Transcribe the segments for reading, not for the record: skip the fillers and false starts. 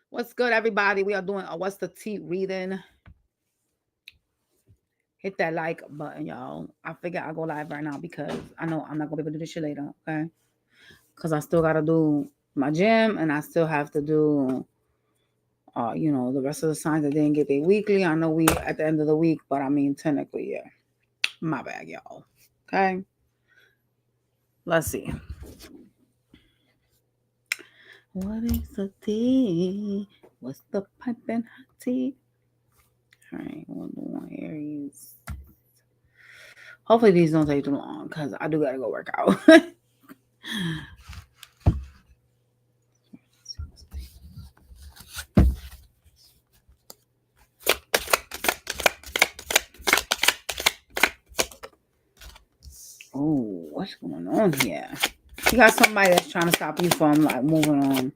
What's good, everybody? We are doing a What's the Tea reading. Hit that like button, y'all. I figure I'll go live right now because I know I'm not gonna be able to do this shit later, okay? Because I still gotta do my gym and I still have to do the rest of the signs that didn't get their weekly. I know we at the end of the week, but I mean technically, yeah. My bad, y'all. Okay. Let's see. What is the tea? What's the piping hot tea? All right, we'll do one Aries. Hopefully these don't take too long because I do gotta go work out. Oh, what's going on here? You got somebody that's trying to stop you from like moving on.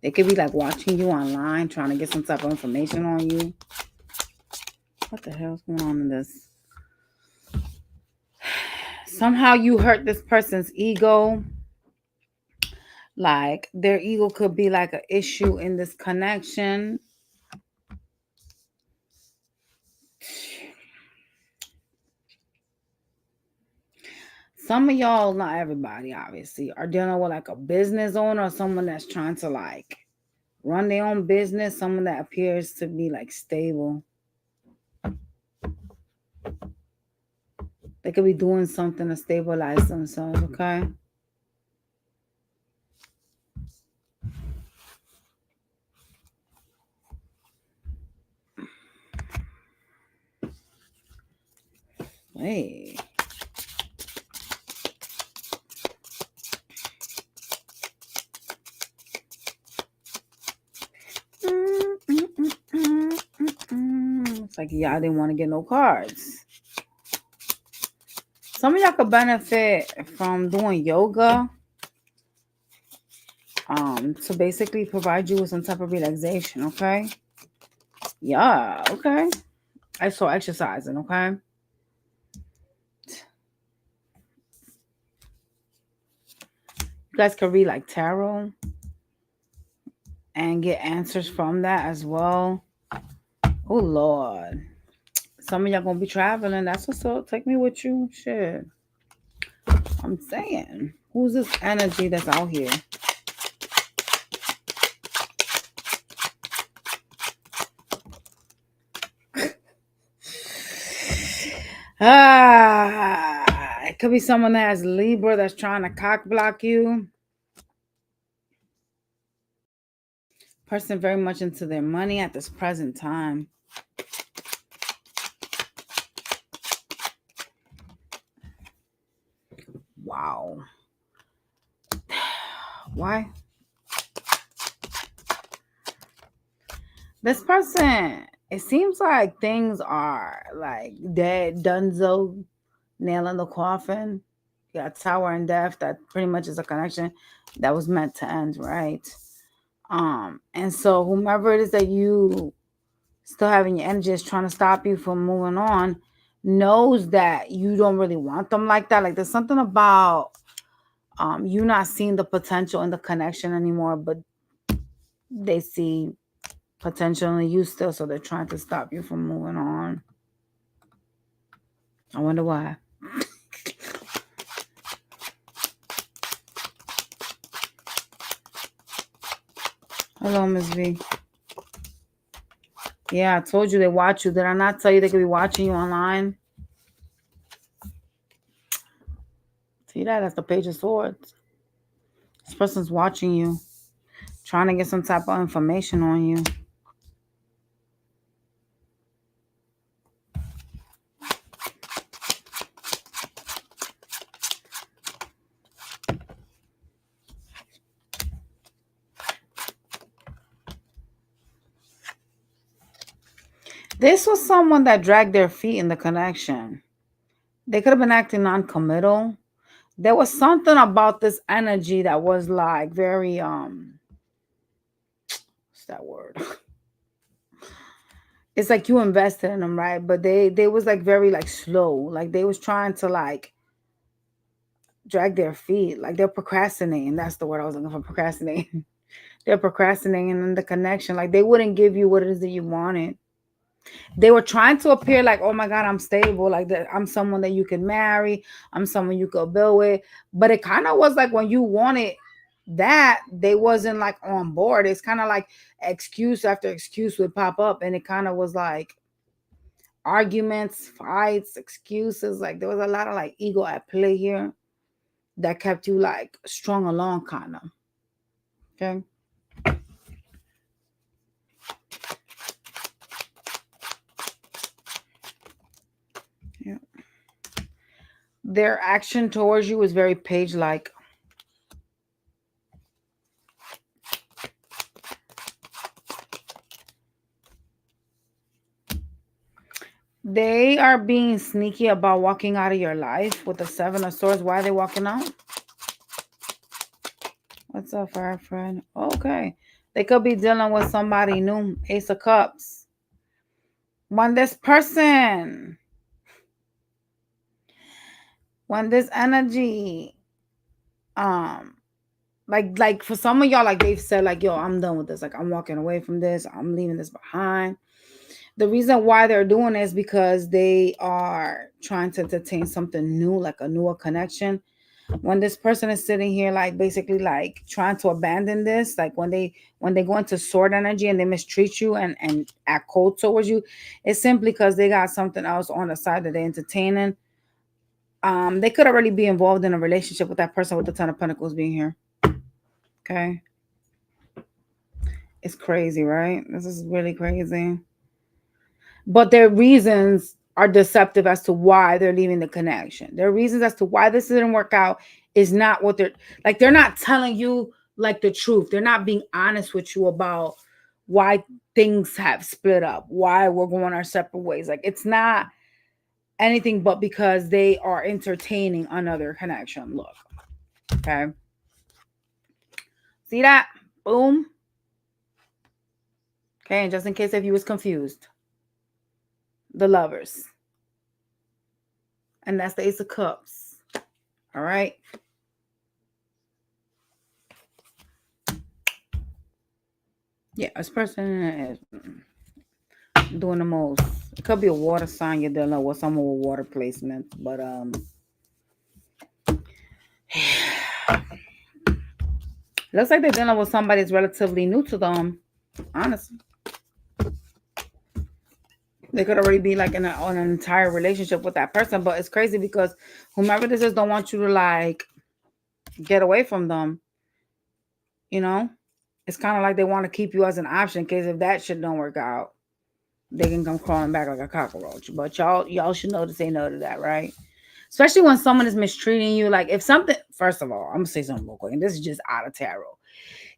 They could be like watching you online, trying to get some type of information on you. What the hell's going on in this? Somehow you hurt this person's ego. Like their ego could be like an issue in this connection. Some of y'all, not everybody, obviously, are dealing with like a business owner or someone that's trying to like run their own business, someone that appears to be like stable. They could be doing something to stabilize themselves, okay? Hey. It's like y'all didn't want to get no cards. Some of y'all could benefit from doing yoga. To basically provide you with some type of relaxation, okay? Yeah, okay. I saw exercising, okay? You guys could read like tarot and get answers from that as well. Oh Lord. Some of y'all gonna be traveling. That's what's up. Take me with you. Shit. I'm saying. Who's this energy that's out here? It could be someone that has Libra that's trying to cock block you. Person very much into their money at this present time. Wow. Why? This person, it seems like things are like dead, donezo, nail in the coffin. You got Tower and Death. That pretty much is a connection that was meant to end, right? And so whomever it is that you still having your energy is trying to stop you from moving on knows that you don't really want them like that. Like there's something about you not seeing the potential in the connection anymore, but they see potential in you still, so they're trying to stop you from moving on. I wonder why. Hello, Miss V. Yeah, I told you they watch you. Did I not tell you they could be watching you online? See that? That's the Page of Swords. This person's watching you, trying to get some type of information on you. This was someone that dragged their feet in the connection. They could have been acting non-committal. There was something about this energy that was like very what's that word? It's like you invested in them, right? But they was like very like slow. Like they was trying to like drag their feet. Like they're procrastinating. That's the word I was looking for, procrastinating. They're procrastinating in the connection. Like they wouldn't give you what it is that you wanted. They were trying to appear like, oh my God, I'm stable. Like that, I'm someone that you can marry. I'm someone you could build with. But it kind of was like when you wanted that, they wasn't like on board. It's kind of like excuse after excuse would pop up. And it kind of was like arguments, fights, excuses. Like there was a lot of like ego at play here that kept you like strung along kind of. Okay. Yeah. Their action towards you was very page-like. They are being sneaky about walking out of your life with the Seven of Swords. Why are they walking out? What's up, fire friend? Okay. They could be dealing with somebody new. Ace of Cups. When this person, when this energy, like for some of y'all, like they've said, like, yo, I'm done with this. Like, I'm walking away from this. I'm leaving this behind. The reason why they're doing it is because they are trying to entertain something new, like a newer connection. When this person is sitting here, like basically like trying to abandon this, like when they go into sword energy and they mistreat you and act cold towards you, it's simply because they got something else on the side that they're entertaining. They could already be involved in a relationship with that person with the Ten of Pentacles being here. Okay. It's crazy, right? This is really crazy. But their reasons are deceptive as to why they're leaving the connection. Their reasons as to why this didn't work out is not what they're not telling you like the truth. They're not being honest with you about why things have split up, why we're going our separate ways. Like it's not anything but because they are entertaining another connection. Look. Okay. See that? Boom. Okay, and just in case if you was confused. The Lovers. And that's the Ace of Cups. All right. Yeah, this person is doing the most. It could be a water sign you're dealing with, someone with water placement, but looks like they're dealing with somebody that's relatively new to them. Honestly, they could already be like on an entire relationship with that person, but it's crazy because whomever this is don't want you to like get away from them. You know, it's kind of like they want to keep you as an option in case if that shit don't work out, they can come crawling back like a cockroach. But y'all should know to say no to that, right? Especially when someone is mistreating you. Like if something, first of all, I'm gonna say something real quick, and this is just out of tarot.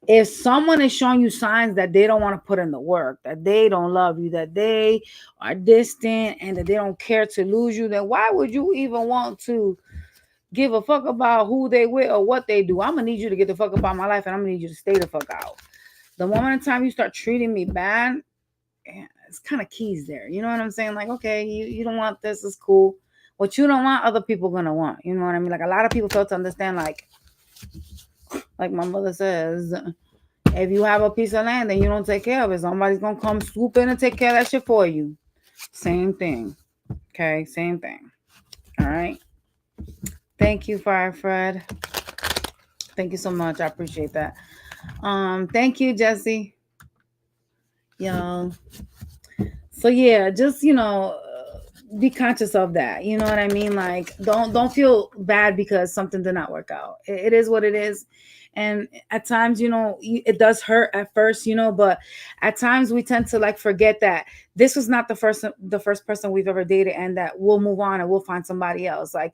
If someone is showing you signs that they don't want to put in the work, that they don't love you, that they are distant, and that they don't care to lose you, then why would you even want to give a fuck about who they with or what they do? I'm gonna need you to get the fuck about my life, and I'm gonna need you to stay the fuck out. The moment in time you start treating me bad, it's kind of keys there. You know what I'm saying? Like, okay, you don't want this, it's cool. What you don't want, other people gonna want. You know what I mean? Like a lot of people fail to understand, like my mother says, if you have a piece of land and you don't take care of it, somebody's gonna come swoop in and take care of that shit for you. Same thing. Okay, same thing. All right. Thank you, Fire Fred. Thank you so much. I appreciate that. Thank you, Jesse. Y'all. So yeah, just be conscious of that. You know what I mean? Like, don't feel bad because something did not work out. It is what it is. And at times, it does hurt at first, but at times we tend to like forget that this was not the first person we've ever dated, and that we'll move on and we'll find somebody else. Like,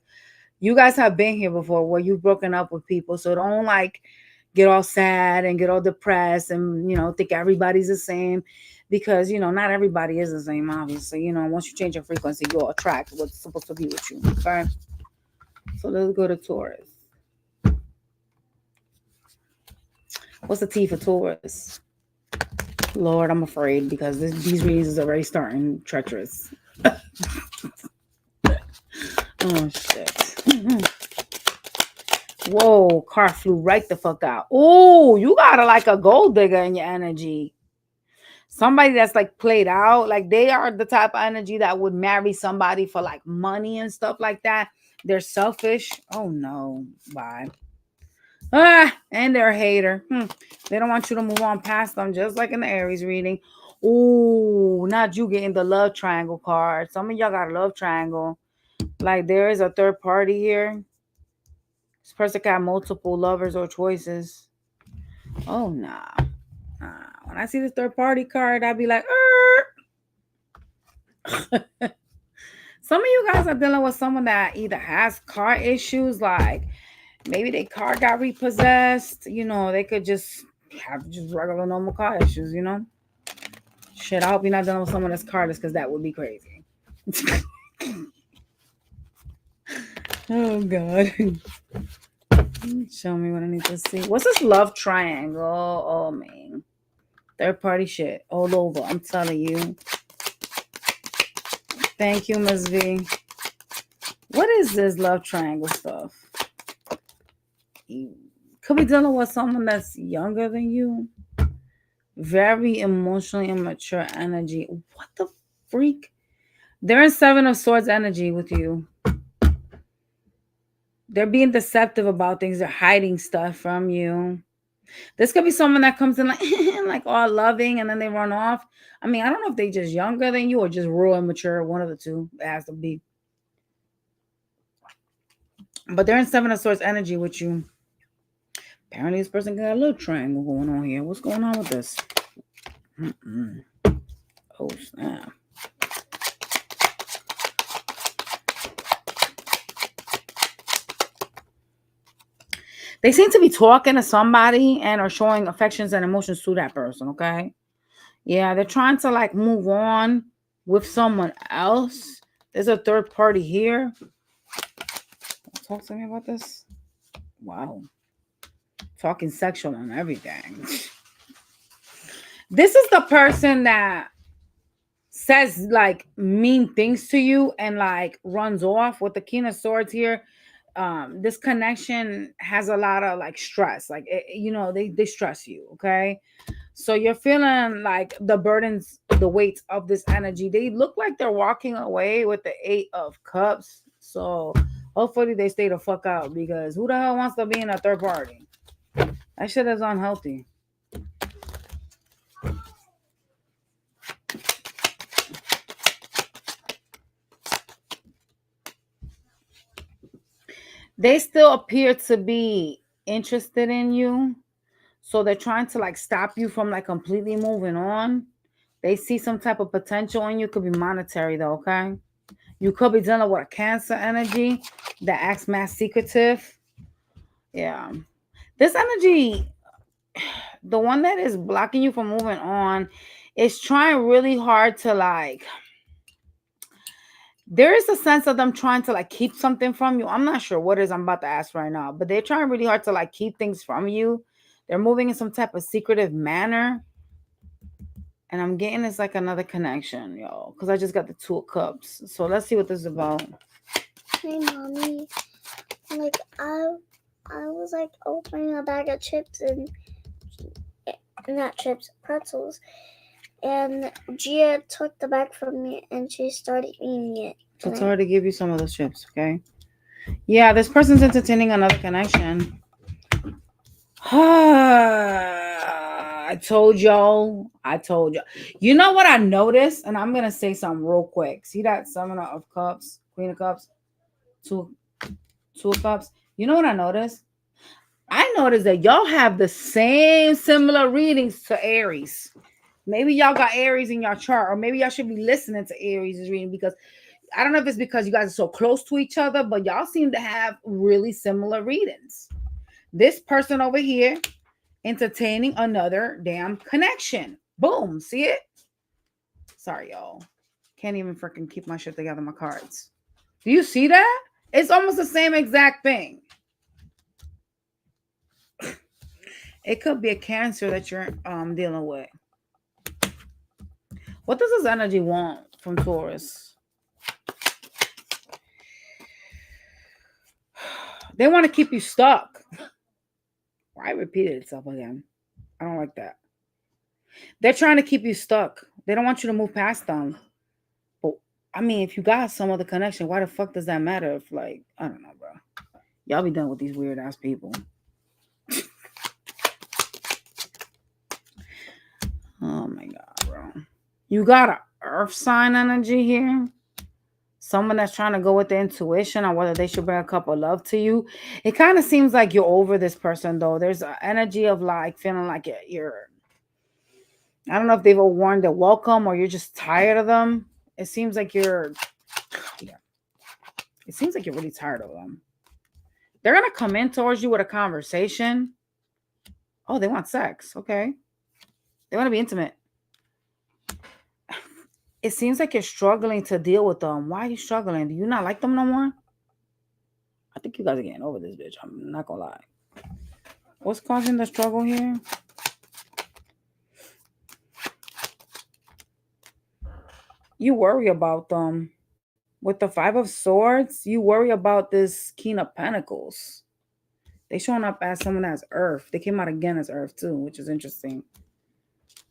you guys have been here before where you've broken up with people. So don't like get all sad and get all depressed and, think everybody's the same, because, not everybody is the same, obviously. Once you change your frequency, you'll attract what's supposed to be with you. Okay. So let's go to Taurus. What's the T for Taurus? Lord, I'm afraid because these readings is already starting treacherous. Oh, shit. Whoa, car flew right the fuck out. Oh, you got like a gold digger in your energy. Somebody that's like played out, like they are the type of energy that would marry somebody for like money and stuff like that. They're selfish. Oh no, bye. And they're a hater. They don't want you to move on past them, just like in the Aries reading. Ooh, not you getting the love triangle card. Some of y'all got a love triangle. Like there is a third party here. This person got multiple lovers or choices. Oh nah. When I see the third party card, I'd be like, some of you guys are dealing with someone that either has car issues, like maybe their car got repossessed. You know, they could just have just regular normal car issues, you know? Shit, I hope you're not dealing with someone that's carless, because that would be crazy. Oh, God. Show me what I need to see. What's this love triangle? Oh, man. Third party shit all over. I'm telling you. Thank you, Ms. V. What is this love triangle stuff? You could be dealing with someone that's younger than you. Very emotionally immature energy. What the freak? They're in Seven of Swords energy with you. They're being deceptive about things. They're hiding stuff from you. This could be someone that comes in like, like all loving, and then they run off. I mean, I don't know if they're just younger than you or just real immature. One of the two. It has to be. But they're in Seven of Swords energy with you. Apparently, this person got a little triangle going on here. What's going on with this? Oh, snap. They seem to be talking to somebody and are showing affections and emotions to that person, okay? Yeah, they're trying to like move on with someone else. There's a third party here. Talk to me about this. Wow. Talking sexual and everything. This is the person that says like mean things to you and like runs off with the King of Swords here. This connection has a lot of like stress, like you know, they stress you, okay? So you're feeling like the burdens, the weight of this energy. They look like they're walking away with the 8 of Cups. So hopefully they stay the fuck out, because who the hell wants to be in a third party? That shit is unhealthy. They still appear to be interested in you. So they're trying to like stop you from like completely moving on. They see some type of potential in you. Could be monetary though, okay? You could be dealing with a Cancer energy that acts mad secretive. Yeah. This energy, the one that is blocking you from moving on, is trying really hard to like, there is a sense of them trying to like keep something from you. I'm not sure what it is I'm about to ask right now, but they're trying really hard to like keep things from you. They're moving in some type of secretive manner. And I'm getting this like another connection, y'all, because I just got the 2 of Cups. So let's see what this is about. Hey, Mommy. Like, I was like opening a bag of chips and not chips, pretzels. And Gia took the bag from me and she started eating it. So tell her to give you some of those chips, okay? Yeah, this person's entertaining another connection. I told y'all. You know what I noticed? And I'm going to say something real quick. See that 7 of Cups, Queen of Cups, 2 of Cups? You know what I noticed? I noticed that y'all have the same similar readings to Aries. Maybe y'all got Aries in your chart, or maybe y'all should be listening to Aries' reading, because I don't know if it's because you guys are so close to each other, but y'all seem to have really similar readings. This person over here entertaining another damn connection. Boom. See it? Sorry, y'all. Can't even freaking keep my shit together, my cards. Do you see that? It's almost the same exact thing. It could be a Cancer that you're dealing with. What does this energy want from Taurus? They want to keep you stuck. Why repeated itself again? I don't like that. They're trying to keep you stuck. They don't want you to move past them. But I mean, if you got some other connection, why the fuck does that matter? If like, I don't know, bro. Y'all be done with these weird ass people. Oh my god, bro. You got a earth sign energy here. Someone that's trying to go with the intuition on whether they should bring a cup of love to you. It kind of seems like you're over this person though. There's an energy of like feeling like you're I don't know if they've worn their welcome or you're just tired of them. It seems like you're It seems like you're really tired of them. They're gonna come in towards you with a conversation. Oh, they want sex. Okay. They want to be intimate. It seems like you're struggling to deal with them. Why are you struggling? Do you not like them no more? I think you guys are getting over this bitch. I'm not gonna lie. What's causing the struggle here? You worry about them. With the Five of Swords, you worry about this King of Pentacles. They showing up as someone as Earth. They came out again as Earth too, which is interesting.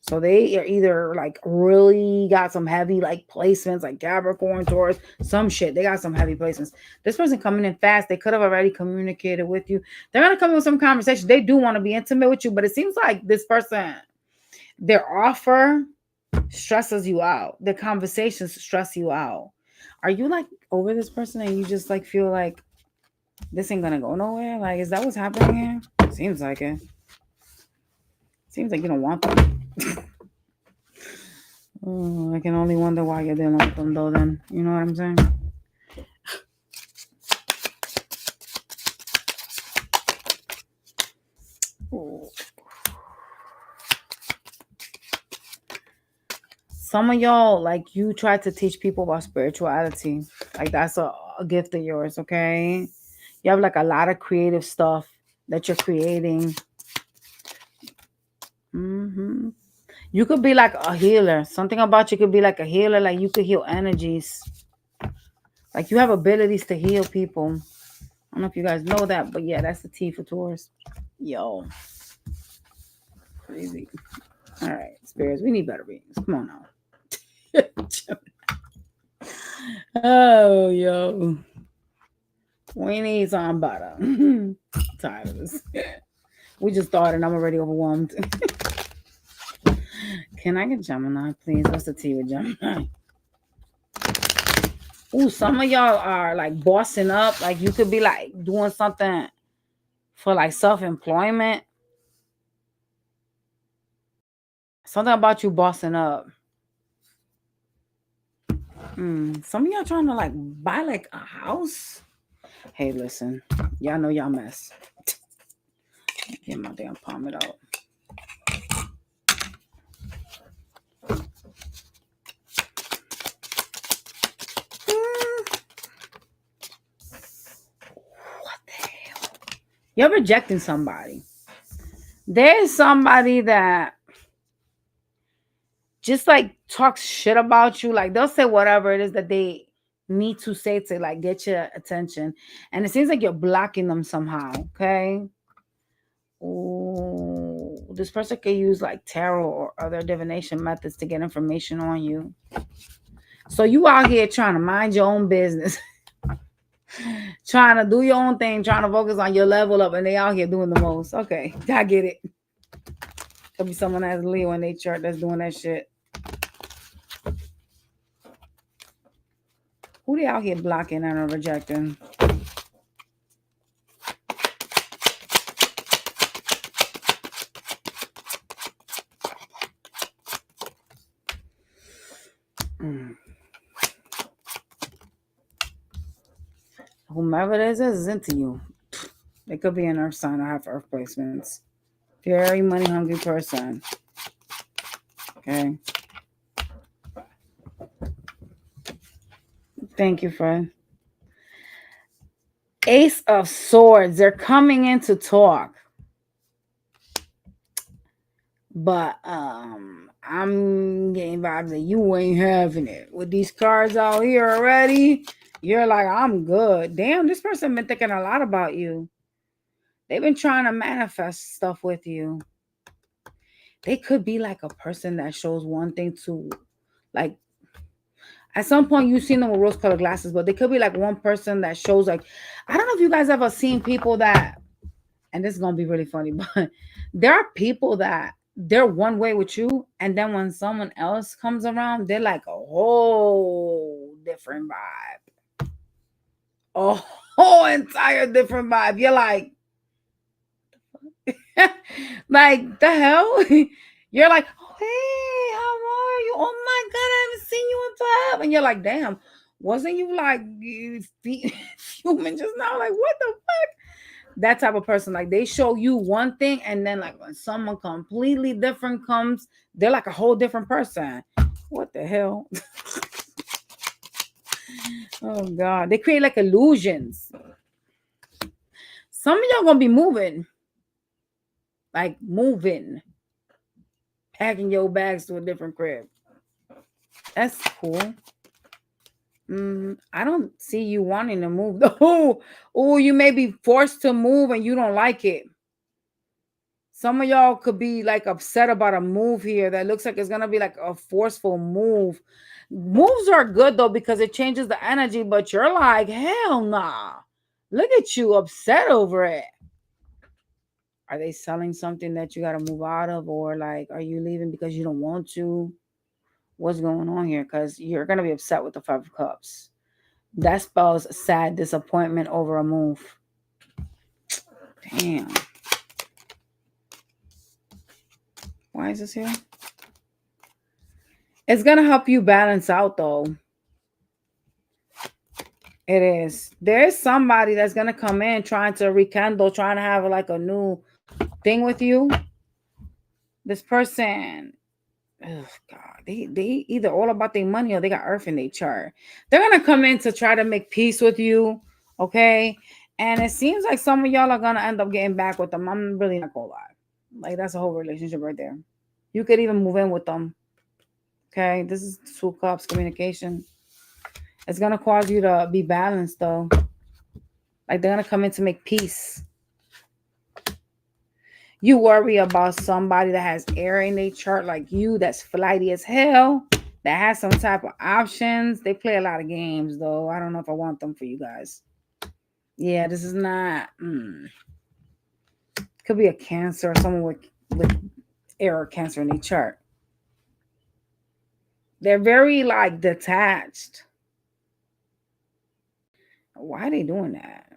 So they are either like really got some heavy like placements like Capricorn, Taurus, some shit. They got some heavy placements. This person coming in fast. They could have already communicated with you. They're going to come in with some conversation. They do want to be intimate with you, but it seems like this person, their offer stresses you out. Their conversations stress you out. Are you like over this person and you just like feel like this ain't going to go nowhere? Like, is that what's happening here? Seems like it. Seems like you don't want them. Oh, I can only wonder why you're dealing with them, though. Then you know what I'm saying. Ooh. Some of y'all, like you, try to teach people about spirituality. Like that's a gift of yours. Okay, you have like a lot of creative stuff that you're creating. Mm-hmm. You could be like a healer. Something about you could be like a healer. Like you could heal energies. Like you have abilities to heal people. I don't know if you guys know that, but yeah, that's the T for Taurus. Yo. Crazy. All right, spirits. We need better readings. Come on now. Oh, yo. We need some better. Tired of this. We just started and I'm already overwhelmed. Can I get Gemini, please? What's the T with Gemini? Ooh, some of y'all are like bossing up. Like you could be like doing something for like self-employment. Something about you bossing up. Some of y'all trying to like buy like a house. Hey, listen. Y'all know y'all mess. Get my damn pomade out. What the hell? You're rejecting somebody. There's somebody that just like talks shit about you. Like they'll say whatever it is that they need to say to like get your attention. And it seems like you're blocking them somehow. Okay. Ooh, this person could use like tarot or other divination methods to get information on you. So you out here trying to mind your own business. Trying to do your own thing, trying to focus on your level up, and they out here doing the most. Okay, I get it. Could be someone that's Leo in their chart that's doing that shit. Who they out here blocking and rejecting? Whomever it is into you. They could be an earth sign or have earth placements. Very money hungry person. Okay. Thank you, Fred. Ace of Swords. They're coming in to talk. But I'm getting vibes that you ain't having it. With these cards out here already, You're like, I'm good. Damn, this person been thinking a lot about you. They've been trying to manifest stuff with you. They could be like a person that shows one thing to, like, at some point you've seen them with rose-colored glasses, but they could be like one person that shows like, I don't know if you guys ever seen people that, and this is gonna be really funny, but there are people that they're one way with you, and then when someone else comes around, they're like a whole different vibe. A whole entire different vibe. You're like, like the hell? You're like, oh, hey, how are you? Oh my god, I haven't seen you in forever. And you're like, damn, wasn't you like human just now? Like, what the fuck? That type of person, like they show you one thing, and then like when someone completely different comes, they're like a whole different person. What the hell? Oh god, they create like illusions. Some of y'all gonna be moving, like moving, packing your bags to a different crib. That's cool. I don't see you wanting to move. Oh, you may be forced to move and you don't like it. Some of y'all could be like upset about a move here that looks like it's gonna be like a forceful move. Moves are good though because it changes the energy, but you're like, hell nah. Look at you upset over it. Are they selling something that you gotta move out of, or like are you leaving because you don't want to? What's going on here? Because you're gonna be upset with the Five of Cups. That spells sad disappointment over a move. Damn. Why is this here? It's going to help you balance out, though. It is. There's somebody that's going to come in trying to rekindle, trying to have like a new thing with you. This person, oh God, they either all about their money or they got earth in their chart. They're going to come in to try to make peace with you, okay? And it seems like some of y'all are going to end up getting back with them. I'm really not going to lie. Like, that's a whole relationship right there. You could even move in with them. Okay, this is 2 cups, communication. It's going to cause you to be balanced, though. Like, they're going to come in to make peace. You worry about somebody that has air in their chart like you, that's flighty as hell, that has some type of options. They play a lot of games, though. I don't know if I want them for you guys. Yeah, this is not... Could be a Cancer or someone with air or Cancer in their chart. They're very, like, detached. Why are they doing that?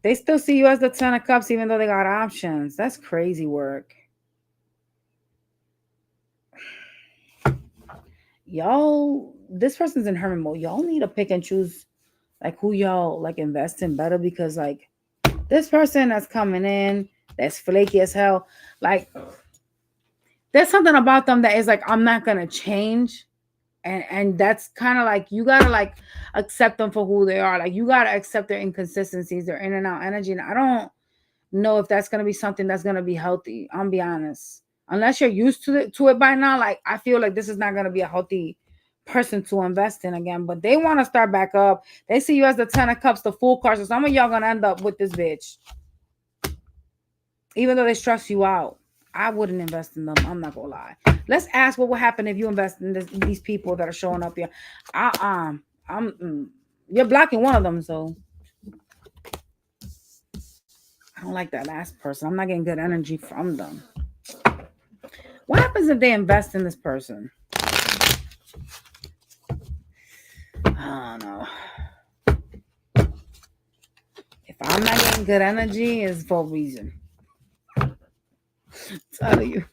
They still see you as the 10 of Cups even though they got options. That's crazy work. Y'all, this person's in hermit mode. Y'all need to pick and choose like who y'all like invest in better, because like this person that's coming in that's flaky as hell, like there's something about them that is like, I'm not gonna change. And that's kind of like, you gotta like accept them for who they are. Like you gotta accept their inconsistencies, their in and out energy. And I don't know if that's gonna be something that's gonna be healthy. I'll be honest. Unless you're used to it by now, like I feel like this is not gonna be a healthy person to invest in again. But they want to start back up. They see you as the 10 of Cups, the Fool card. So some of y'all gonna end up with this bitch, even though they stress you out. I wouldn't invest in them. I'm not gonna lie. Let's ask what will happen if you invest in these people that are showing up here. You're blocking one of them, so I don't like that last person. I'm not getting good energy from them. What happens if they invest in this person? I don't know. If I'm not getting good energy, it's for a reason. Tell you.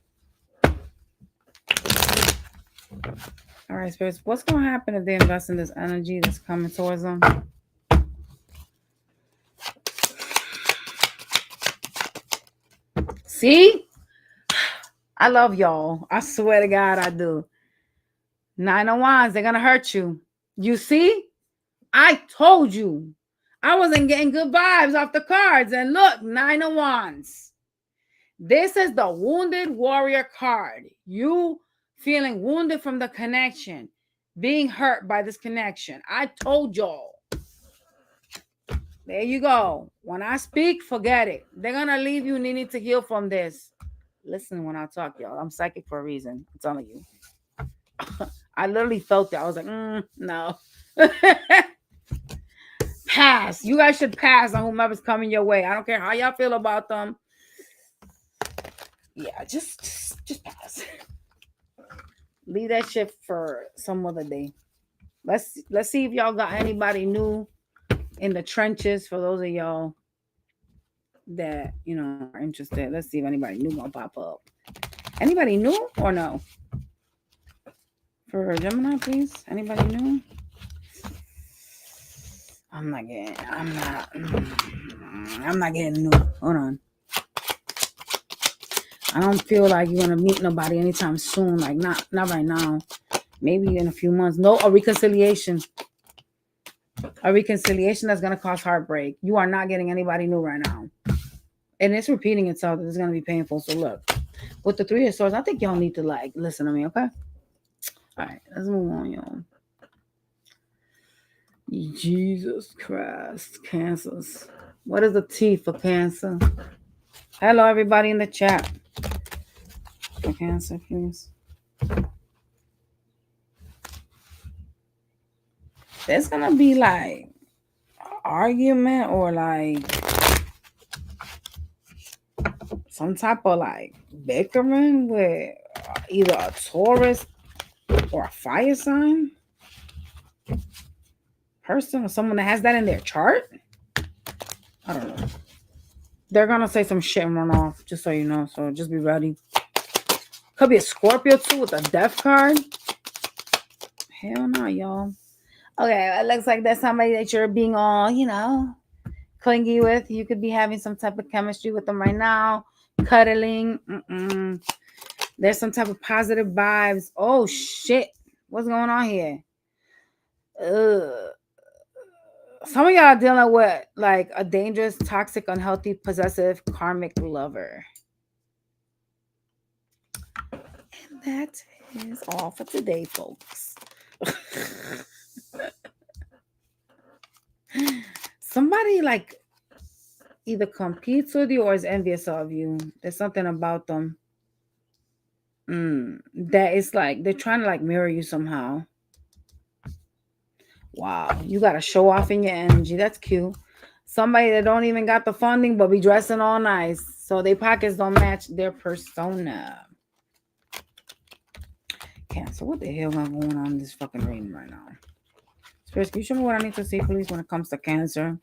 All right, spirits. What's gonna happen if they invest in this energy that's coming towards them? See? I love y'all. I swear to God, I do. 9 of Wands, they're gonna hurt you. You see? I told you. I wasn't getting good vibes off the cards. And look, 9 of Wands. This is the Wounded Warrior card. You feeling wounded from the connection, being hurt by this connection. I told y'all. There you go. When I speak, forget it. They're going to leave you needing to heal from this. Listen when I talk, y'all. I'm psychic for a reason. I'm telling you. I literally felt that. I was like, no. Pass. You guys should pass on whomever's coming your way. I don't care how y'all feel about them. Yeah, just pass. Leave that shit for some other day. Let's see if y'all got anybody new in the trenches. For those of y'all that are interested, let's see if anybody new gonna pop up. Anybody new or no? For Gemini, please. Anybody new? I'm not getting new. Hold on. I don't feel like you're gonna meet nobody anytime soon. Like not right now. Maybe in a few months. No, a reconciliation. A reconciliation that's gonna cause heartbreak. You are not getting anybody new right now. And it's repeating itself. It's gonna be painful. So look, with the Three of Swords, I think y'all need to listen to me, okay? All right, let's move on, y'all. Jesus Christ, Cancers. What is the T for Cancer? Hello, everybody in the chat. For Cancer, please. There's gonna be like argument or like some type of like bickering with either a Taurus or a fire sign person or someone that has that in their chart. I don't know. They're gonna say some shit and run off, just so you know. So just be ready. Could be a Scorpio too with a death card. Hell no, y'all. Okay, it looks like that's somebody that you're being all, clingy with. You could be having some type of chemistry with them right now. Cuddling. There's some type of positive vibes. Oh shit. What's going on here? Some of y'all are dealing with like a dangerous, toxic, unhealthy, possessive, karmic lover. And that is all for today, folks. Somebody like either competes with you or is envious of you. There's something about them that is like they're trying to like mirror you somehow. Wow, you got to show off in your energy. That's cute. Somebody that don't even got the funding but be dressing all nice, so their pockets don't match their persona. Cancer, what the hell is going on in this fucking reading right now? Spirit, can you show me what I need to see, please, when it comes to Cancer?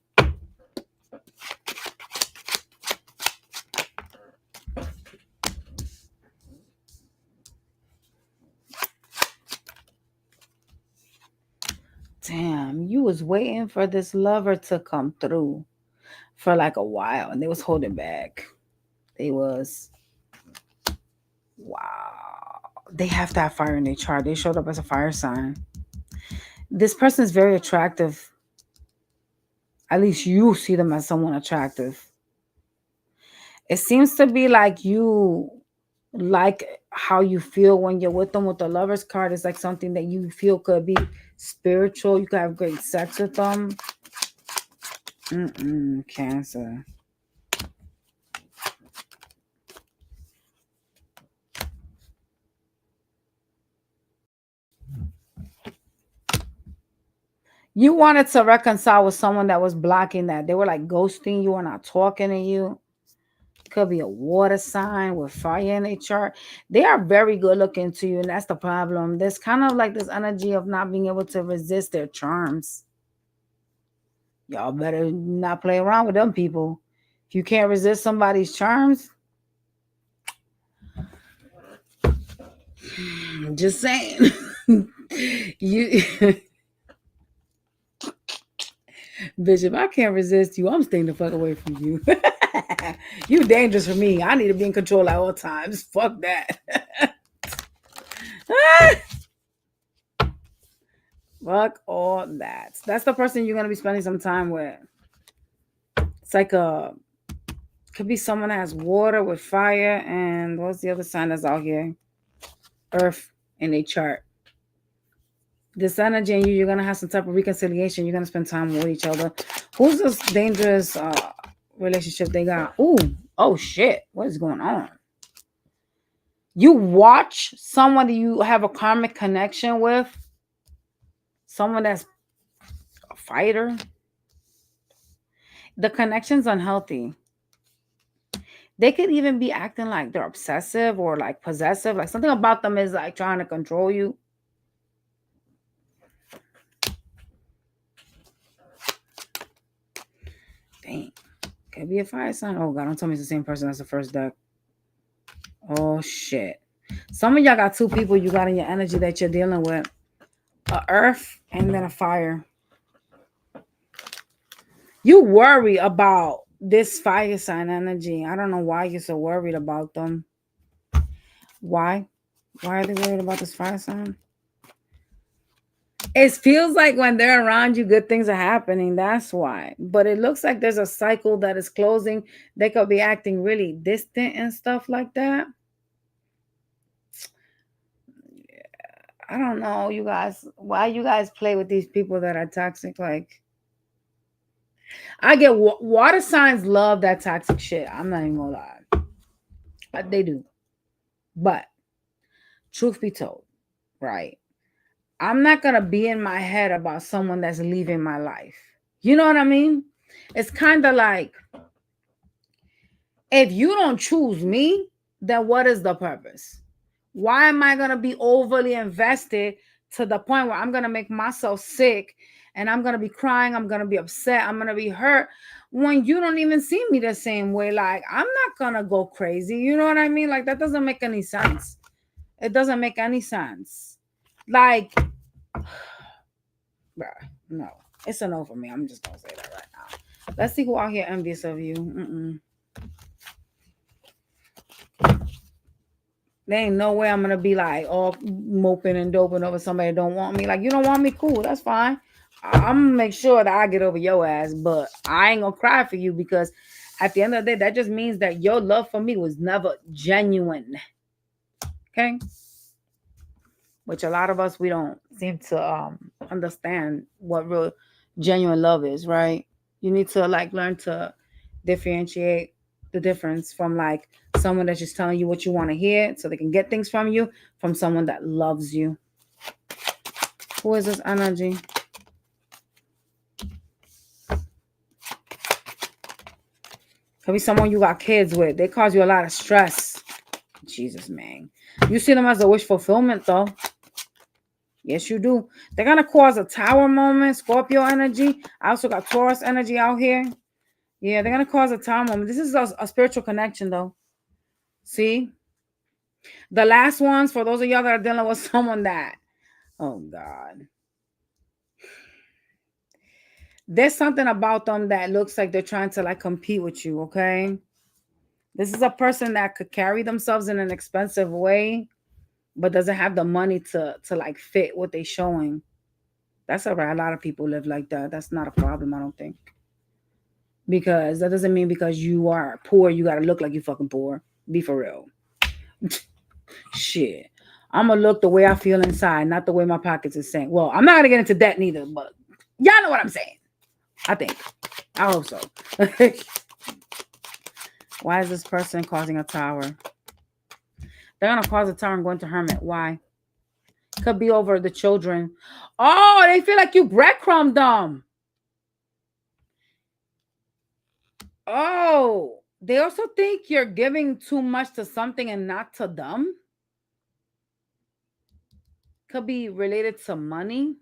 Damn, you was waiting for this lover to come through for like a while, and they was holding back. They was, wow. They have to have fire in their chart. They showed up as a fire sign. This person is very attractive. At least you see them as someone attractive. It seems to be like you like how you feel when you're with them. With the Lover's card, it's like something that you feel could be spiritual. You could have great sex with them. Cancer. You wanted to reconcile with someone that was blocking that. They were like ghosting you or not talking to you. Could be a water sign with fire in their chart. They are very good looking to you, and that's the problem. There's kind of like this energy of not being able to resist their charms. Y'all better not play around with them people. If you can't resist somebody's charms, just saying. You bitch, if I can't resist you, I'm staying the fuck away from you. You dangerous for me. I need to be in control at all times. Fuck that. Fuck all that. That's the person you're gonna be spending some time with. It's like could be someone that has water with fire, and what's the other sign that's out here? Earth. in their chart. This energy and you're going to have some type of reconciliation. You're going to spend time with each other. Who's this dangerous relationship they got? Ooh, oh shit. What is going on? You watch someone you have a karmic connection with, someone that's a fighter. The connection's unhealthy. They could even be acting like they're obsessive or like possessive. Like something about them is like trying to control you. Dang. Could be a fire sign. Oh God, don't tell me it's the same person as the first deck. Oh shit. Some of y'all got two people you got in your energy that you're dealing with. A earth and then a fire. You worry about this fire sign energy. I don't know why you're so worried about them. Why? Why are they worried about this fire sign? It feels like when they're around you, good things are happening. That's why. But it looks like there's a cycle that is closing. They could be acting really distant and stuff like that. I don't know, you guys. Why you guys play with these people that are toxic? Like, I get water signs love that toxic shit. I'm not even gonna lie. They do. But truth be told, right? I'm not going to be in my head about someone that's leaving my life. You know what I mean? It's kind of like, if you don't choose me, then what is the purpose? Why am I going to be overly invested to the point where I'm going to make myself sick and I'm going to be crying, I'm going to be upset, I'm going to be hurt when you don't even see me the same way? Like, I'm not going to go crazy. You know what I mean? Like, that doesn't make any sense. It doesn't make any sense. Like, bruh, no, it's a no for me. I'm just gonna say that right now. Let's see who out here envious of you. There ain't no way I'm gonna be like all moping and doping over somebody that don't want me. Like, you don't want me, cool, that's fine. I'm gonna make sure that I get over your ass, but I ain't gonna cry for you, because at the end of the day, that just means that your love for me was never genuine. Okay? Which a lot of us, we don't seem to understand what real genuine love is, right? You need to like learn to differentiate the difference from like someone that's just telling you what you want to hear so they can get things from you, from someone that loves you. Who is this energy? Could be someone you got kids with. They cause you a lot of stress. Jesus, man. You see them as a wish fulfillment, though. Yes, you do. They're going to cause a tower moment, Scorpio energy. I also got Taurus energy out here. Yeah, they're going to cause a tower moment. This is a spiritual connection, though. See? The last ones, for those of y'all that are dealing with someone that, oh, God. There's something about them that looks like they're trying to, like, compete with you, okay? This is a person that could carry themselves in an expensive way, but doesn't have the money to like fit what they're showing. That's all right. A lot of people live like that. That's not a problem, I don't think. Because that doesn't mean because you are poor, you gotta look like you fucking poor. Be for real. Shit. I'm gonna look the way I feel inside, not the way my pockets is saying. Well, I'm not gonna get into debt neither, but y'all know what I'm saying. I think. I hope so. Why is this person causing a tower? They're going to cause a tower and go into hermit. Why? Could be over the children. Oh, they feel like you breadcrumbed them. Oh, they also think you're giving too much to something and not to them. Could be related to money.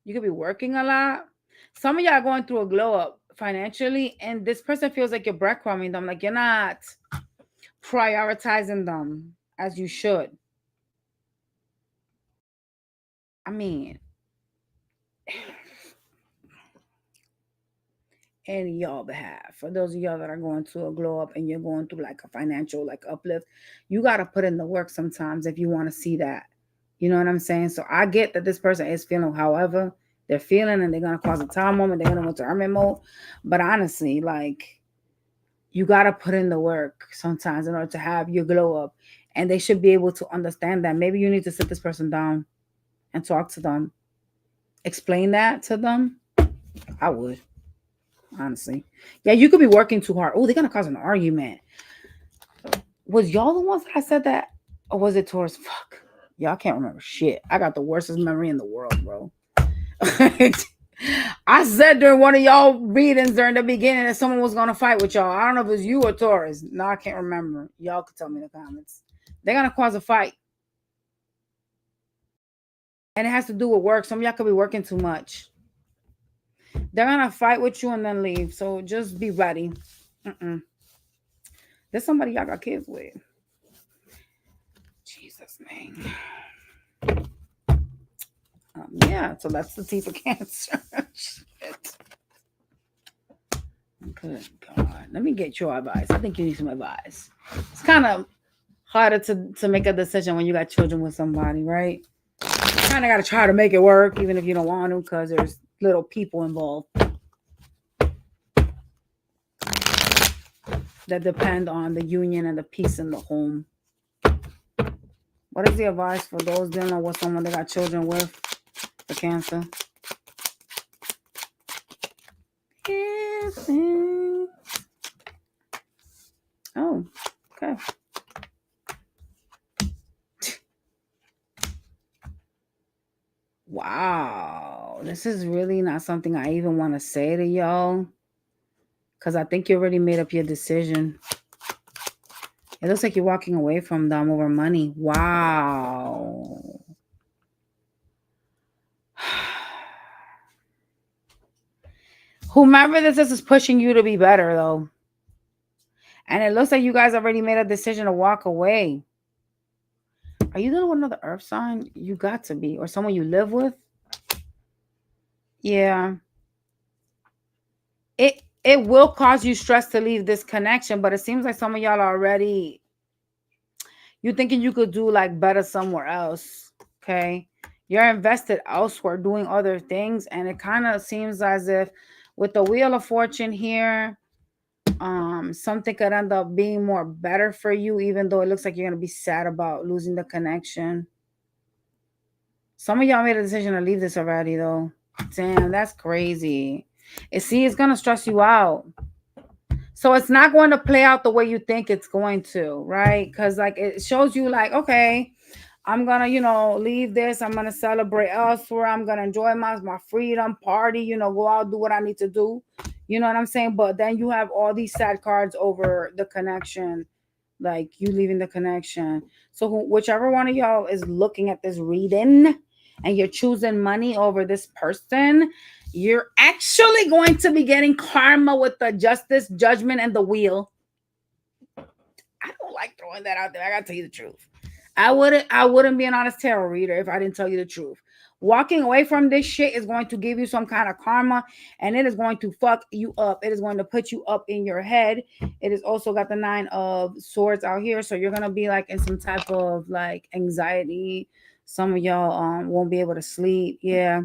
You could be working a lot. Some of y'all are going through a glow up financially, and this person feels like you're breadcrumbing them. Like, you're not prioritizing them as you should. I mean, in y'all behalf, for those of y'all that are going through a glow up and you're going through like a financial like uplift, you got to put in the work sometimes if you want to see that. You know what I'm saying? So I get that this person is feeling however they're feeling, and they're going to cause a time moment. They're going to go to hermit mode. But honestly, like, you got to put in the work sometimes in order to have your glow up And they should be able to understand that. Maybe you need to sit this person down and talk to them. Explain that to them. I would, honestly. Yeah, you could be working too hard. Oh, they're going to cause an argument. Was y'all the ones that I said that? Or was it Taurus? Fuck. Y'all can't remember shit. I got the worstest memory in the world, bro. I said during one of y'all readings during the beginning that someone was going to fight with y'all. I don't know if it was you or Taurus. No, I can't remember. Y'all could tell me in the comments. They're going to cause a fight. And it has to do with work. Some of y'all could be working too much. They're going to fight with you and then leave. So just be ready. There's somebody y'all got kids with. Jesus, man. Yeah, so that's the teeth of Cancer. Shit. Good God. Let me get your advice. I think you need some advice. It's kind of harder to make a decision when you got children with somebody, right? You kind of got to try to make it work, even if you don't want to, because there's little people involved that depend on the union and the peace in the home. What is the advice for those dealing with someone they got children with for Cancer? Oh, okay. Wow. This is really not something I even want to say to y'all, because I think you already made up your decision. It looks like you're walking away from them over money. Wow. Whomever this is pushing you to be better, though. And it looks like you guys already made a decision to walk away. Are you dealing with another earth sign? You got to be. Or someone you live with? Yeah. It will cause you stress to leave this connection, but it seems like some of y'all are already, you thinking you could do like better somewhere else. Okay. You're invested elsewhere doing other things. And it kind of seems as if with the Wheel of Fortune here, something could end up being more better for you, even though it looks like you're going to be sad about losing the connection. Some of y'all made a decision to leave this already, though. Damn, that's crazy. It's going to stress you out. So it's not going to play out the way you think it's going to, right? Because like it shows you like, okay, I'm going to, leave this. I'm going to celebrate elsewhere. I'm going to enjoy my freedom, party, go out, do what I need to do. You know what I'm saying? But then you have all these sad cards over the connection, like you leaving the connection. So whichever one of y'all is looking at this reading and you're choosing money over this person, you're actually going to be getting karma with the Justice, Judgment, and the Wheel. I don't like throwing that out there. I gotta tell you the truth. I wouldn't be an honest tarot reader if I didn't tell you the truth. Walking away from this shit is going to give you some kind of karma, and it is going to fuck you up. It is going to put you up in your head. It has also got the 9 of Swords out here, so you're gonna be like in some type of like anxiety. Some of y'all won't be able to sleep. Yeah.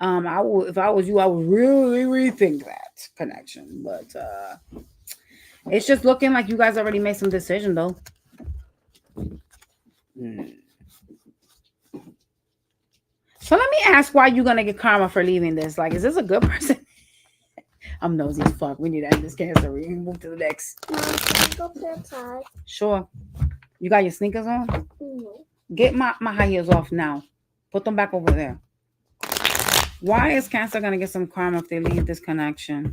I would, if I was you, I would really rethink that connection. But it's just looking like you guys already made some decision, though. So let me ask, why you gonna get karma for leaving this? Like, is this a good person? I'm nosy as fuck. We need to end this Cancer. We can move to the next. Mom, can you go to the side? Sure. You got your sneakers on? No. Get my high heels off now. Put them back over there. Why is Cancer gonna get some karma if they leave this connection?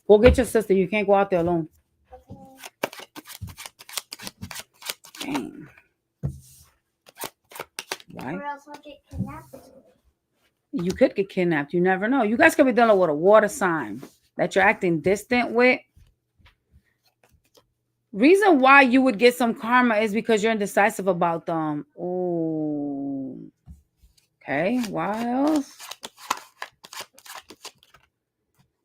Go get your sister. You can't go out there alone. Dang. Why? Or else I'll get kidnapped. You could get kidnapped. You never know. You guys could be dealing with a water sign that you're acting distant with. Reason why you would get some karma is because you're indecisive about them. Oh. Okay. What else?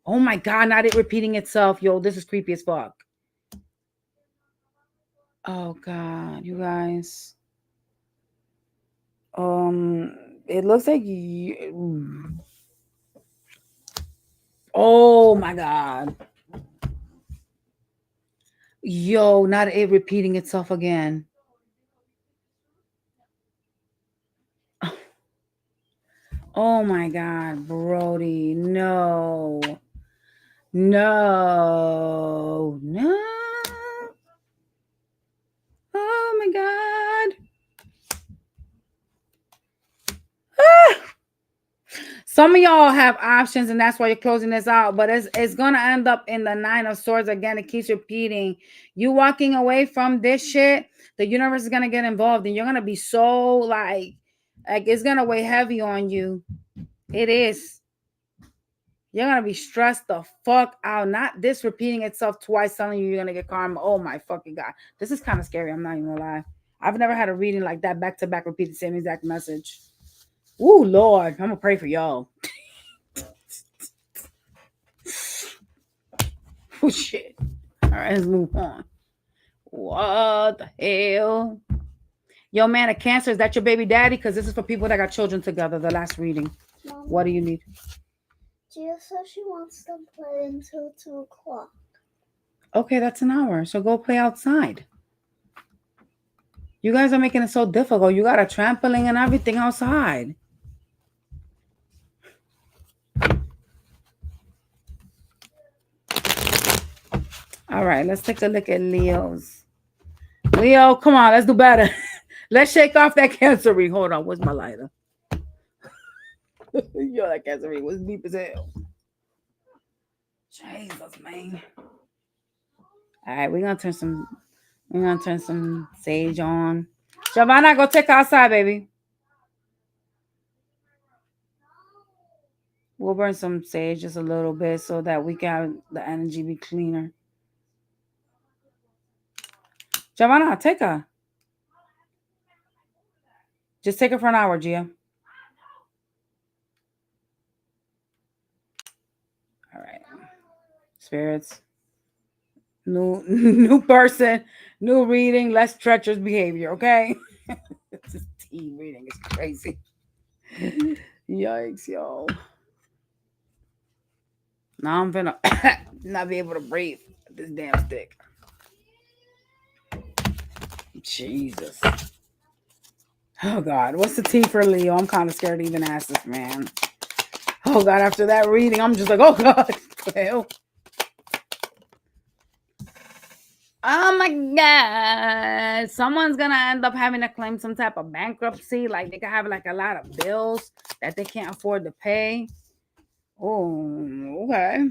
Oh my God, not it repeating itself. Yo, this is creepy as fuck. Oh God, you guys. It looks like you. Oh my God. Yo, not it repeating itself again. Oh my God, Brody. No. No. No. Oh my God. Ah! Some of y'all have options, and that's why you're closing this out. But it's gonna end up in the Nine of Swords again. It keeps repeating. You walking away from this shit, the universe is gonna get involved, and you're gonna be so like it's gonna weigh heavy on you. It is. You're gonna be stressed the fuck out. Not this repeating itself twice, telling you you're gonna get karma. Oh my fucking God, this is kind of scary. I'm not even gonna lie. I've never had a reading like that, back to back, repeat the same exact message. Ooh, Lord, I'm gonna pray for y'all. Oh shit. All right, let's move on. What the hell? Yo, man, a Cancer, is that your baby daddy? Because this is for people that got children together. The last reading. Mom, What do you need? Gia says she wants to play until 2 o'clock. Okay, that's an hour. So go play outside. You guys are making it so difficult. You got a trampoline and everything outside. All right, let's take a look at Leo's. Leo, come on, let's do better. Let's shake off that Cancer ring. Hold on, where's my lighter? Yo, that Cancer ring was deep as hell. Jesus, man. All right, we're gonna turn some sage on. Giovanna, go take her outside, baby. We'll burn some sage just a little bit so that we can have the energy be cleaner. Giovanna, take her. Just take her for an hour, Gia. All right. Spirits. New person, new reading, less treacherous behavior, okay? This tea reading is crazy. Yikes, yo. Now I'm gonna not be able to breathe with this damn stick. Jesus. Oh God, what's the tea for Leo? I'm kind of scared to even ask this man. Oh God, after that reading, I'm just like, oh God, what the hell? Oh my God. Someone's gonna end up having to claim some type of bankruptcy. Like they could have like a lot of bills that they can't afford to pay. Oh, okay.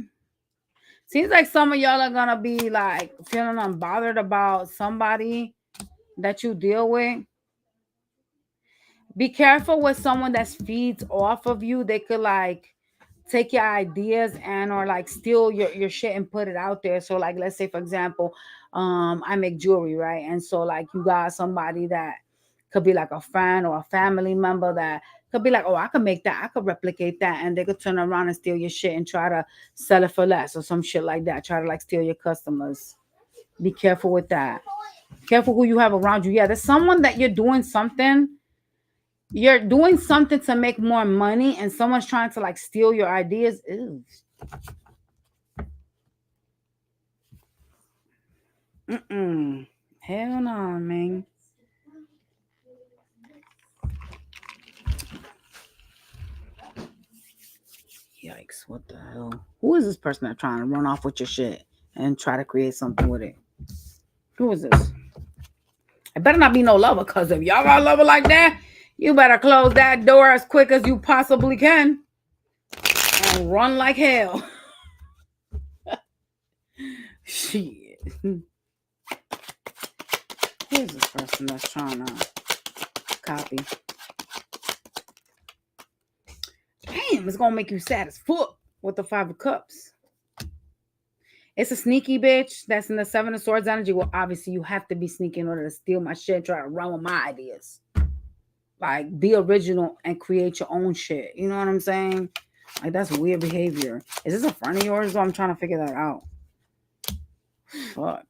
Seems like some of y'all are gonna be like feeling unbothered about somebody that you deal with. Be careful with someone that feeds off of you. They could like take your ideas and or like steal your shit and put it out there. So like let's say for example, I make jewelry, right? And so like you got somebody that could be like a friend or a family member that could be like, oh, I could make that, I could replicate that, and they could turn around and steal your shit and try to sell it for less or some shit like that. Try to like steal your customers. Be careful with that. Careful who you have around you. Yeah, there's someone that you're doing something to make more money, and someone's trying to like steal your ideas. Ew. Hell no, man. Yikes, what the hell? Who is this person that's trying to run off with your shit and try to create something with it? Who is this? It better not be no lover, because if y'all got a lover like that, you better close that door as quick as you possibly can and run like hell. Shit. Who is this person that's trying to copy? Damn, it's gonna make you sad as fuck with the 5 of Cups. It's a sneaky bitch that's in the 7 of Swords energy. Well, obviously, you have to be sneaky in order to steal my shit and try to run with my ideas. Like, be original and create your own shit. You know what I'm saying? Like, that's weird behavior. Is this a friend of yours? I'm trying to figure that out. Fuck.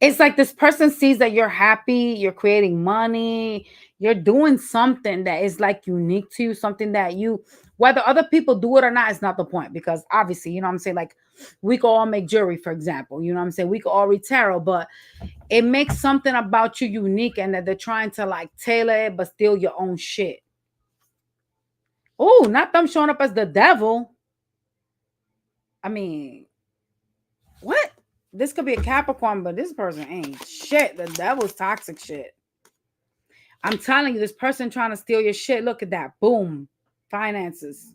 It's like this person sees that you're happy, you're creating money, You're doing something that is like unique to you, something that you, whether other people do it or not, is not the point. Because obviously, you know what I'm saying? Like, we could all make jewelry, for example. You know what I'm saying? We could all read tarot, but it makes something about you unique, and that they're trying to like tailor it, but steal your own shit. Oh, not them showing up as the devil. I mean, what? This could be a Capricorn, but this person ain't shit. The devil's toxic shit. I'm telling you, this person trying to steal your shit. Look at that. Boom. Finances.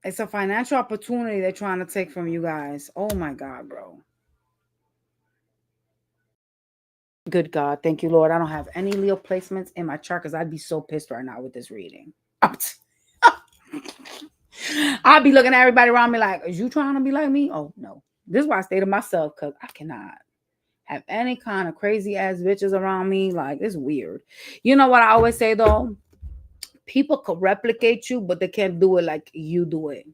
It's a financial opportunity they're trying to take from you guys. Oh my God, bro. Good God. Thank you, Lord. I don't have any Leo placements in my chart because I'd be so pissed right now with this reading. I'll be looking at everybody around me like, is you trying to be like me? Oh, no. This is why I stay to myself, because I cannot have any kind of crazy ass bitches around me. Like, it's weird. You know what I always say, though? People could replicate you, but they can't do it like you do it.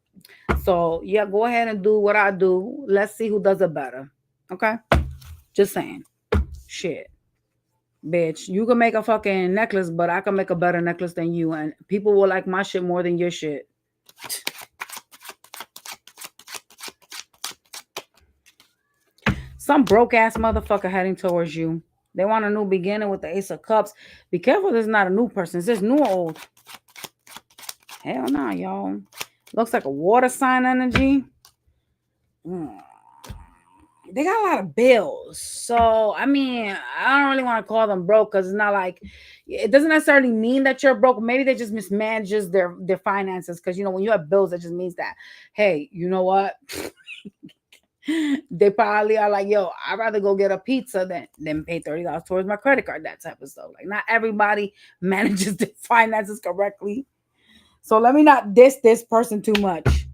So, yeah, go ahead and do what I do. Let's see who does it better. Okay? Just saying. Shit. Bitch, you can make a fucking necklace, but I can make a better necklace than you. And people will like my shit more than your shit. Some broke ass motherfucker heading towards you. They want a new beginning with the Ace of Cups. Be careful, this is not a new person. Is this new or old? Hell no, y'all. Looks like a water sign energy. They got a lot of bills. So, I mean, I don't really want to call them broke because it's not like, it doesn't necessarily mean that you're broke. Maybe they just mismanages their finances. Because, you know, when you have bills, it just means that, hey, you know what? They probably are like, yo, I'd rather go get a pizza than pay $30 towards my credit card, that type of stuff. Like, not everybody manages their finances correctly. So let me not diss this person too much.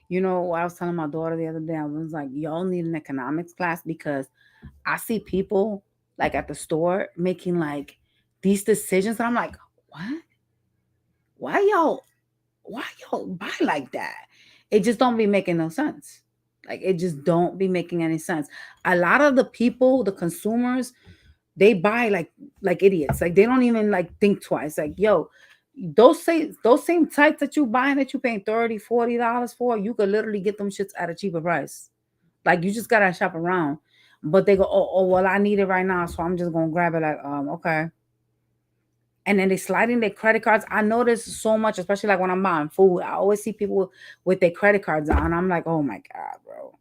You know, I was telling my daughter the other day, I was like, y'all need an economics class, because I see people like at the store making like these decisions. And I'm like, what? Why y'all buy like that? It just don't be making no sense. Like, it just don't be making any sense. A lot of the people, the consumers, they buy like idiots. Like, they don't even like think twice. Like, yo, those same types that you buying, that you paying $30-$40 for, you could literally get them shits at a cheaper price. Like, you just gotta shop around. But they go, oh, well, I need it right now, so I'm just gonna grab it. Like, okay. And then they slide in their credit cards. I notice so much, especially like when I'm buying food. I always see people with their credit cards on. I'm like, oh my God, bro.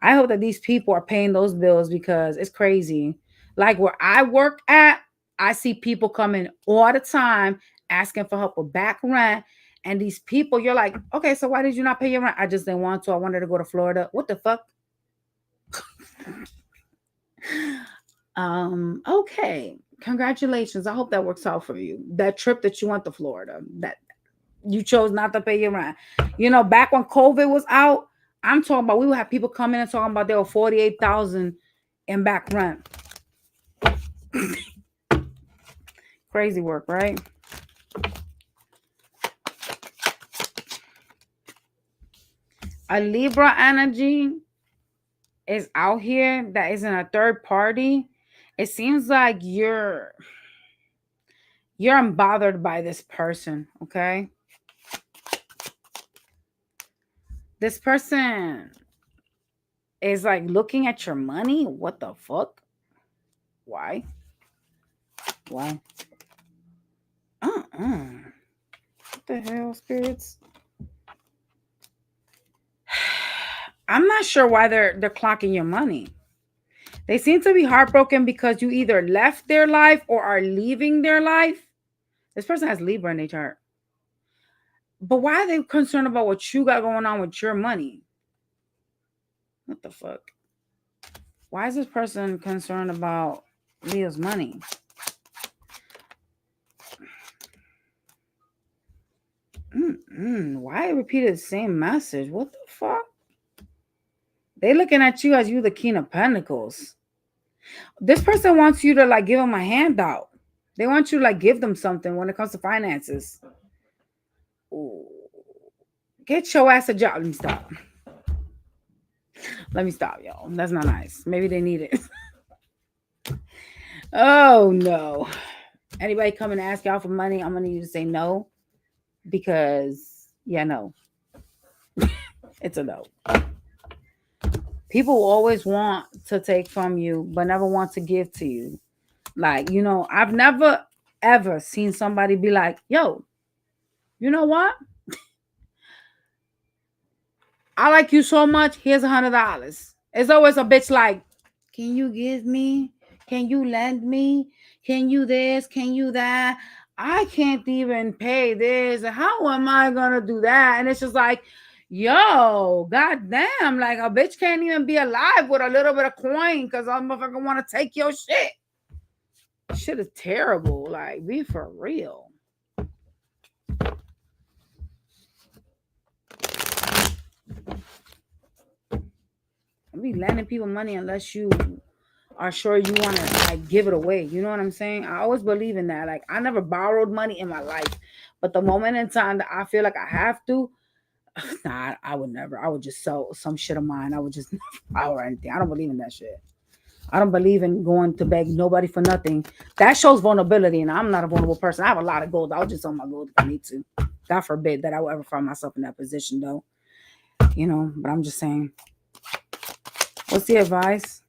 I hope that these people are paying those bills, because it's crazy. Like, where I work at, I see people coming all the time asking for help with back rent. And these people, you're like, okay, so why did you not pay your rent? I just didn't want to. I wanted to go to Florida. What the fuck? Okay. Congratulations. I hope that works out for you. That trip that you went to Florida, that you chose not to pay your rent. You know, back when COVID was out, I'm talking about, we would have people come in and talking about they were 48,000 in back rent. Crazy work, right? A Libra energy is out here that is in a third party. It seems like you're unbothered by this person, okay? This person is like looking at your money. What the fuck? Why? Why? What the hell, spirits? I'm not sure why they're clocking your money. They seem to be heartbroken because you either left their life or are leaving their life. This person has Libra in their chart. But why are they concerned about what you got going on with your money? What the fuck? Why is this person concerned about Leo's money? Why repeated the same message? What the fuck? They looking at you as you the King of Pentacles. This person wants you to like give them a handout. They want you to like give them something when it comes to finances. Ooh. Get your ass a job. Let me stop. Let me stop, y'all. That's not nice. Maybe they need it. Oh no. Anybody come and ask y'all for money, I'm gonna need you to say no because yeah, no. It's a no. People always want to take from you, but never want to give to you. Like, I've never ever seen somebody be like, yo, you know what? I like you so much. Here's $100. It's always a bitch like, can you give me? Can you lend me? Can you this? Can you that? I can't even pay this. How am I gonna do that? And it's just like, yo, goddamn, like a bitch can't even be alive with a little bit of coin because I'm motherfucker want to take your shit. Shit is terrible. Like, be for real. Be lending people money unless you are sure you want to like give it away. You know what I'm saying? I always believe in that. Like, I never borrowed money in my life, but the moment in time that I feel like I have to, nah, I would never. I would just sell some shit of mine. I would just never borrow anything. I don't believe in that shit. I don't believe in going to beg nobody for nothing. That shows vulnerability, and I'm not a vulnerable person. I have a lot of gold. I'll just sell my gold if I need to. God forbid that I will ever find myself in that position, though. But I'm just saying. What's the advice?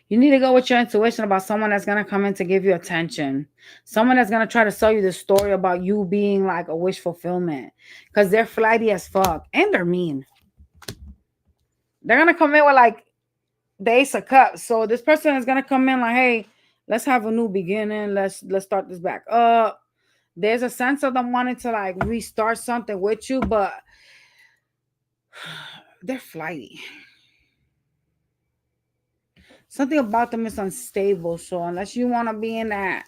You need to go with your intuition about someone that's going to come in to give you attention. Someone that's going to try to sell you the story about you being like a wish fulfillment. Because they're flighty as fuck. And they're mean. They're going to come in with like the Ace of Cups. So this person is going to come in like, hey, let's have a new beginning. Let's start this back up. There's a sense of them wanting to like restart something with you. But they're flighty. Something about them is unstable. So unless you want to be in that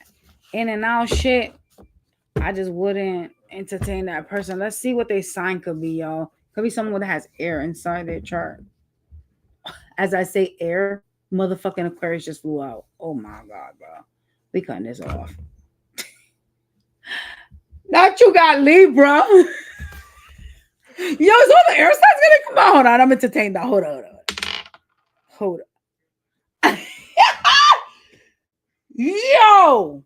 in and out shit, I just wouldn't entertain that person. Let's see what their sign could be, y'all. Could be someone that has air inside their chart. As I say air, motherfucking Aquarius just flew out. Oh my God, bro. We cutting this off. Not you got Libra. Yo, is all the air signs gonna come out? Hold on, I'm entertained now. Hold on. Yo,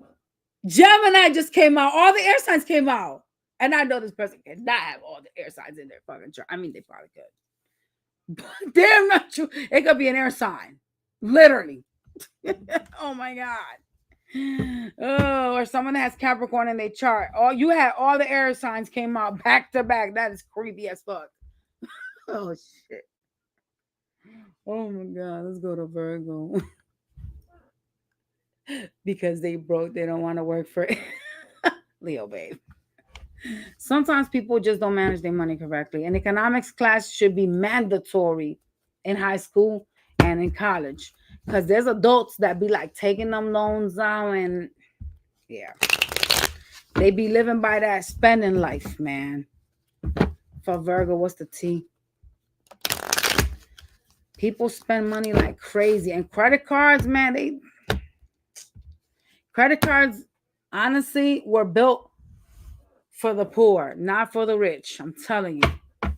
Gemini just came out. All the air signs came out. And I know this person cannot have all the air signs in their fucking chart. I mean, they probably could. But damn not true. It could be an air sign. Literally. Oh my God. Oh, or someone that has Capricorn in their chart. You had all the air signs came out back to back. That is creepy as fuck. Oh shit. Oh my God. Let's go to Virgo. Because they broke, they don't want to work for it. Leo, babe. Sometimes people just don't manage their money correctly. An economics class should be mandatory in high school and in college. Because there's adults that be like taking them loans out and yeah. They be living by that spending life, man. For Virgo, what's the T? People spend money like crazy. And credit cards, man, credit cards honestly were built for the poor, not for the rich. I'm telling you.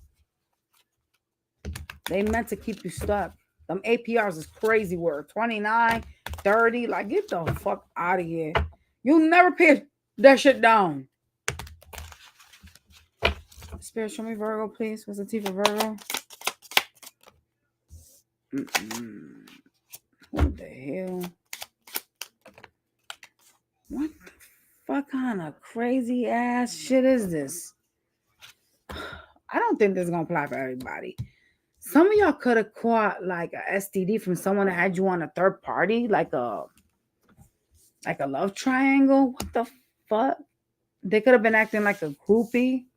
They meant to keep you stuck. Them APRs is crazy work. 29, 30. Like, get the fuck out of here. You'll never pay that shit down. Spirit, show me Virgo, please. What's the T for Virgo? What the hell? What the fuck kind of crazy ass shit is this? I don't think this is gonna apply for everybody. Some of y'all could have caught like a STD from someone that had you on a third party, like a love triangle. What the fuck? They could have been acting like a groupie.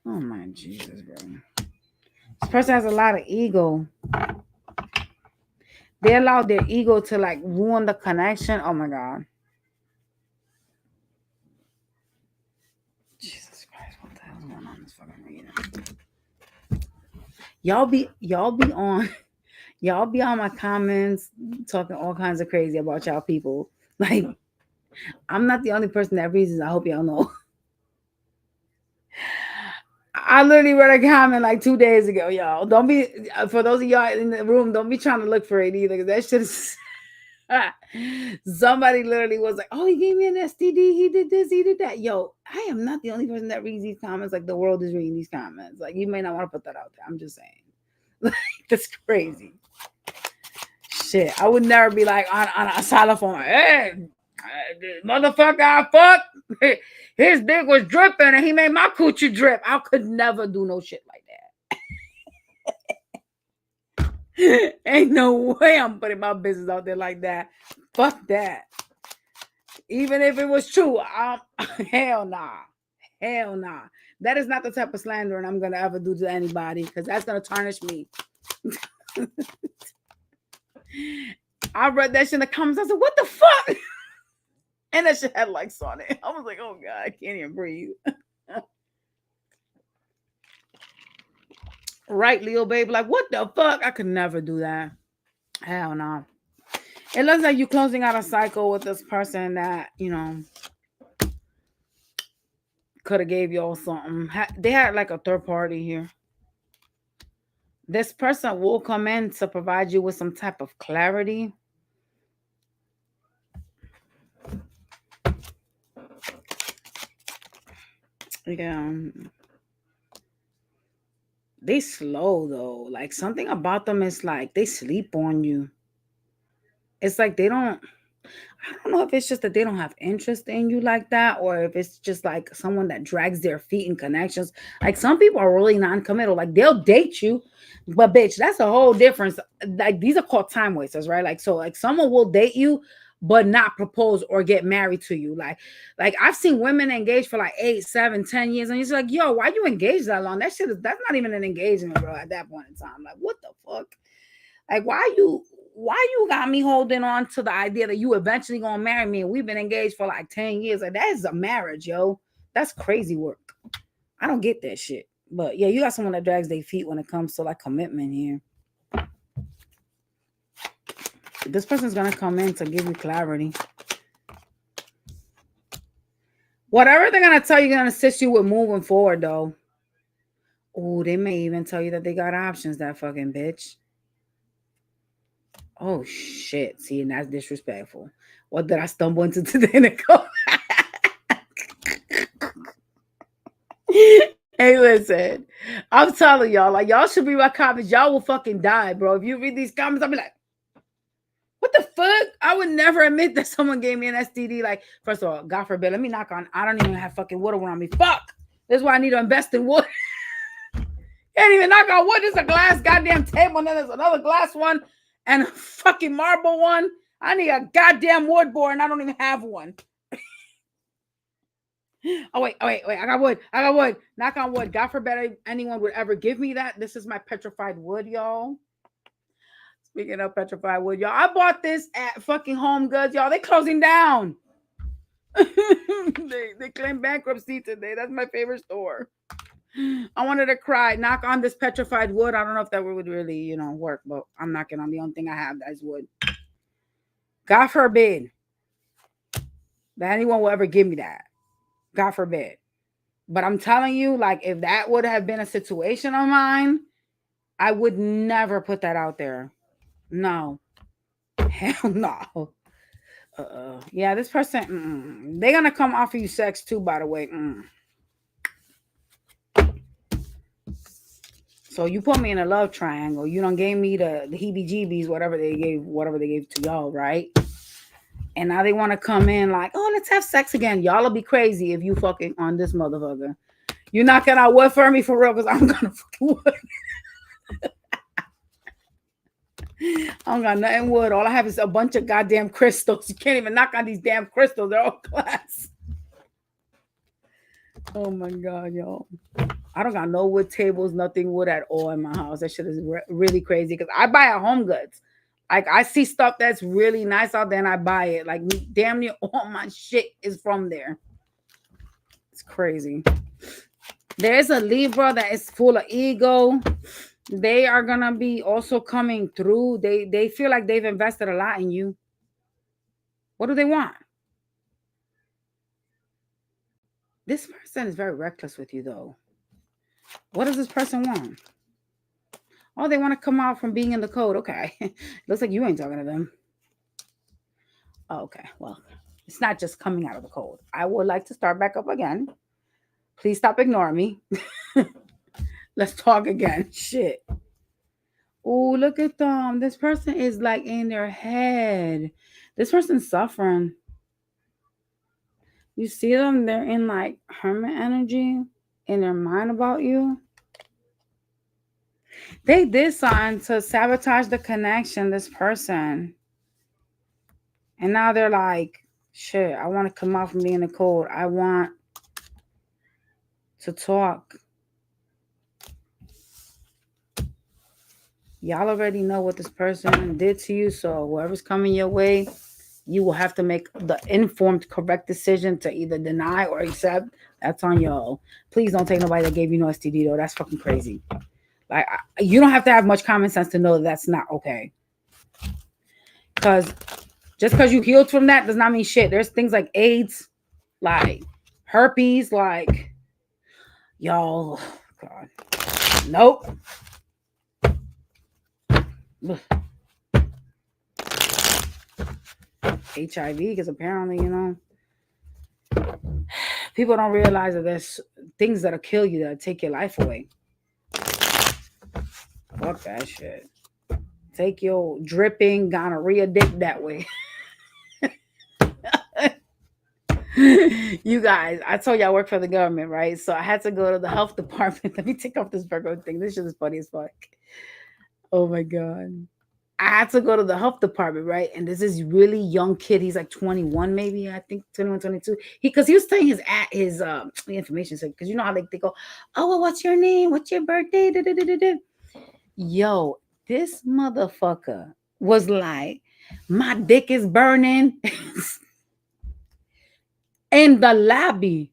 Oh my Jesus, bro. This person has a lot of ego. They allowed their ego to like ruin the connection. Oh my God. Jesus Christ, what the hell's going on in this fucking reading? Y'all be on my comments talking all kinds of crazy about y'all people. Like, I'm not the only person that reads this. I hope y'all know. I literally read a comment like 2 days ago, y'all. Don't be, for those of y'all in the room, don't be trying to look for it either, because that shit is. Somebody literally was like, "Oh, he gave me an STD. He did this. He did that." Yo, I am not the only person that reads these comments. Like, the world is reading these comments. Like, you may not want to put that out there. I'm just saying. Like, that's crazy. Shit, I would never be like on a xylophone. Hey, motherfucker, I fucked. His dick was dripping and he made my coochie drip. I could never do no shit like that. Ain't no way I'm putting my business out there like that. Fuck that. Even if it was true, hell nah. Hell nah. That is not the type of slandering I'm going to ever do to anybody, because that's going to tarnish me. I read that shit in the comments. I said, what the fuck? And that shit had likes on it. I was like, oh God, I can't even breathe. Right, Leo, baby? Like, what the fuck? I could never do that. Hell no. It looks like you're closing out a cycle with this person that, could have gave y'all something. They had like a third party here. This person will come in to provide you with some type of clarity. Yeah. They slow though. Like, something about them is like they sleep on you. It's like I don't know if it's just that they don't have interest in you like that, or if it's just like someone that drags their feet in connections. Like, some people are really non-committal. Like, they'll date you, but bitch, that's a whole difference. Like, these are called time wasters, right? Like, so like someone will date you but not propose or get married to you. Like I've seen women engaged for like 8, 7, 10 years, and you're like, yo, why you engaged that long? That's not even an engagement, bro, at that point in time. Like, what the fuck? Like, why you got me holding on to the idea that you eventually gonna marry me, and we've been engaged for like 10 years? Like, that is a marriage, yo. That's crazy work. I don't get that shit. But yeah, you got someone that drags their feet when it comes to like commitment here. This person's gonna come in to give you clarity. Whatever they're gonna tell you, gonna assist you with moving forward, though. Oh, they may even tell you that they got options, that fucking bitch. Oh shit. See, and that's disrespectful. What did I stumble into today, Nicole? Hey, listen. I'm telling y'all, like, y'all should be my comments. Y'all will fucking die, bro. If you read these comments, I'll be like, what the fuck? I would never admit that someone gave me an STD. Like, first of all, God forbid, let me knock on. I don't even have fucking wood around me. Fuck. This is why I need to invest in wood. Can't even knock on wood. There's a glass goddamn table, and then there's another glass one and a fucking marble one. I need a goddamn wood board, and I don't even have one. Oh, wait. I got wood. Knock on wood. God forbid anyone would ever give me that. This is my petrified wood, y'all. Speaking of petrified wood, y'all, I bought this at fucking Home Goods, y'all. They closing down. they claim bankruptcy today. That's my favorite store. I wanted to cry. Knock on this petrified wood. I don't know if that would really, work, but I'm knocking on the only thing I have that is wood. God forbid that anyone will ever give me that. God forbid. But I'm telling you, like, if that would have been a situation of mine, I would never put that out there. No. Hell no. Yeah, this person, they're going to come offer you sex too, by the way. So you put me in a love triangle. You done gave me the heebie-jeebies, whatever they gave to y'all, right? And now they want to come in like, oh, let's have sex again. Y'all will be crazy if you fucking on this motherfucker. You're knocking out wood for me for real, because I'm gonna fucking wood. I don't got nothing wood. All I have is a bunch of goddamn crystals. You can't even knock on these damn crystals. They're all glass. Oh my God, y'all. I don't got no wood tables, nothing wood at all in my house. That shit is really crazy, because I buy at Home Goods. Like, I see stuff that's really nice out there and I buy it. Like, damn near all my shit is from there. It's crazy. There's a Libra that is full of ego. They are going to be also coming through. They feel like they've invested a lot in you. What do they want? This person is very reckless with you, though. What does this person want? Oh, they want to come out from being in the code. Okay. Looks like you ain't talking to them. Oh, okay. Well, it's not just coming out of the code. I would like to start back up again. Please stop ignoring me. Let's talk again. Shit. Oh, look at them. This person is like in their head. This person's suffering. You see them? They're in like hermit energy in their mind about you. They did something to sabotage the connection, this person. And now they're like, shit, I want to come out from being in the cold. I want to talk. Y'all already know what this person did to you. So whoever's coming your way, you will have to make the informed, correct decision to either deny or accept. That's on y'all. Please don't take nobody that gave you no STD though. That's fucking crazy. Like you don't have to have much common sense to know that that's not okay. Because just because you healed from that does not mean shit. There's things like AIDS, like herpes, like y'all. God, nope. HIV, because apparently, people don't realize that there's things that'll kill you, that'll take your life away. Fuck that shit. Take your dripping gonorrhea dick that way. You guys, I told you I work for the government, right? So I had to go to the health department. Let me take off this Virgo thing. This shit is funny as fuck. Oh my God. I had to go to the health department, right? And this is really young kid. He's like 21, maybe, I think 21, 22. Because he was saying his information. So, because you know how they go, oh, well, what's your name? What's your birthday? Da, da, da, da, da. Yo, this motherfucker was like, my dick is burning in the lobby.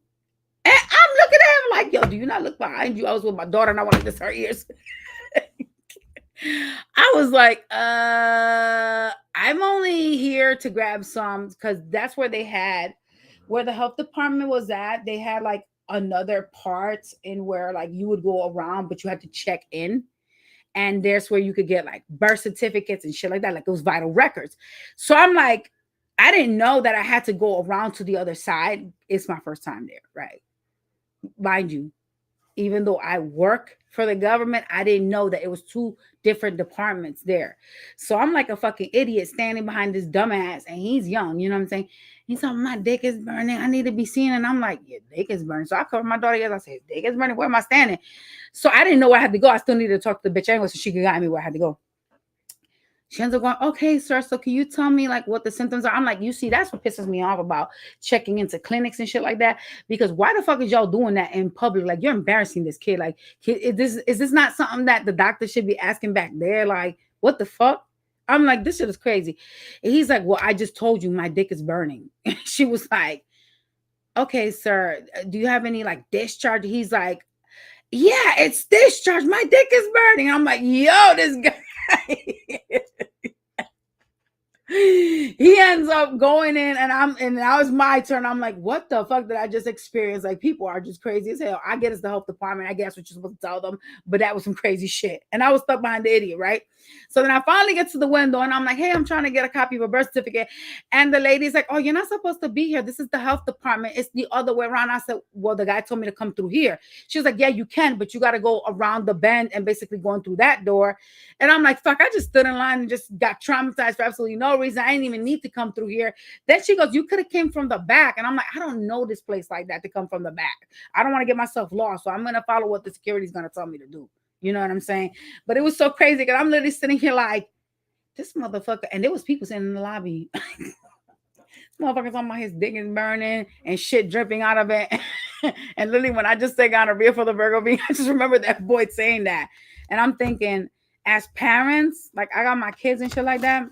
And I'm looking at him like, yo, do you not look behind you? I was with my daughter and I wanted to kiss her ears. I was like, I'm only here to grab some, because that's where where the health department was at. They had like another part in where like you would go around, but you had to check in. And there's where you could get like birth certificates and shit like that, like those vital records. So I'm like, I didn't know that I had to go around to the other side. It's my first time there, right? Mind you, even though I work for the government, I didn't know that it was two different departments there. So I'm like a fucking idiot standing behind this dumbass, and he's young, you know what I'm saying? He's like, my dick is burning. I need to be seen. And I'm like, your dick is burning. So I covered my daughter ears. I said, dick is burning. Where am I standing? So I didn't know where I had to go. I still needed to talk to the bitch anyway so she could guide me where I had to go. She ends up going, okay, sir, so can you tell me like what the symptoms are? I'm like, you see, that's what pisses me off about checking into clinics and shit like that. Because why the fuck is y'all doing that in public? Like, you're embarrassing this kid. Like, is this not something that the doctor should be asking back there? Like, what the fuck? I'm like, this shit is crazy. And he's like, well, I just told you my dick is burning. She was like, okay, sir, do you have any like discharge? He's like, yeah, it's discharge. My dick is burning. I'm like, yo, this guy. He ends up going in, and now it's my turn. I'm like, what the fuck did I just experience? Like, people are just crazy as hell. I get it's the health department. I guess what you're supposed to tell them, but that was some crazy shit. And I was stuck behind the idiot, right? So then I finally get to the window and I'm like, hey, I'm trying to get a copy of a birth certificate. And the lady's like, oh, you're not supposed to be here. This is the health department. It's the other way around. I said, well, the guy told me to come through here. She was like, yeah, you can, but you got to go around the bend and basically going through that door. And I'm like, fuck, I just stood in line and just got traumatized for absolutely no reason. I didn't even need to come through here. Then she goes, you could have came from the back. And I'm like, I don't know this place like that to come from the back. I don't want to get myself lost. So I'm going to follow what the security is going to tell me to do. You know what I'm saying? But it was so crazy because I'm literally sitting here like, this motherfucker. And there was people sitting in the lobby. This motherfucker's talking about his dick is burning and shit dripping out of it. And literally when I just say gonorrhea for the Virgo being, I just remember that boy saying that. And I'm thinking, as parents, like I got my kids and shit like that.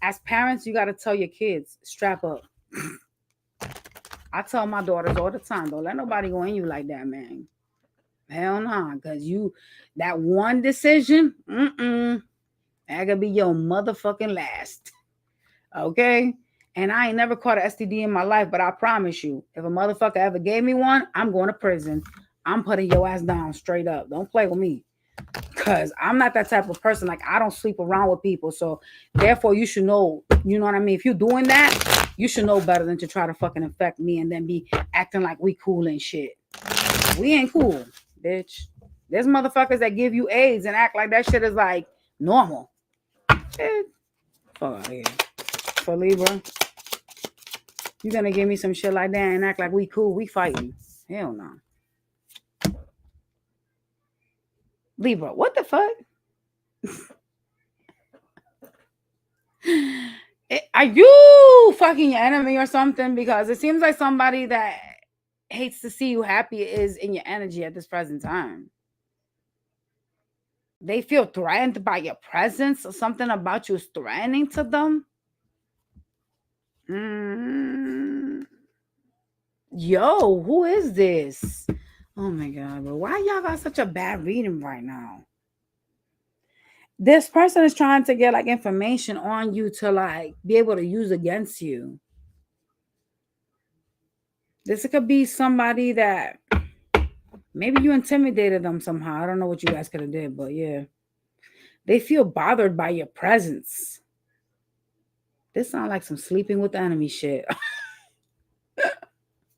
As parents, you got to tell your kids, strap up. I tell my daughters all the time, don't let nobody go in you like that, man. Hell no, because that one decision, that could be your motherfucking last. Okay? And I ain't never caught an STD in my life, but I promise you, if a motherfucker ever gave me one, I'm going to prison. I'm putting your ass down straight up. Don't play with me. Because I'm not that type of person. Like, I don't sleep around with people. So, therefore, you should know, you know what I mean? If you're doing that, you should know better than to try to fucking infect me and then be acting like we cool and shit. We ain't cool, bitch. There's motherfuckers that give you AIDS and act like that shit is like normal. Fuck out of here. For Libra, you gonna give me some shit like that and act like we cool? We fighting? Hell no. Libra, what the fuck? Are you fucking your enemy or something? Because it seems like somebody that hates to see you happy is in your energy at this present time. They feel threatened by your presence, or something about you is threatening to them. Yo, who is this? Oh my god, bro. Why y'all got such a bad reading right now? This person is trying to get like information on you to like be able to use against you. This could be somebody that maybe you intimidated them somehow. I don't know what you guys could have did, but yeah. They feel bothered by your presence. This sounds like some sleeping with the enemy shit.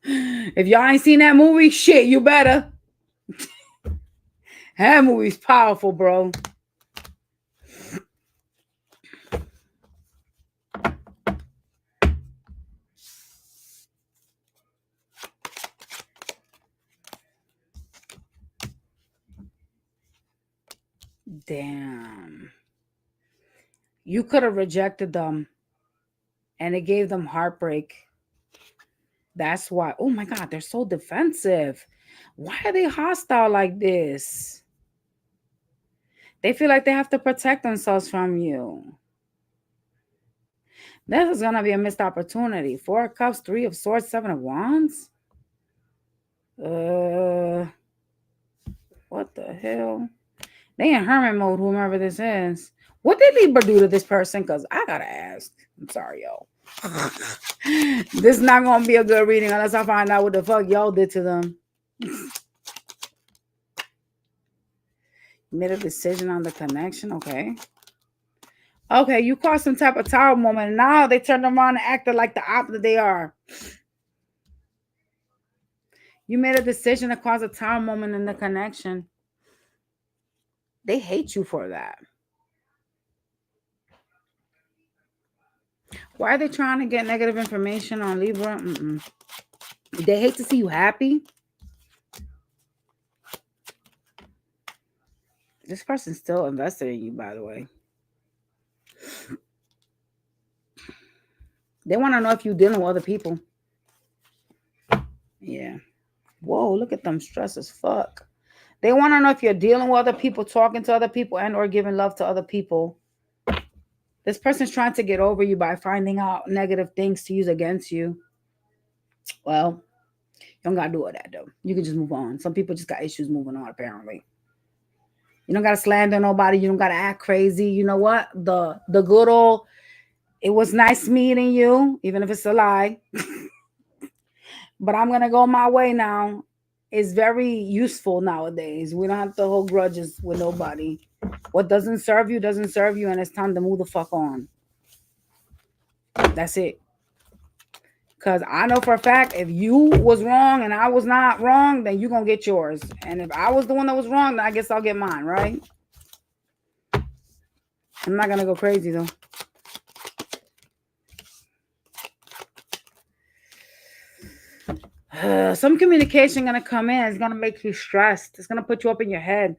If y'all ain't seen that movie, shit, you better. That movie's powerful, bro. Damn. You could have rejected them and it gave them heartbreak. That's why. Oh my God, they're so defensive. Why are they hostile like this? They feel like they have to protect themselves from you. This is going to be a missed opportunity. 4 of Cups, 3 of Swords, 7 of Wands. What the hell? They in hermit mode, whomever this is. What did Libra do to this person? Because I got to ask. I'm sorry, yo. This is not going to be a good reading unless I find out what the fuck y'all did to them. Made a decision on the connection. Okay. Okay, you caused some type of tower moment. And now they turned around and acted like the opposite they are. You made a decision to cause a tower moment in the connection. They hate you for that. Why are they trying to get negative information on Libra? They hate to see you happy. This person's still invested in you, by the way. They want to know if you're dealing with other people. Yeah. Whoa, look at them stressed as fuck. They want to know if you're dealing with other people, talking to other people, and or giving love to other people. This person's trying to get over you by finding out negative things to use against you. Well, you don't got to do all that, though. You can just move on. Some people just got issues moving on, apparently. You don't got to slander nobody. You don't got to act crazy. You know what? The good old, it was nice meeting you, even if it's a lie. But I'm going to go my way now. It's very useful nowadays. We don't have to hold grudges with nobody. What doesn't serve you, and it's time to move the fuck on. That's it. Because I know for a fact, if you was wrong and I was not wrong, then you're going to get yours. And if I was the one that was wrong, then I guess I'll get mine, right? I'm not going to go crazy, though. Some communication going to come in. It's going to make you stressed. It's going to put you up in your head.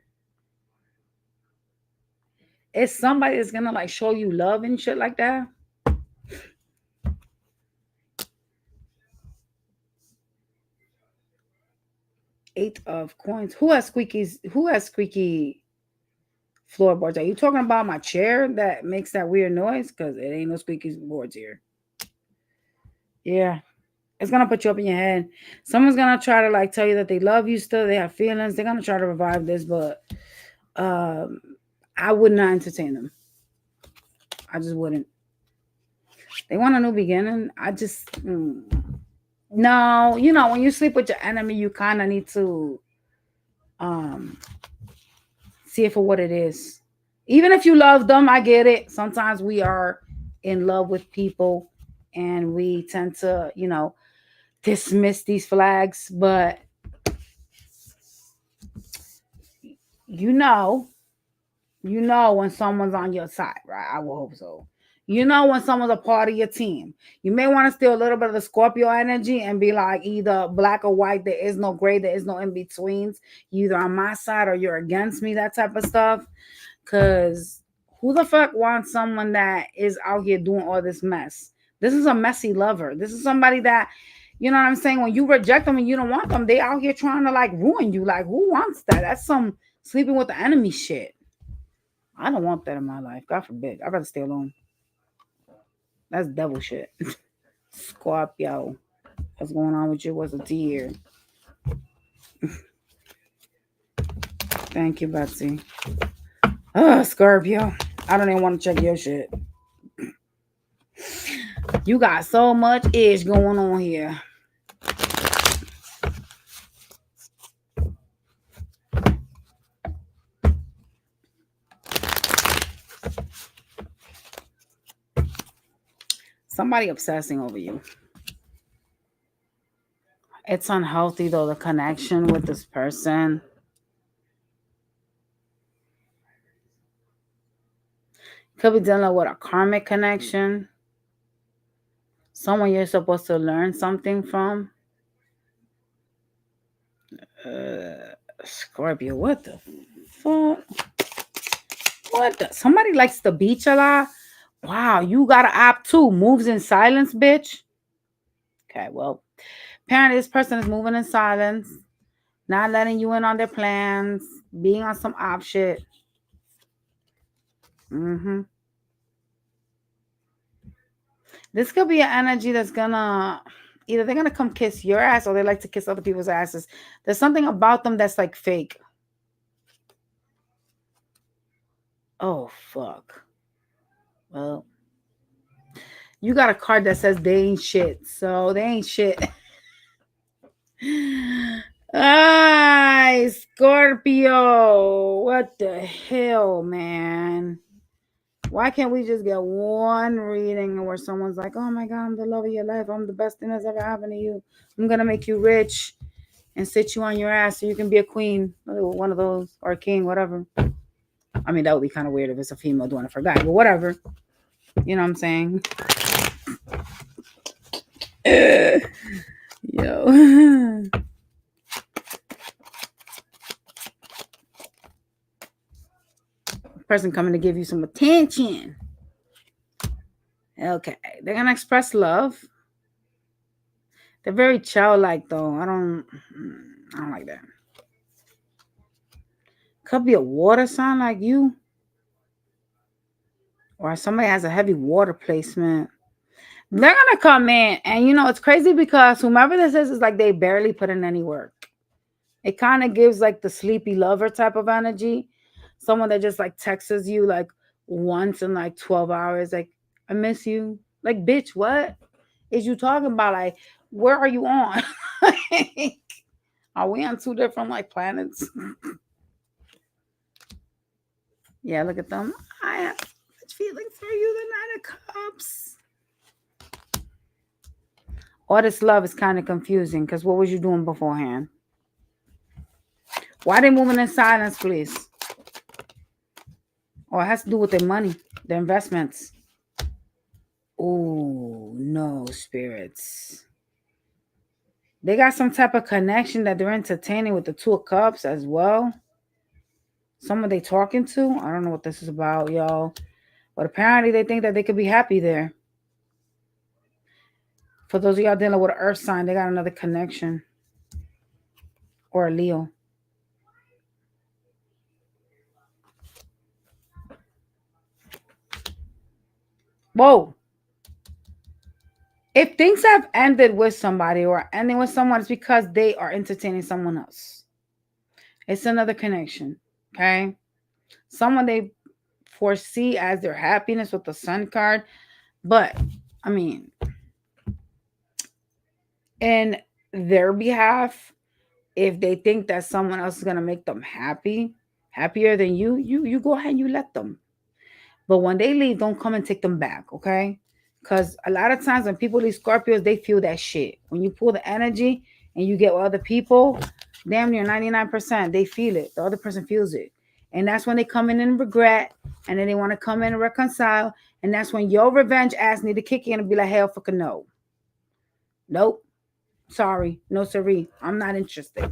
It's somebody that's going to like show you love and shit like that. Eight of Coins. Who has squeakies? Who has squeaky floorboards? Are you talking about my chair that makes that weird noise? Because it ain't no squeaky boards here. Yeah. It's going to put you up in your head. Someone's going to try to like tell you that they love you still. They have feelings. They're going to try to revive this, but I would not entertain them. I just wouldn't. They want a new beginning. I just... No, you know, when you sleep with your enemy, you kind of need to See it for what it is. Even if you love them, I get it. Sometimes we are in love with people and we tend to, dismiss these flags, but you know, when someone's on your side, right? I will hope so. When someone's a part of your team. You may want to steal a little bit of the Scorpio energy and be like either black or white. There is no gray. There is no in betweens. You're either on my side or you're against me, that type of stuff. Because who the fuck wants someone that is out here doing all this mess? This is a messy lover. This is somebody that, you know what I'm saying? When you reject them and you don't want them, they out here trying to like ruin you. Like, who wants that? That's some sleeping with the enemy shit. I don't want that in my life. God forbid. I'd rather stay alone. That's devil shit. Scorpio. What's going on with you? What's the tea here? Thank you, Betsy. Scorpio. I don't even want to check your shit. You got so much ish going on here. Somebody obsessing over you. It's unhealthy though, the connection with this person. Could be dealing with a karmic connection. Someone you're supposed to learn something from. Scorpio, what the fuck? Somebody likes the beach a lot? Wow, you got an app too. Moves in silence, bitch. Okay, well, apparently this person is moving in silence, not letting you in on their plans, being on some op shit. This could be an energy that's gonna either they're gonna come kiss your ass or they like to kiss other people's asses. There's something about them that's like fake. Oh fuck. Well, you got a card that says they ain't shit, so they ain't shit. Ay, Scorpio. What the hell, man? Why can't we just get one reading where someone's like, oh my God, I'm the love of your life. I'm the best thing that's ever happened to you. I'm going to make you rich and sit you on your ass so you can be a queen, one of those, or a king, whatever. I mean, that would be kind of weird if it's a female doing it for a guy, but whatever. You know what I'm saying? Yo. Person coming to give you some attention. Okay. They're going to express love. They're very childlike, though. I don't like that. Could be a water sign like you. Or somebody has a heavy water placement. They're going to come in. And, it's crazy because whomever this is like they barely put in any work. It kind of gives like the sleepy lover type of energy. Someone that just like texts you like once in like 12 hours. Like, I miss you. Like, bitch, what is you talking about? Like, where are you on? Are we on two different like planets? Yeah, look at them. I have such feelings for you, the Nine of Cups. All this love is kind of confusing because what was you doing beforehand? Why are they moving in silence, please? Or it has to do with their money, their investments. Oh, no, spirits. They got some type of connection that they're entertaining with the Two of Cups as well. Someone they talking to. I don't know what this is about, y'all. But apparently they think that they could be happy there. For those of y'all dealing with an earth sign, they got another connection. Or a Leo. Whoa. If things have ended with somebody or ending with someone, it's because they are entertaining someone else. It's another connection. Okay. Someone they foresee as their happiness with the Sun card. But, I mean, in their behalf, if they think that someone else is gonna make them happier than you go ahead and you let them. But when they leave, don't come and take them back, okay? Because a lot of times when people leave Scorpios, they feel that shit. When you pull the energy and you get with other people, damn near 99%, they feel it. The other person feels it. And that's when they come in and regret, and then they want to come in and reconcile. And that's when your revenge ass need to kick in and be like, hell fucking no. Nope. Sorry. No siree. I'm not interested.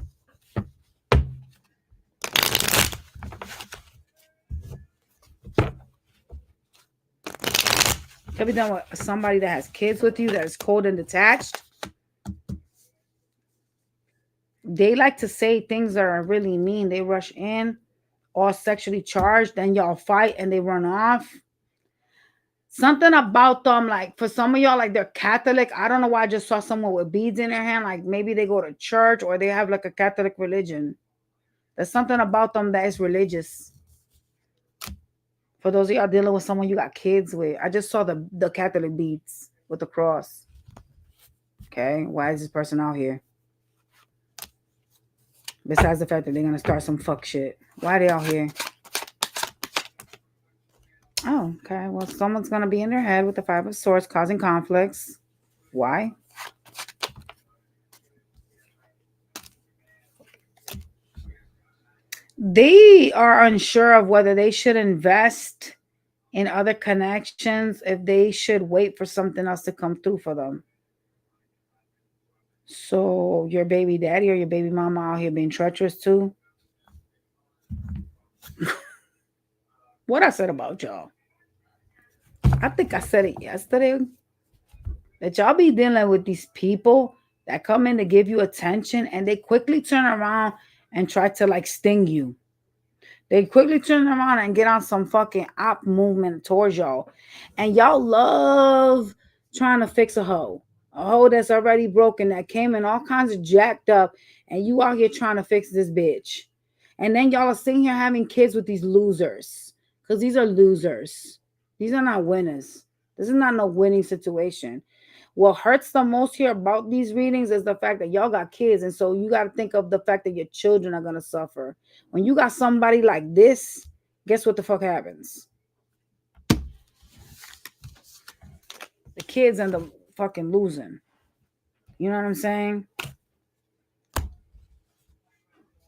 Have you done with somebody that has kids with you that is cold and detached? They like to say things that are really mean. They rush in, all sexually charged, then y'all fight and they run off. Something about them, like for some of y'all, like they're Catholic. I don't know why I just saw someone with beads in their hand. Like maybe they go to church or they have like a Catholic religion. There's something about them that is religious. For those of y'all dealing with someone you got kids with, I just saw the Catholic beads with the cross. Okay, why is this person out here? Besides the fact that they're gonna start some fuck shit. Why are they out here? Oh, okay. Well, someone's gonna be in their head with the Five of Swords causing conflicts. Why? They are unsure of whether they should invest in other connections, if they should wait for something else to come through for them. So your baby daddy or your baby mama out here being treacherous too. What I said about y'all? I think I said it yesterday. That y'all be dealing with these people that come in to give you attention and they quickly turn around and try to like sting you. They quickly turn around and get on some fucking op movement towards y'all. And y'all love trying to fix a hoe that's already broken, that came in all kinds of jacked up, and you out here trying to fix this bitch. And then y'all are sitting here having kids with these losers. Because these are losers. These are not winners. This is not no winning situation. What hurts the most here about these readings is the fact that y'all got kids. And so you got to think of the fact that your children are going to suffer. When you got somebody like this, guess what the fuck happens? The kids end up fucking losing. You know what I'm saying?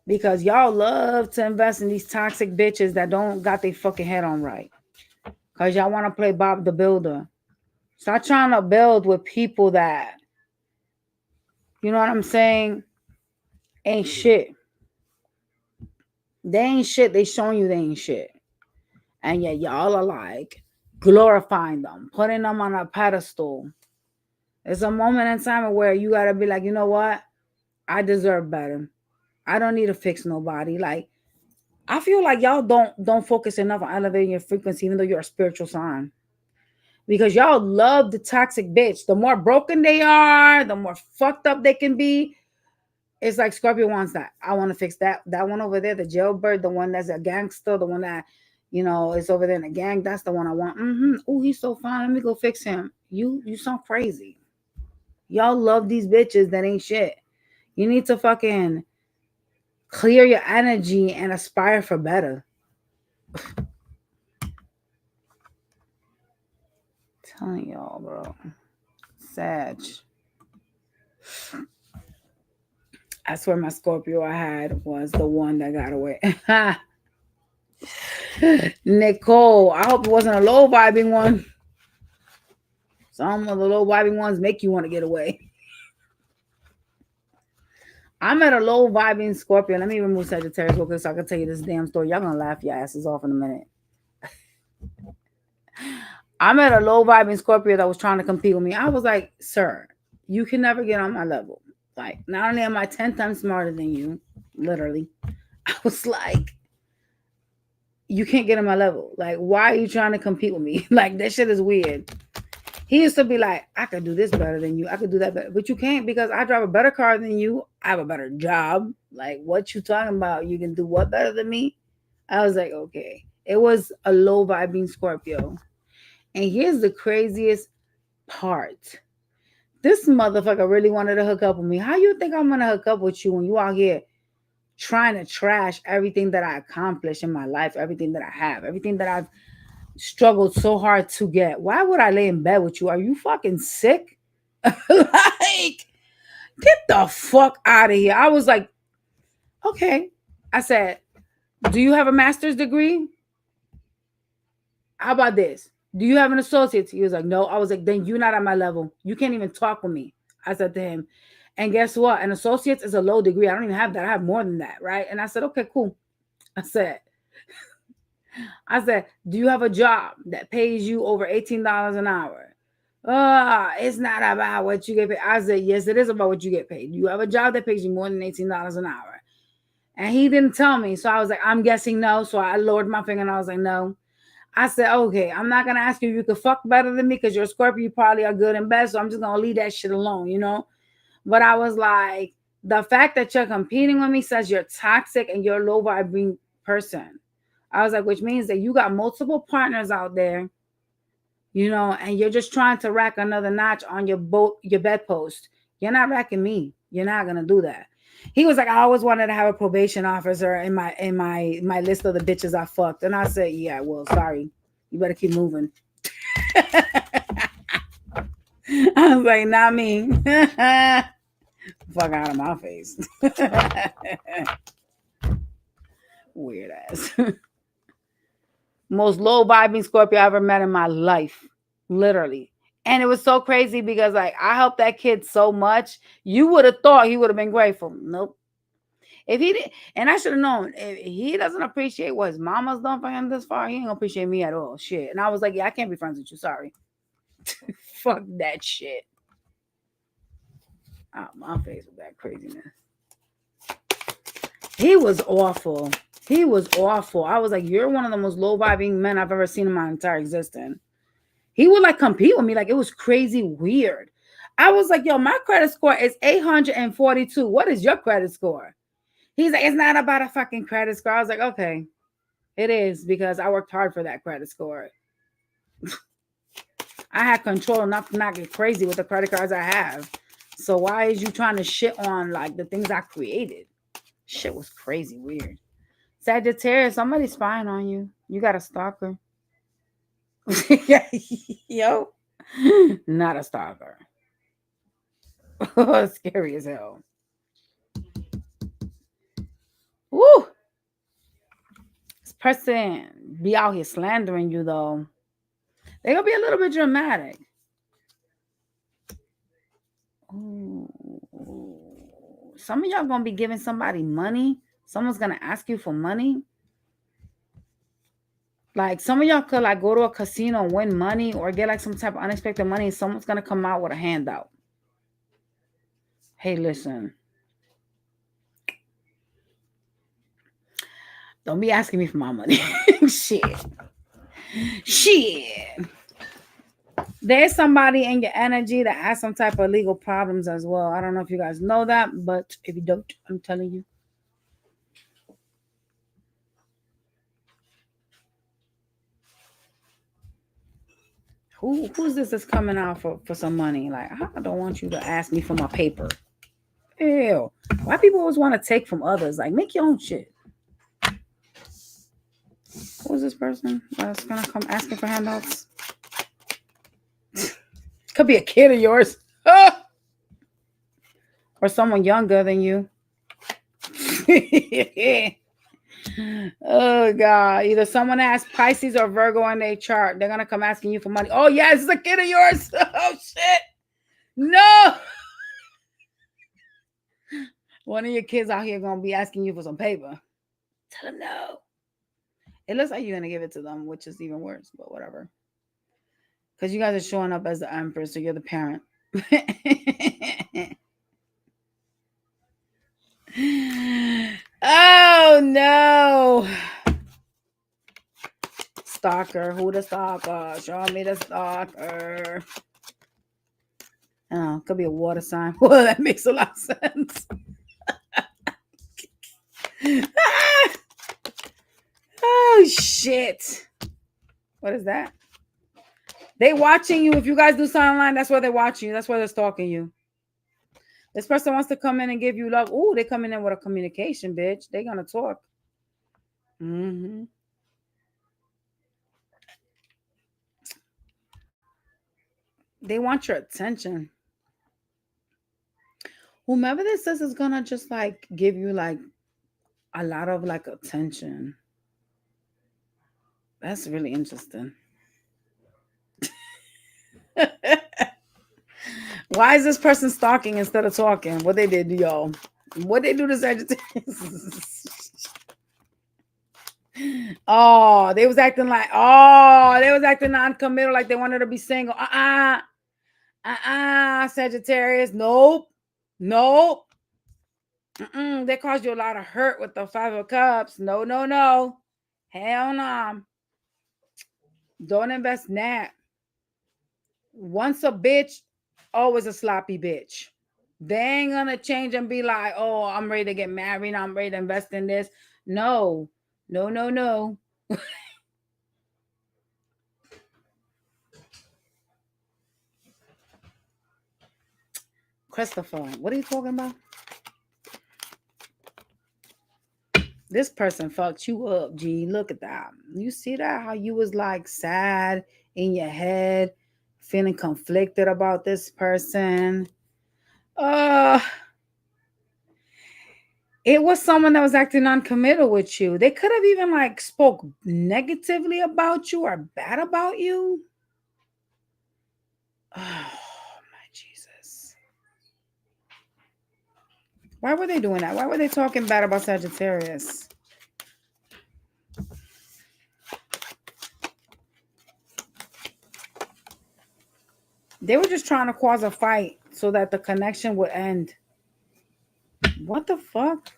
Because y'all love to invest in these toxic bitches that don't got their fucking head on right. Because y'all want to play Bob the Builder. Stop trying to build with people that, you know what I'm saying, ain't shit. They ain't shit. They showing you they ain't shit. And yet y'all are like glorifying them, putting them on a pedestal. It's a moment in time where you got to be like, you know what? I deserve better. I don't need to fix nobody. Like, I feel like y'all don't focus enough on elevating your frequency, even though you're a spiritual sign. Because y'all love the toxic bitch. The more broken they are, the more fucked up they can be. It's like Scorpio wants that. I want to fix that one over there, the jailbird, the one that's a gangster, the one that, you know, is over there in the gang. That's the one I want. Oh, he's so fine. Let me go fix him. You sound crazy. Y'all love these bitches that ain't shit. You need to fucking clear your energy and aspire for better. Telling y'all, bro. Sag. I swear my Scorpio I had was the one that got away. Nicole, I hope it wasn't a low vibing one. Some of the low vibing ones make you want to get away. I'm at a low vibing Scorpio. Let me remove Sagittarius real quick so I can tell you this damn story. Y'all gonna laugh your asses off in a minute. I'm at a low vibing Scorpio that was trying to compete with me. I was like, sir, you can never get on my level. Like, not only am I 10 times smarter than you, literally, I was like, you can't get on my level. Like, why are you trying to compete with me? Like, that shit is weird. He used to be like, I could do this better than you. I could do that better. But you can't, because I drive a better car than you. I have a better job. Like, what you talking about? You can do what better than me? I was like, okay. It was a low vibing Scorpio. And here's the craziest part. This motherfucker really wanted to hook up with me. How you think I'm going to hook up with you when you out here trying to trash everything that I accomplished in my life, everything that I have, everything that I've struggled so hard to get. Why would I lay in bed with you? Are you fucking sick? Like, get the fuck out of here. I was like, okay. I said, do you have a master's degree? How about this? Do you have an associate's? He was like, no. I was like, then you're not at my level. You can't even talk with me. I said to him, and guess what? An associate's is a low degree. I don't even have that. I have more than that, right? And I said, okay, cool. I said, do you have a job that pays you over $18 an hour? It's not about what you get paid. I said, yes, it is about what you get paid. You have a job that pays you more than $18 an hour. And he didn't tell me. So I was like, I'm guessing no. So I lowered my finger and I was like, no. I said, okay, I'm not going to ask you if you could fuck better than me because you're a Scorpio. You probably are good and bad. So I'm just going to leave that shit alone, you know? But I was like, the fact that you're competing with me says you're toxic and you're a low vibrating person. I was like, which means that you got multiple partners out there, you know, and you're just trying to rack another notch on your bedpost. You're not racking me. You're not going to do that. He was like, I always wanted to have a probation officer in my list of the bitches I fucked. And I said, yeah, well, sorry. You better keep moving. I was like, not me. Fuck out of my face. Weird ass. Most low vibing Scorpio I ever met in my life. Literally. And it was so crazy because like I helped that kid so much. You would have thought he would have been grateful. Nope. If he did, and I should have known, if he doesn't appreciate what his mama's done for him this far, he ain't gonna appreciate me at all. Shit. And I was like, yeah, I can't be friends with you. Sorry. Fuck that shit. Out my face with that craziness. He was awful. He was awful. I was like, you're one of the most low vibing men I've ever seen in my entire existence. He would like compete with me. Like it was crazy weird. I was like, yo, my credit score is 842. What is your credit score? He's like, it's not about a fucking credit score. I was like, okay, it is because I worked hard for that credit score. I had control enough to not get crazy with the credit cards I have. So why is you trying to shit on like the things I created? Shit was crazy weird. Sagittarius, somebody's spying on you. You got a stalker. Yo, not a stalker. Scary as hell. Woo! This person be out here slandering you though. They're gonna be a little bit dramatic. Ooh. Some of y'all gonna be giving somebody money. Someone's gonna ask you for money. Like some of y'all could like go to a casino, win money, or get like some type of unexpected money, and someone's gonna come out with a handout. Hey, listen. Don't be asking me for my money. Shit. There's somebody in your energy that has some type of legal problems as well. I don't know if you guys know that, but if you don't, I'm telling you. Who's this that's coming out for some money? Like, I don't want you to ask me for my paper. Ew. Why people always want to take from others? Like, make your own shit. Who's this person that's gonna come asking for handouts? Could be a kid of yours. Or someone younger than you. Oh God. Either someone has Pisces or Virgo on their chart. They're gonna come asking you for money. Oh yeah, this is a kid of yours. Oh shit. No. One of your kids out here gonna be asking you for some paper. Tell them no. It looks like you're gonna give it to them, which is even worse, but whatever. Because you guys are showing up as the empress, so you're the parent. Oh no. Stalker. Who the stalker? Show me the stalker. Oh, could be a water sign. Well, that makes a lot of sense. Oh shit. What is that? They watching you. If you guys do sign online, that's where they're watching you. That's where they're stalking you. This person wants to come in and give you love. Ooh, they coming in with a communication, bitch. They gonna talk. Mm-hmm. They want your attention. Whomever this is gonna just like give you like a lot of like attention. That's really interesting. Why is this person stalking instead of talking? What they did to y'all? What they do to Sagittarius? Oh, they was acting like, they was acting non-committal, like they wanted to be single. Sagittarius. Nope. Nope. They caused you a lot of hurt with the 5 of Cups. No, no, no. Hell no. Don't invest in that. Once a bitch, always a sloppy bitch. They ain't gonna change and be like, oh, I'm ready to get married. I'm ready to invest in this. No, no, no, no. Christopher, what are you talking about? This person fucked you up, G. Look at that. You see that? How you was like sad in your head, feeling conflicted about this person. It was someone that was acting non-committal with you. They could have even like spoke negatively about you or bad about you. Oh my Jesus. Why were they doing that? Why were they talking bad about Sagittarius? They were just trying to cause a fight so that the connection would end. What the fuck?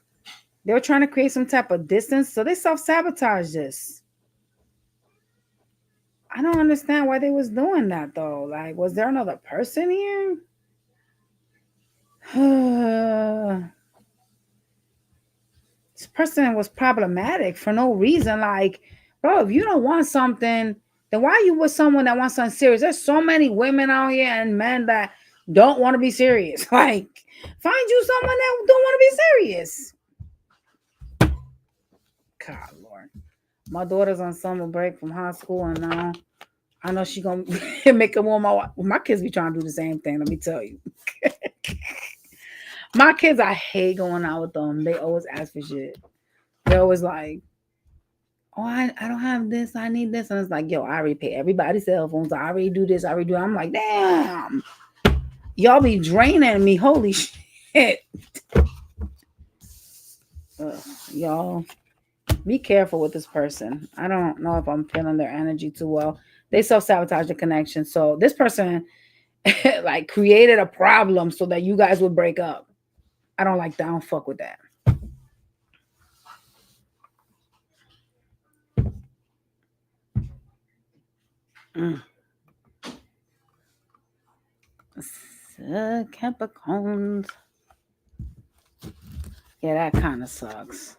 They were trying to create some type of distance, so they self-sabotage this. I don't understand why they was doing that though. Like, was there another person here? This person was problematic for no reason. Like, bro, if you don't want something, then why are you with someone that wants something serious? There's so many women out here and men that don't want to be serious. Like, find you someone that don't want to be serious. God, Lord. My daughter's on summer break from high school, and now I know she's going to make them warm. My kids be trying to do the same thing, let me tell you. My kids, I hate going out with them. They always ask for shit. They're always like, oh, I don't have this. I need this. And it's like, yo, I already pay everybody's cell phones. I already do this. I already do. I'm like, damn. Y'all be draining me. Holy shit. Y'all, be careful with this person. I don't know if I'm feeling their energy too well. They self-sabotage the connection. So this person like created a problem so that you guys would break up. I don't like that. I don't fuck with that. Capricorns. Yeah, that kind of sucks.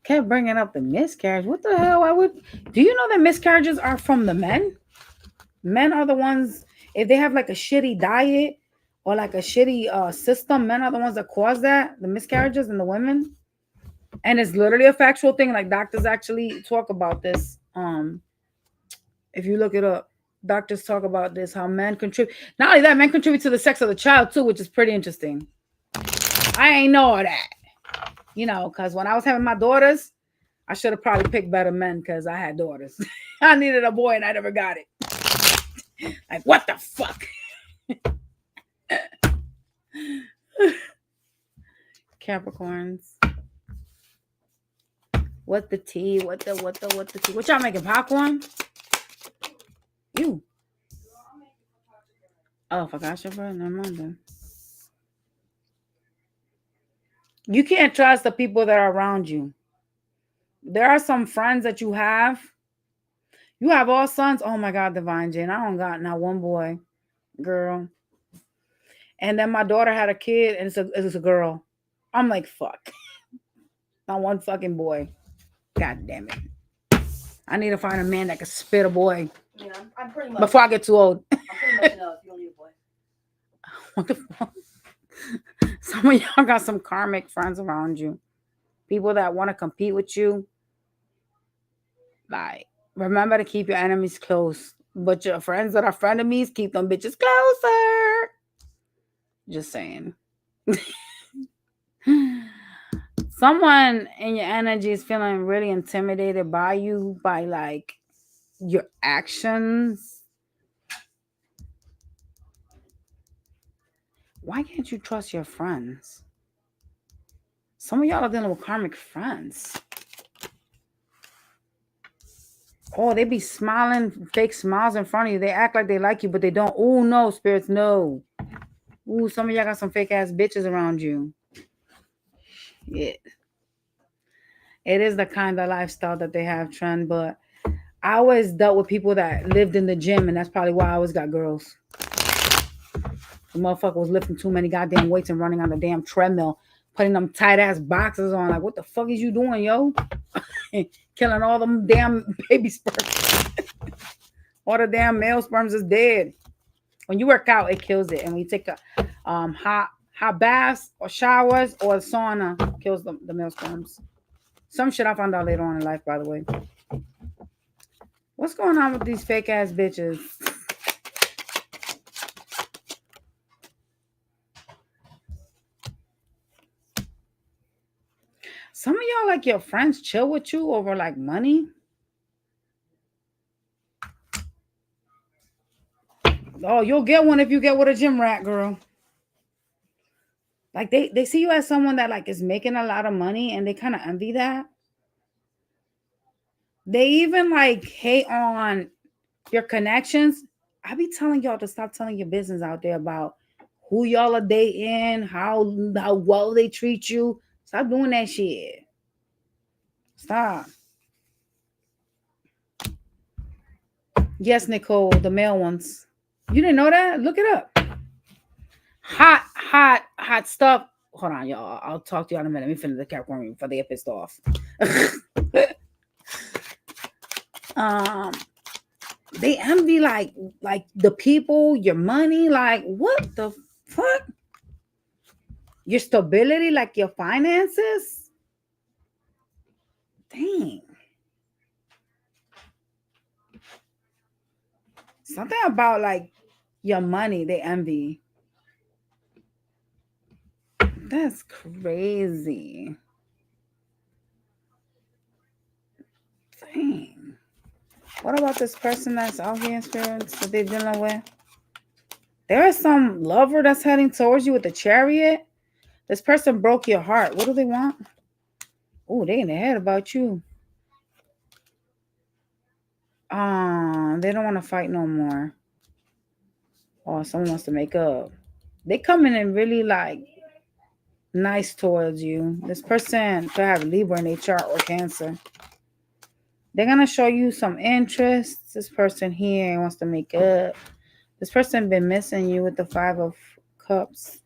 Kept bringing up the miscarriage. What the hell? Do you know that miscarriages are from the men? Men are the ones, if they have like a shitty diet or like a shitty system, men are the ones that cause that, the miscarriages in the women. And it's literally a factual thing. Like doctors actually talk about this. If you look it up, doctors talk about this, how men contribute. Not only that, men contribute to the sex of the child too, which is pretty interesting. I ain't know all that. You know, because when I was having my daughters, I should have probably picked better men because I had daughters. I needed a boy and I never got it. Like, what the fuck? Capricorns. What the tea? What the tea? What y'all making, popcorn? You. Oh, for Cashapp, never mind then. You can't trust the people that are around you. There are some friends that you have. You have all sons. Oh my God, Divine Jane. I don't got not one boy, girl. And then my daughter had a kid, and it's a girl. I'm like, fuck. Not one fucking boy. God damn it. I need to find a man that can spit a boy. Yeah, I'm pretty much. Before I get too old. I'm pretty much enough. You don't need a boy. What the fuck? Some of y'all got some karmic friends around you. People that want to compete with you. Like, remember to keep your enemies close. But your friends that are frenemies, keep them bitches closer. Just saying. Someone in your energy is feeling really intimidated by you, by like your actions. Why can't you trust your friends? Some of y'all are dealing with karmic friends. Oh, they be smiling, fake smiles in front of you. They act like they like you, but they don't. Oh, no, spirits, no. Ooh, some of y'all got some fake ass bitches around you. Yeah. It is the kind of lifestyle that they have, trend, but I always dealt with people that lived in the gym, and that's probably why I always got girls. The motherfucker was lifting too many goddamn weights and running on the damn treadmill, putting them tight ass boxes on. Like, what the fuck is you doing, yo? Killing all them damn baby sperms. All the damn male sperms is dead. When you work out, it kills it. And when you take a hot baths or showers or sauna, kills the male sperms. Some shit I found out later on in life, by the way. What's going on with these fake ass bitches? Some of y'all, like, your friends chill with you over like money. Oh, you'll get one if you get with a gym rat, girl. Like, they see you as someone that like is making a lot of money, and they kind of envy that. They even like hate on your connections. I be telling y'all to stop telling your business out there about who y'all are dating, how well they treat you. Stop doing that shit. Stop. Yes, Nicole, the male ones. You didn't know that? Look it up. Hot stuff. Hold on, y'all. I'll talk to y'all in a minute. Let me finish the Capricorn before they get pissed off. They envy like the people, your money, like what the fuck? Your stability, like your finances. Dang. Something about like your money, they envy. That's crazy. Dang. What about this person that's out here in spirits that they're dealing with? There is some lover that's heading towards you with a chariot. This person broke your heart. What do they want? Oh, they in their head about you. They don't want to fight no more. Oh, someone wants to make up. They coming in really like nice towards you. This person could have Libra in their chart or Cancer. They're gonna show you some interest. This person here wants to make up. This person been missing you with the 5 of Cups.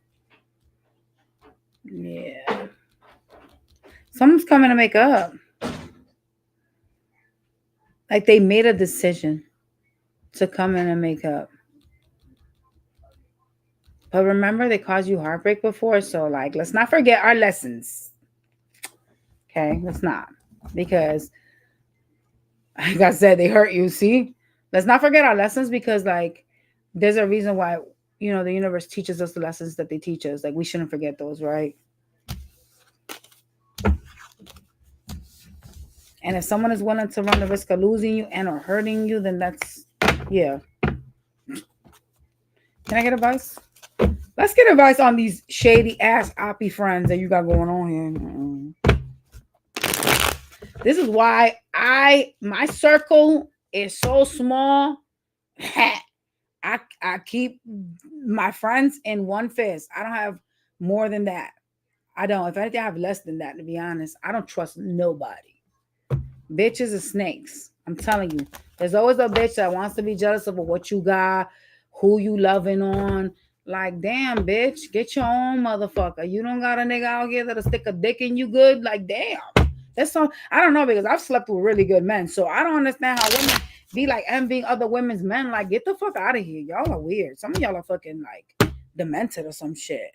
Yeah. Someone's coming to make up. Like they made a decision to come in and make up. But remember, they caused you heartbreak before. So, like, let's not forget our lessons. Okay? Let's not. Because, like I said, they hurt you. See? Let's not forget our lessons because, like, there's a reason why, you know, the universe teaches us the lessons that they teach us. Like, we shouldn't forget those, right? And if someone is willing to run the risk of losing you and or hurting you, then that's, yeah. Can I get advice? Let's get advice on these shady ass oppie friends that you got going on here. This is why my circle is so small. I keep my friends in one fist. I don't have more than that. I don't. If anything, I have less than that, to be honest. I don't trust nobody. Bitches are snakes. I'm telling you. There's always a bitch that wants to be jealous of what you got, who you loving on. Like, damn, bitch, get your own motherfucker. You don't got a nigga out here that'll stick a dick in you good. Like, damn. That's so, I don't know, because I've slept with really good men. So I don't understand how women be like envying other women's men. Like, get the fuck out of here. Y'all are weird. Some of y'all are fucking like demented or some shit.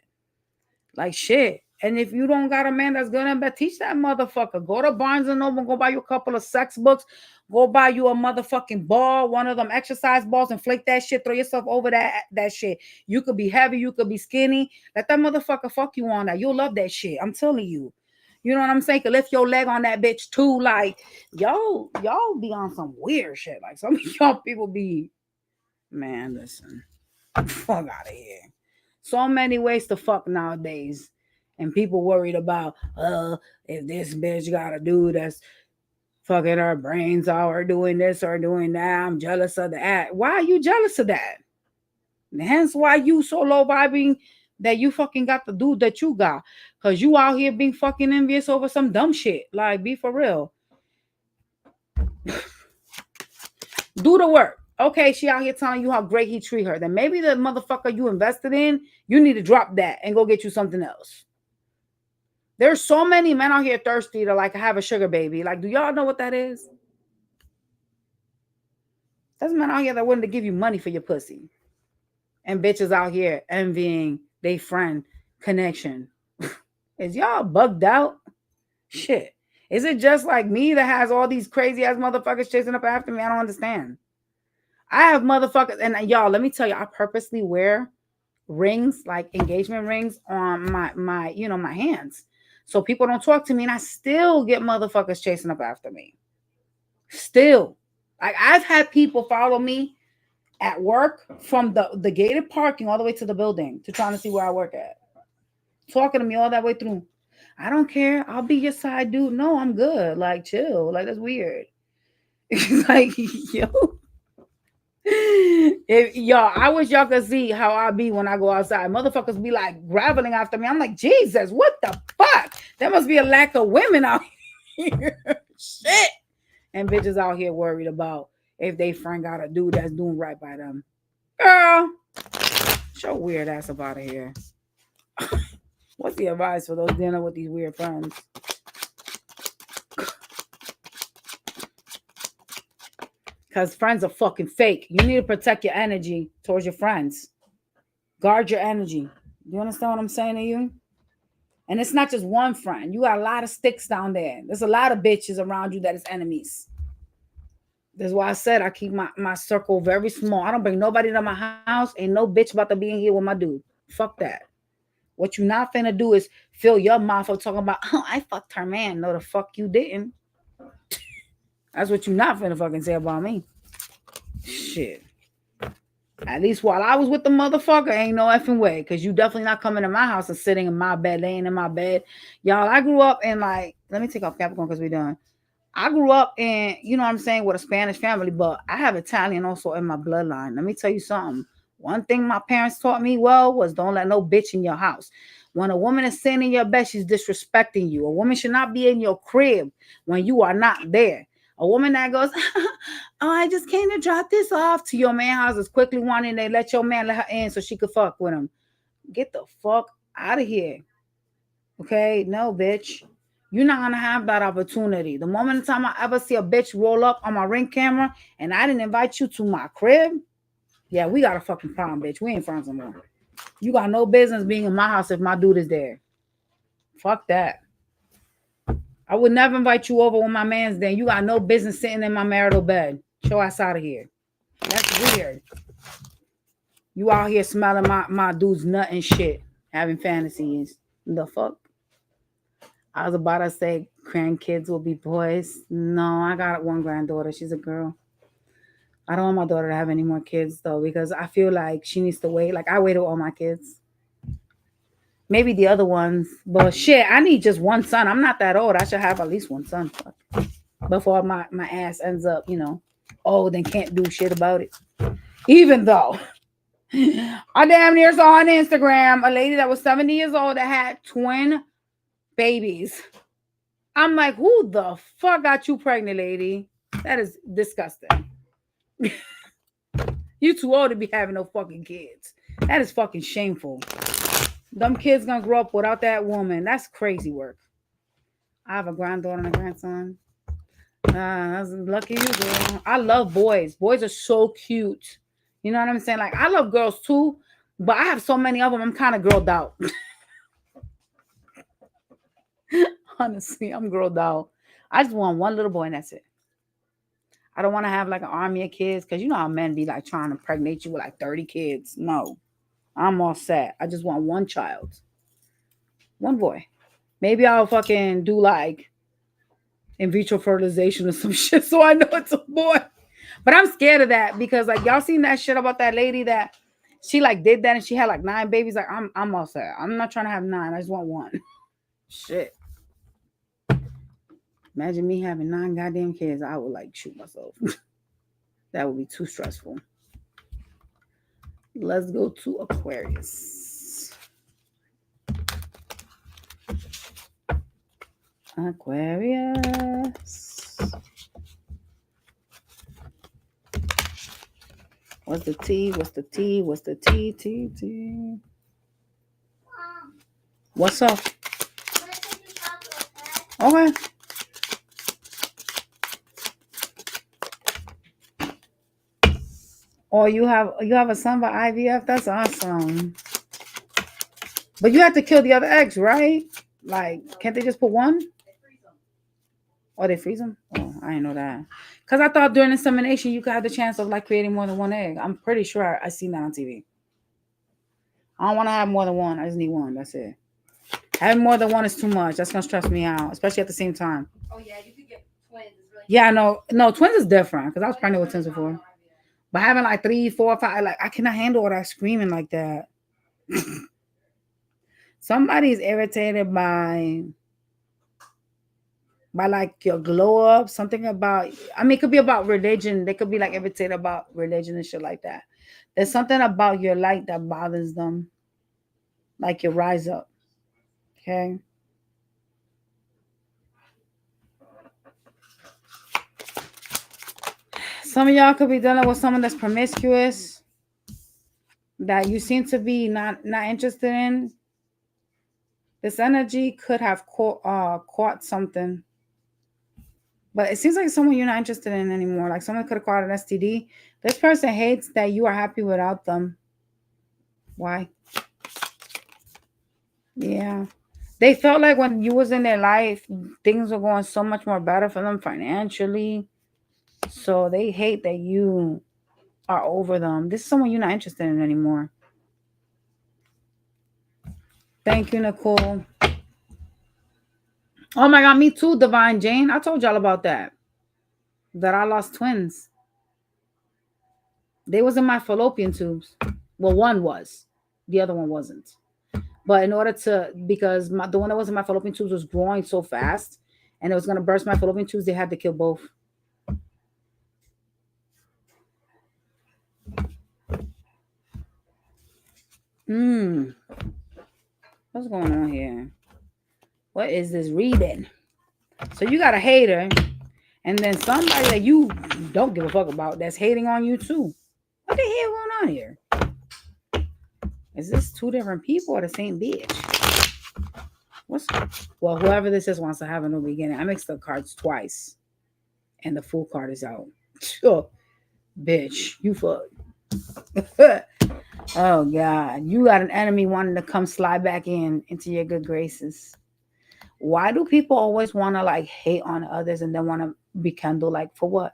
Like shit. And if you don't got a man that's good and bad, teach that motherfucker. Go to Barnes and Noble, go buy you a couple of sex books, go buy you a motherfucking ball, one of them exercise balls, and flake that shit, throw yourself over that shit. You could be heavy, you could be skinny. Let that motherfucker fuck you on that. You'll love that shit. I'm telling you. You know what I'm saying? Could lift your leg on that bitch too. Like, y'all be on some weird shit. Like some of y'all people be, man, listen. Fuck out of here. So many ways to fuck nowadays. And people worried about, if this bitch got a dude that's fucking her brains out or doing this or doing that, I'm jealous of that. Why are you jealous of that? And hence why you so low vibing that you fucking got the dude that you got. Because you out here being fucking envious over some dumb shit. Like, be for real. Do the work. Okay, she out here telling you how great he treat her. Then maybe the motherfucker you invested in, you need to drop that and go get you something else. There's so many men out here thirsty to like have a sugar baby. Like, do y'all know what that is? There's men out here that willing to give you money for your pussy. And bitches out here envying they friend connection. Is y'all bugged out? Shit. Is it just like me that has all these crazy ass motherfuckers chasing up after me? I don't understand. I have motherfuckers, and y'all, let me tell you, I purposely wear rings, like engagement rings, on my hands. So people don't talk to me, and I still get motherfuckers chasing up after me. Still. Like, I've had people follow me at work from the gated parking all the way to the building to trying to see where I work at. Talking to me all that way through. I don't care. I'll be your side dude. No, I'm good. Like, chill. Like, that's weird. It's like, yo. If y'all, I wish y'all could see how I be when I go outside. Motherfuckers be like graveling after me. I'm like, Jesus, what the fuck? There must be a lack of women out here. Shit. And bitches out here worried about if they friend got a dude that's doing right by them. Girl, show weird ass up out of here. What's the advice for those dealing with these weird friends? Because friends are fucking fake. You need to protect your energy towards your friends. Guard your energy. You understand what I'm saying to you? And it's not just one friend. You got a lot of sticks down there. There's a lot of bitches around you that is enemies. That's why I said I keep my circle very small. I don't bring nobody to my house. Ain't no bitch about to be in here with my dude. Fuck that. What you not finna do is fill your mouth up talking about, oh, I fucked her man. No, the fuck you didn't. That's what you not finna fucking say about me. Shit. At least while I was with the motherfucker, ain't no effing way. Because you definitely not coming to my house and sitting in my bed, laying in my bed. Y'all, I grew up in like, let me take off Capricorn because we're done. I grew up in, you know what I'm saying, with a Spanish family, but I have Italian also in my bloodline. Let me tell you something. One thing my parents taught me well was don't let no bitch in your house. When a woman is sitting in your bed, she's disrespecting you. A woman should not be in your crib when you are not there. A woman that goes, oh, I just came to drop this off to your man house is quickly wanting they let your man let her in so she could fuck with him. Get the fuck out of here. Okay? No, bitch. You're not gonna have that opportunity. The moment in time I ever see a bitch roll up on my Ring camera and I didn't invite you to my crib, yeah, we got a fucking problem, bitch. We ain't friends no more. You got no business being in my house if my dude is there. Fuck that. I would never invite you over when my man's there. You got no business sitting in my marital bed. Show us out of here. That's weird. You out here smelling my dude's nut and shit, having fantasies. The fuck? I was about to say grandkids will be boys. No, I got one granddaughter. She's a girl. I don't want my daughter to have any more kids though, because I feel like she needs to wait. Like I waited all my kids. Maybe the other ones, but shit, I need just one son. I'm not that old. I should have at least one son before my ass ends up, old and can't do shit about it. Even though I damn near saw on Instagram a lady that was 70 years old that had twin babies. I'm like, who the fuck got you pregnant, lady? That is disgusting. You too old to be having no fucking kids. That is fucking shameful. Them kids gonna grow up without that woman. That's crazy work. I have a granddaughter and a grandson. That's lucky you, girl. I love boys. Boys are so cute. You know what I'm saying? Like, I love girls too, But I have so many of them, I'm kind of grilled out. Honestly, I'm grilled out. I just want one little boy and that's it. I don't want to have like an army of kids because you know how men be like trying to pregnate you with like 30 kids. No, I'm all set. I just want one child, one boy. Maybe I'll fucking do like in vitro fertilization or some shit so I know it's a boy. But I'm scared of that because like y'all seen that shit about that lady that she like did that and she had like 9 babies. Like I'm all set. I'm not trying to have 9. I just want one. Shit. Imagine me having 9 goddamn kids. I would like shoot myself. That would be too stressful. Let's go to Aquarius. Aquarius. What's the T? What's the T? What's the T? T, T. What's up? Okay. Oh, you have a son by IVF? That's awesome. But you have to kill the other eggs, right? Like, can't they just put one? Oh, they freeze them? Oh, I didn't know that. Because I thought during insemination you could have the chance of like creating more than one egg. I'm pretty sure I seen that on TV. I don't want to have more than one. I just need one. That's it. Having more than one is too much. That's gonna stress me out, especially at the same time. Oh yeah, you could get twins. Really yeah, no, twins is different because I was pregnant with twins before. But having like 3, 4, 5, like I cannot handle all that screaming like that. Somebody's irritated by like your glow up, something about, I mean, it could be about religion. They could be like irritated about religion and shit like that. There's something about your light that bothers them, like your rise up. Okay. Some of y'all could be dealing with someone that's promiscuous that you seem to be not interested in. This energy could have caught something. But it seems like someone you're not interested in anymore. Like someone could have caught an STD. This person hates that you are happy without them. Why? Yeah. They felt like when you was in their life, things were going so much more better for them financially. So they hate that you are over them. This is someone you're not interested in anymore. Thank you, Nicole. Oh my God, me too, Divine Jane. I told y'all about that. That I lost twins. They was in my fallopian tubes. Well, one was. The other one wasn't. But in order to, because the one that was in my fallopian tubes was growing so fast and it was going to burst my fallopian tubes, they had to kill both. What's going on here? What is this reading? So you got a hater and then somebody that you don't give a fuck about that's hating on you too. What the hell going on here? Is this 2 different people or the same bitch? Well, whoever this is wants to have a new beginning. I mixed the cards twice. And the Fool card is out. Oh, bitch, you fuck. Oh, God. You got an enemy wanting to come slide back into your good graces. Why do people always want to like hate on others and then want to rekindle? Like for what?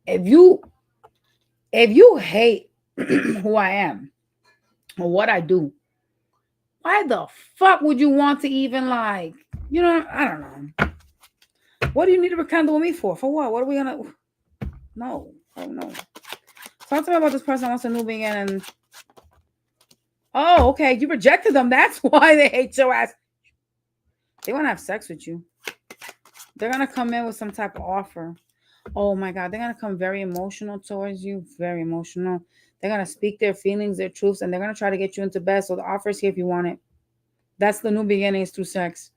If you hate who I am or what I do, why the fuck would you want to even like, you know, I don't know. What do you need to rekindle with me for? For what? What are we gonna? No. Oh no. Talk to me about this person wants a new beginning. Oh, okay. You rejected them. That's why they hate your ass. They want to have sex with you. They're going to come in with some type of offer. Oh my God. They're going to come very emotional towards you. Very emotional. They're going to speak their feelings, their truths, and they're going to try to get you into bed. So the offer is here if you want it. That's the new beginning, is through sex.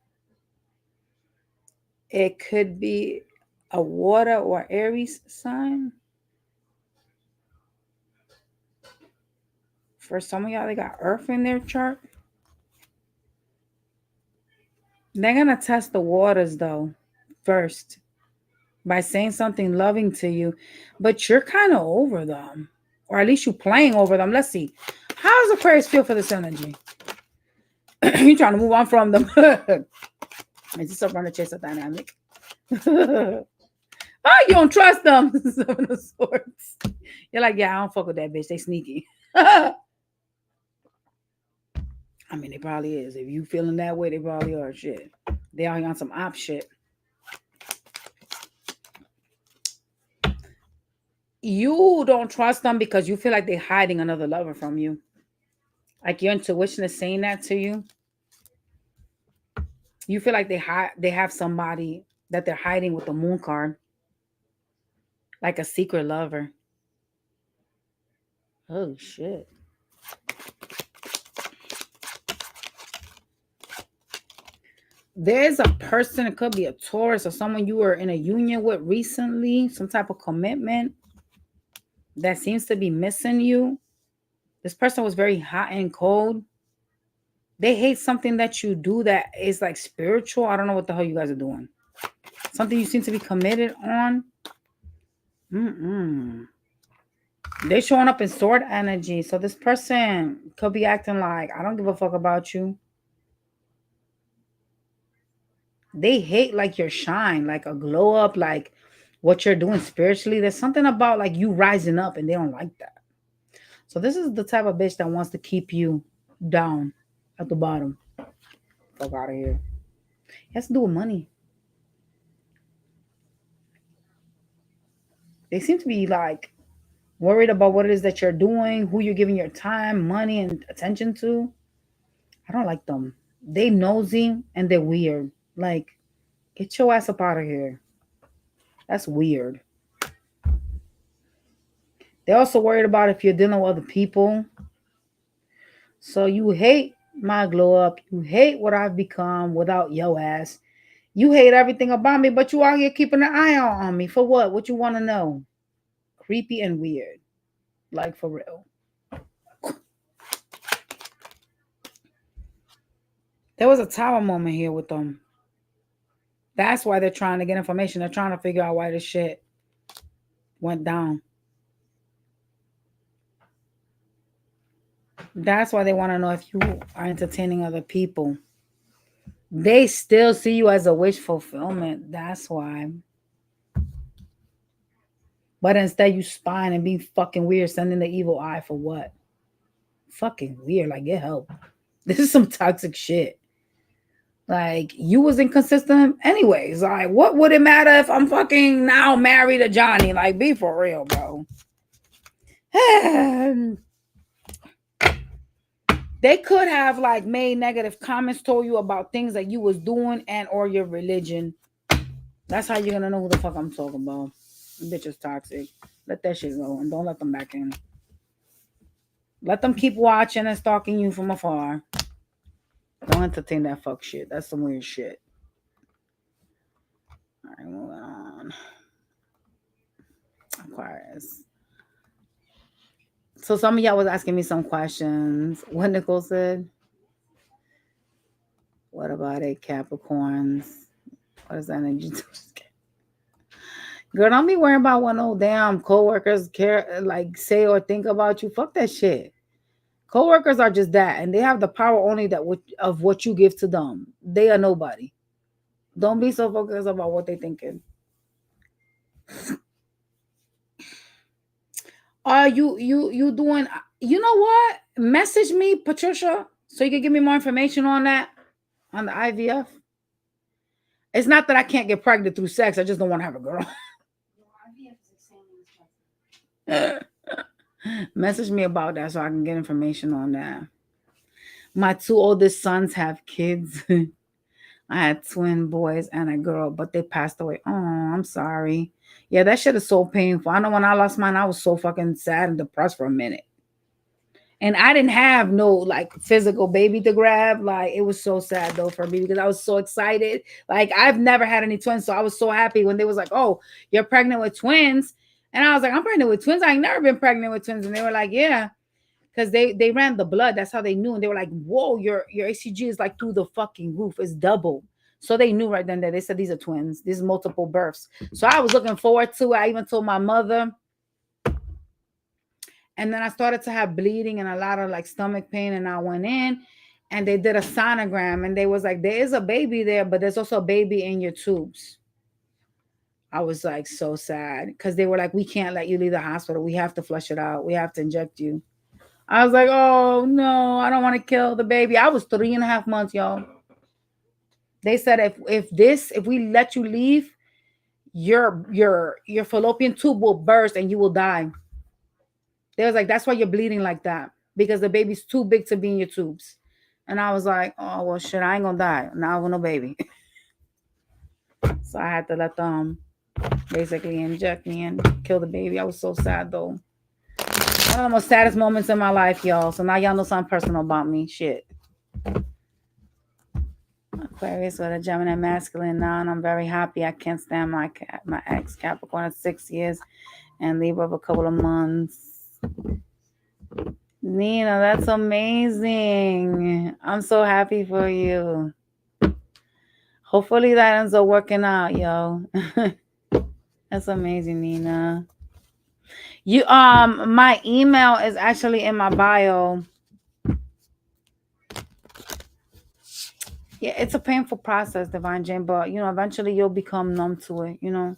It could be a water or Aries sign. For some of y'all, they got Earth in their chart. They're going to test the waters, though, first, by saying something loving to you. But you're kind of over them. Or at least you're playing over them. Let's see. How does Aquarius feel for this energy? You trying to move on from them? Is this a runner chaser dynamic? Oh, you don't trust them. Seven of Swords. You're like, yeah, I don't fuck with that bitch. They sneaky. I mean, they probably is. If you feeling that way, they probably are. Shit. They are on some op shit. You don't trust them because you feel like they're hiding another lover from you. Like your intuition is saying that to you. You feel like they have somebody that they're hiding with the moon card. Like a secret lover. Oh, shit. There's a person, it could be a Taurus or someone you were in a union with recently, some type of commitment that seems to be missing you. This person was very hot and cold. They hate something that you do that is like spiritual. I don't know what the hell you guys are doing. Something you seem to be committed on. They're showing up in sword energy. So this person could be acting like, I don't give a fuck about you. They hate like your shine, like a glow up, like what you're doing spiritually. There's something about like you rising up and they don't like that. So this is the type of bitch that wants to keep you down at the bottom. Fuck out of here. It has to do with money. They seem to be like worried about what it is that you're doing, who you're giving your time, money, and attention to. I don't like them. They nosy and they're weird. Like, get your ass up out of here. That's weird. They're also worried about if you're dealing with other people. So you hate my glow up. You hate what I've become without your ass. You hate everything about me, but you out here keeping an eye out on me. For what? What you want to know? Creepy and weird. Like, for real. There was a tower moment here with them. That's why they're trying to get information. They're trying to figure out why this shit went down. That's why they want to know if you are entertaining other people. They still see you as a wish fulfillment. That's why. But instead you spying and being fucking weird, sending the evil eye for what? Fucking weird. Like, get help. This is some toxic shit. Like, you was inconsistent anyways. Like, what would it matter if I'm fucking now married to Johnny? Like, be for real, bro. They could have like made negative comments, told you about things that you was doing and or your religion. That's how you're gonna know who the fuck I'm talking about. Bitch is toxic. Let that shit go and don't let them back in. Let them keep watching and stalking you from afar. Don't entertain that fuck shit. That's some weird shit. All right, moving on. Aquarius. So some of y'all was asking me some questions. What Nicole said? What about it, Capricorns? What is that energy? Girl, don't be worrying about what no damn coworkers care, like say or think about you. Fuck that shit. Coworkers are just that, and they have the power only of what you give to them. They are nobody. Don't be so focused about what they thinking. Are you doing? You know what? Message me, Patricia, so you can give me more information on that, on the IVF. It's not that I can't get pregnant through sex. I just don't want to have a girl. Message me about that so I can get information on that. My 2 oldest sons have kids. I had twin boys and a girl, but they passed away. Oh, I'm sorry. Yeah, that shit is so painful. I know when I lost mine, I was so fucking sad and depressed for a minute. And I didn't have no like physical baby to grab. Like, it was so sad though for me because I was so excited. Like, I've never had any twins, so I was so happy when they was like, "Oh, you're pregnant with twins." And I was like, "I'm pregnant with twins. I ain't never been pregnant with twins." And they were like, "Yeah." Because they ran the blood. That's how they knew. And they were like, "Whoa, your HCG is like through the fucking roof. It's double." So they knew right then that they said these are twins. These are multiple births. So I was looking forward to it. I even told my mother. And then I started to have bleeding and a lot of like stomach pain. And I went in and they did a sonogram and they was like, there is a baby there, but there's also a baby in your tubes. I was like so sad because they were like, we can't let you leave the hospital. We have to flush it out. We have to inject you. I was like, oh no, I don't want to kill the baby. I was 3.5 months, y'all. They said if we let you leave, your fallopian tube will burst and you will die. They was like, that's why you're bleeding like that, because the baby's too big to be in your tubes. And I was like, oh well shit, I ain't gonna die. Now I want no baby. So I had to let them basically inject me and kill the baby. I was so sad though. One of the most saddest moments in my life, y'all. So now y'all know something personal about me. Shit. Aquarius with a Gemini masculine now, and I'm very happy. I can't stand my ex Capricorn of 6 years and Libra of a couple of months. Nina, that's amazing. I'm so happy for you. Hopefully that ends up working out, yo. That's amazing, Nina. You my email is actually in my bio. Yeah, it's a painful process, Divine Jane, but you know, eventually you'll become numb to it, you know.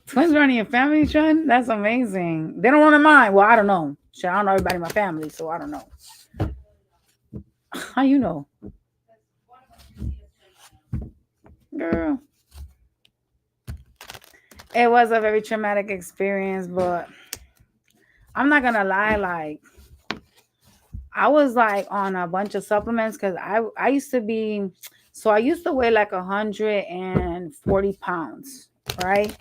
Twins running your family trend? That's amazing. They don't run in mine. Well, I don't know. Shit, I don't know everybody in my family, so I don't know. How you know? Girl. It was a very traumatic experience, but I'm not gonna lie, like I was like on a bunch of supplements because I used to be, so I used to weigh like 140 pounds, right?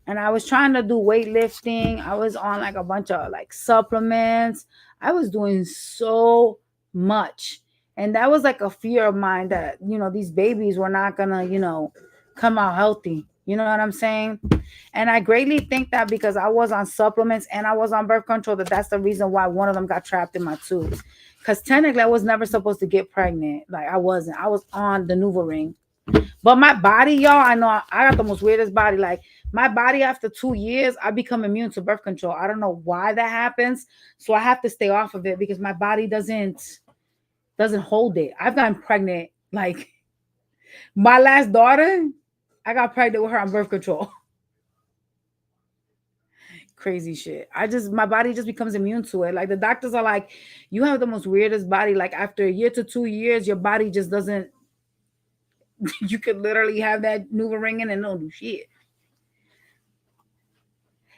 And I was trying to do weightlifting. I was on like a bunch of like supplements. I was doing so much. And that was like a fear of mine that, you know, these babies were not gonna, you know, come out healthy. You know what I'm saying? And I greatly think that because I was on supplements and I was on birth control, that's the reason why one of them got trapped in my tubes. Because technically I was never supposed to get pregnant. Like I wasn't. I was on the NuvaRing. But my body, y'all, I know I got the most weirdest body. Like my body after 2 years, I become immune to birth control. I don't know why that happens. So I have to stay off of it because my body doesn't hold it. I've gotten pregnant. Like my last daughter, I got pregnant with her on birth control. Crazy shit. My body just becomes immune to it. Like the doctors are like, you have the most weirdest body. Like after a year to 2 years, your body just doesn't, you could literally have that NuvaRing in and don't do shit.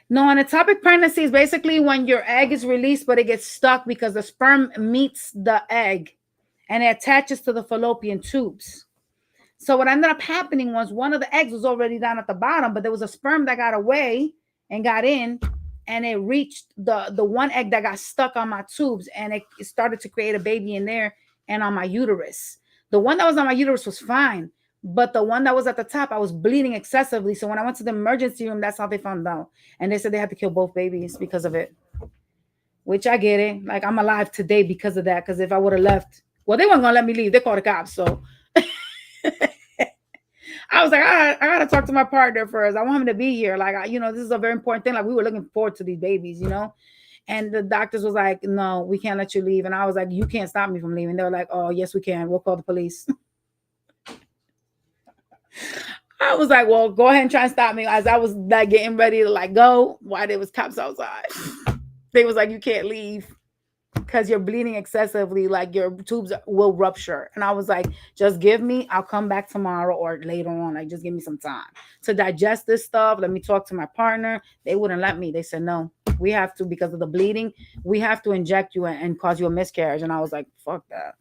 No, on ectopic pregnancy is basically when your egg is released, but it gets stuck because the sperm meets the egg and it attaches to the fallopian tubes. So what ended up happening was one of the eggs was already down at the bottom, but there was a sperm that got away and got in, and it reached the one egg that got stuck on my tubes, and it started to create a baby in there and on my uterus. The one that was on my uterus was fine, but the one that was at the top, I was bleeding excessively. So when I went to the emergency room, that's how they found out. And they said they had to kill both babies because of it, which I get it. Like I'm alive today because of that. Because if I would have left, well, they weren't going to let me leave. They called the cops. So I was like, I gotta talk to my partner first. I want him to be here. Like, you know, this is a very important thing. Like, we were looking forward to these babies, you know. And the doctors was like, no, we can't let you leave. And I was like, you can't stop me from leaving. They were like, oh, yes, we can. We'll call the police. I was like, well, go ahead and try and stop me. As I was like getting ready to like go, why there was cops outside. They was like, you can't leave because you're bleeding excessively, like your tubes will rupture. And I was like, just give me, I'll come back tomorrow or later on. Like, just give me some time to digest this stuff. Let me talk to my partner. They wouldn't let me. They said, no, we have to, because of the bleeding, we have to inject you and cause you a miscarriage. And I was like, fuck that.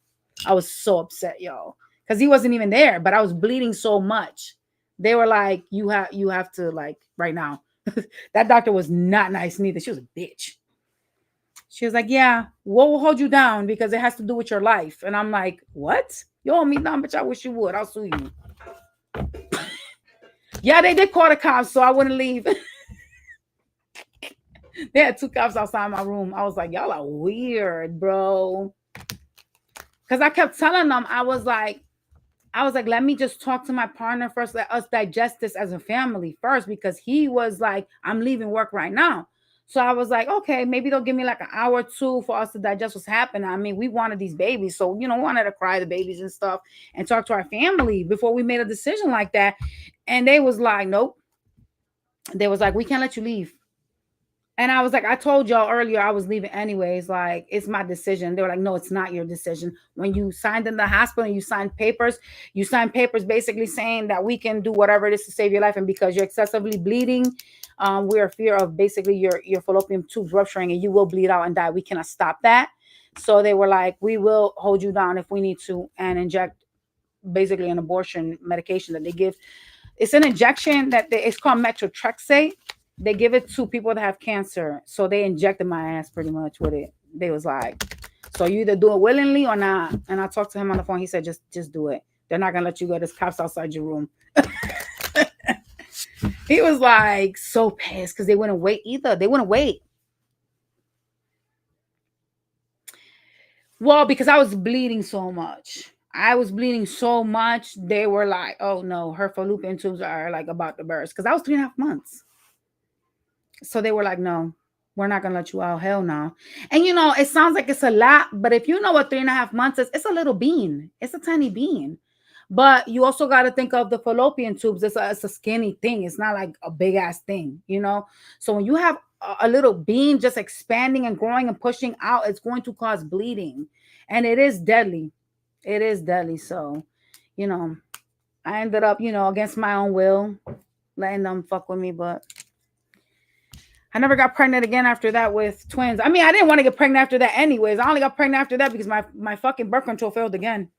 I was so upset, y'all, because he wasn't even there, but I was bleeding so much. They were like, you have to, like, right now. That doctor was not nice neither. She was a bitch. She was like, yeah, what will hold you down? Because it has to do with your life. And I'm like, what? You hold me down, bitch. I wish you would. I'll sue you. Yeah, they did call the cops, so I wouldn't leave. They had 2 cops outside my room. I was like, y'all are weird, bro. Because I kept telling them, I was like, I was like, let me just talk to my partner first. Let us digest this as a family first, because he was like, I'm leaving work right now. So I was like, okay, maybe they'll give me like an hour or two for us to digest what's happening. I mean, we wanted these babies. So, we wanted to cry the babies and stuff and talk to our family before we made a decision like that. And they was like, nope. They was like, we can't let you leave. And I was like, I told y'all earlier I was leaving anyways. Like, it's my decision. They were like, no, it's not your decision. When you signed in the hospital and you signed papers basically saying that we can do whatever it is to save your life. And because you're excessively bleeding, we're fear of basically your fallopian tubes rupturing and you will bleed out and die. We cannot stop that. So they were like, we will hold you down if we need to and inject basically an abortion medication that they give. It's an injection it's called methotrexate. They give it to people that have cancer. So they injected my ass pretty much with it. They was like, so you either do it willingly or not. And I talked to him on the phone. He said, just do it. They're not gonna let you go. There's cops outside your room. He was like so pissed because they wouldn't wait either. They wouldn't wait. Well, because I was bleeding so much. They were like, oh no, her fallopian tubes are like about to burst. Because I was 3.5 months. So they were like, no, we're not gonna let you out. Hell no. And it sounds like it's a lot, but if you know what 3.5 months is, it's a little bean. It's a tiny bean. But you also got to think of the fallopian tubes. It's a skinny thing. It's not like a big ass thing, So when you have a little bean just expanding and growing and pushing out, it's going to cause bleeding. And it is deadly. It is deadly. So, I ended up, against my own will, letting them fuck with me. But I never got pregnant again after that with twins. I mean, I didn't want to get pregnant after that anyways. I only got pregnant after that because my fucking birth control failed again.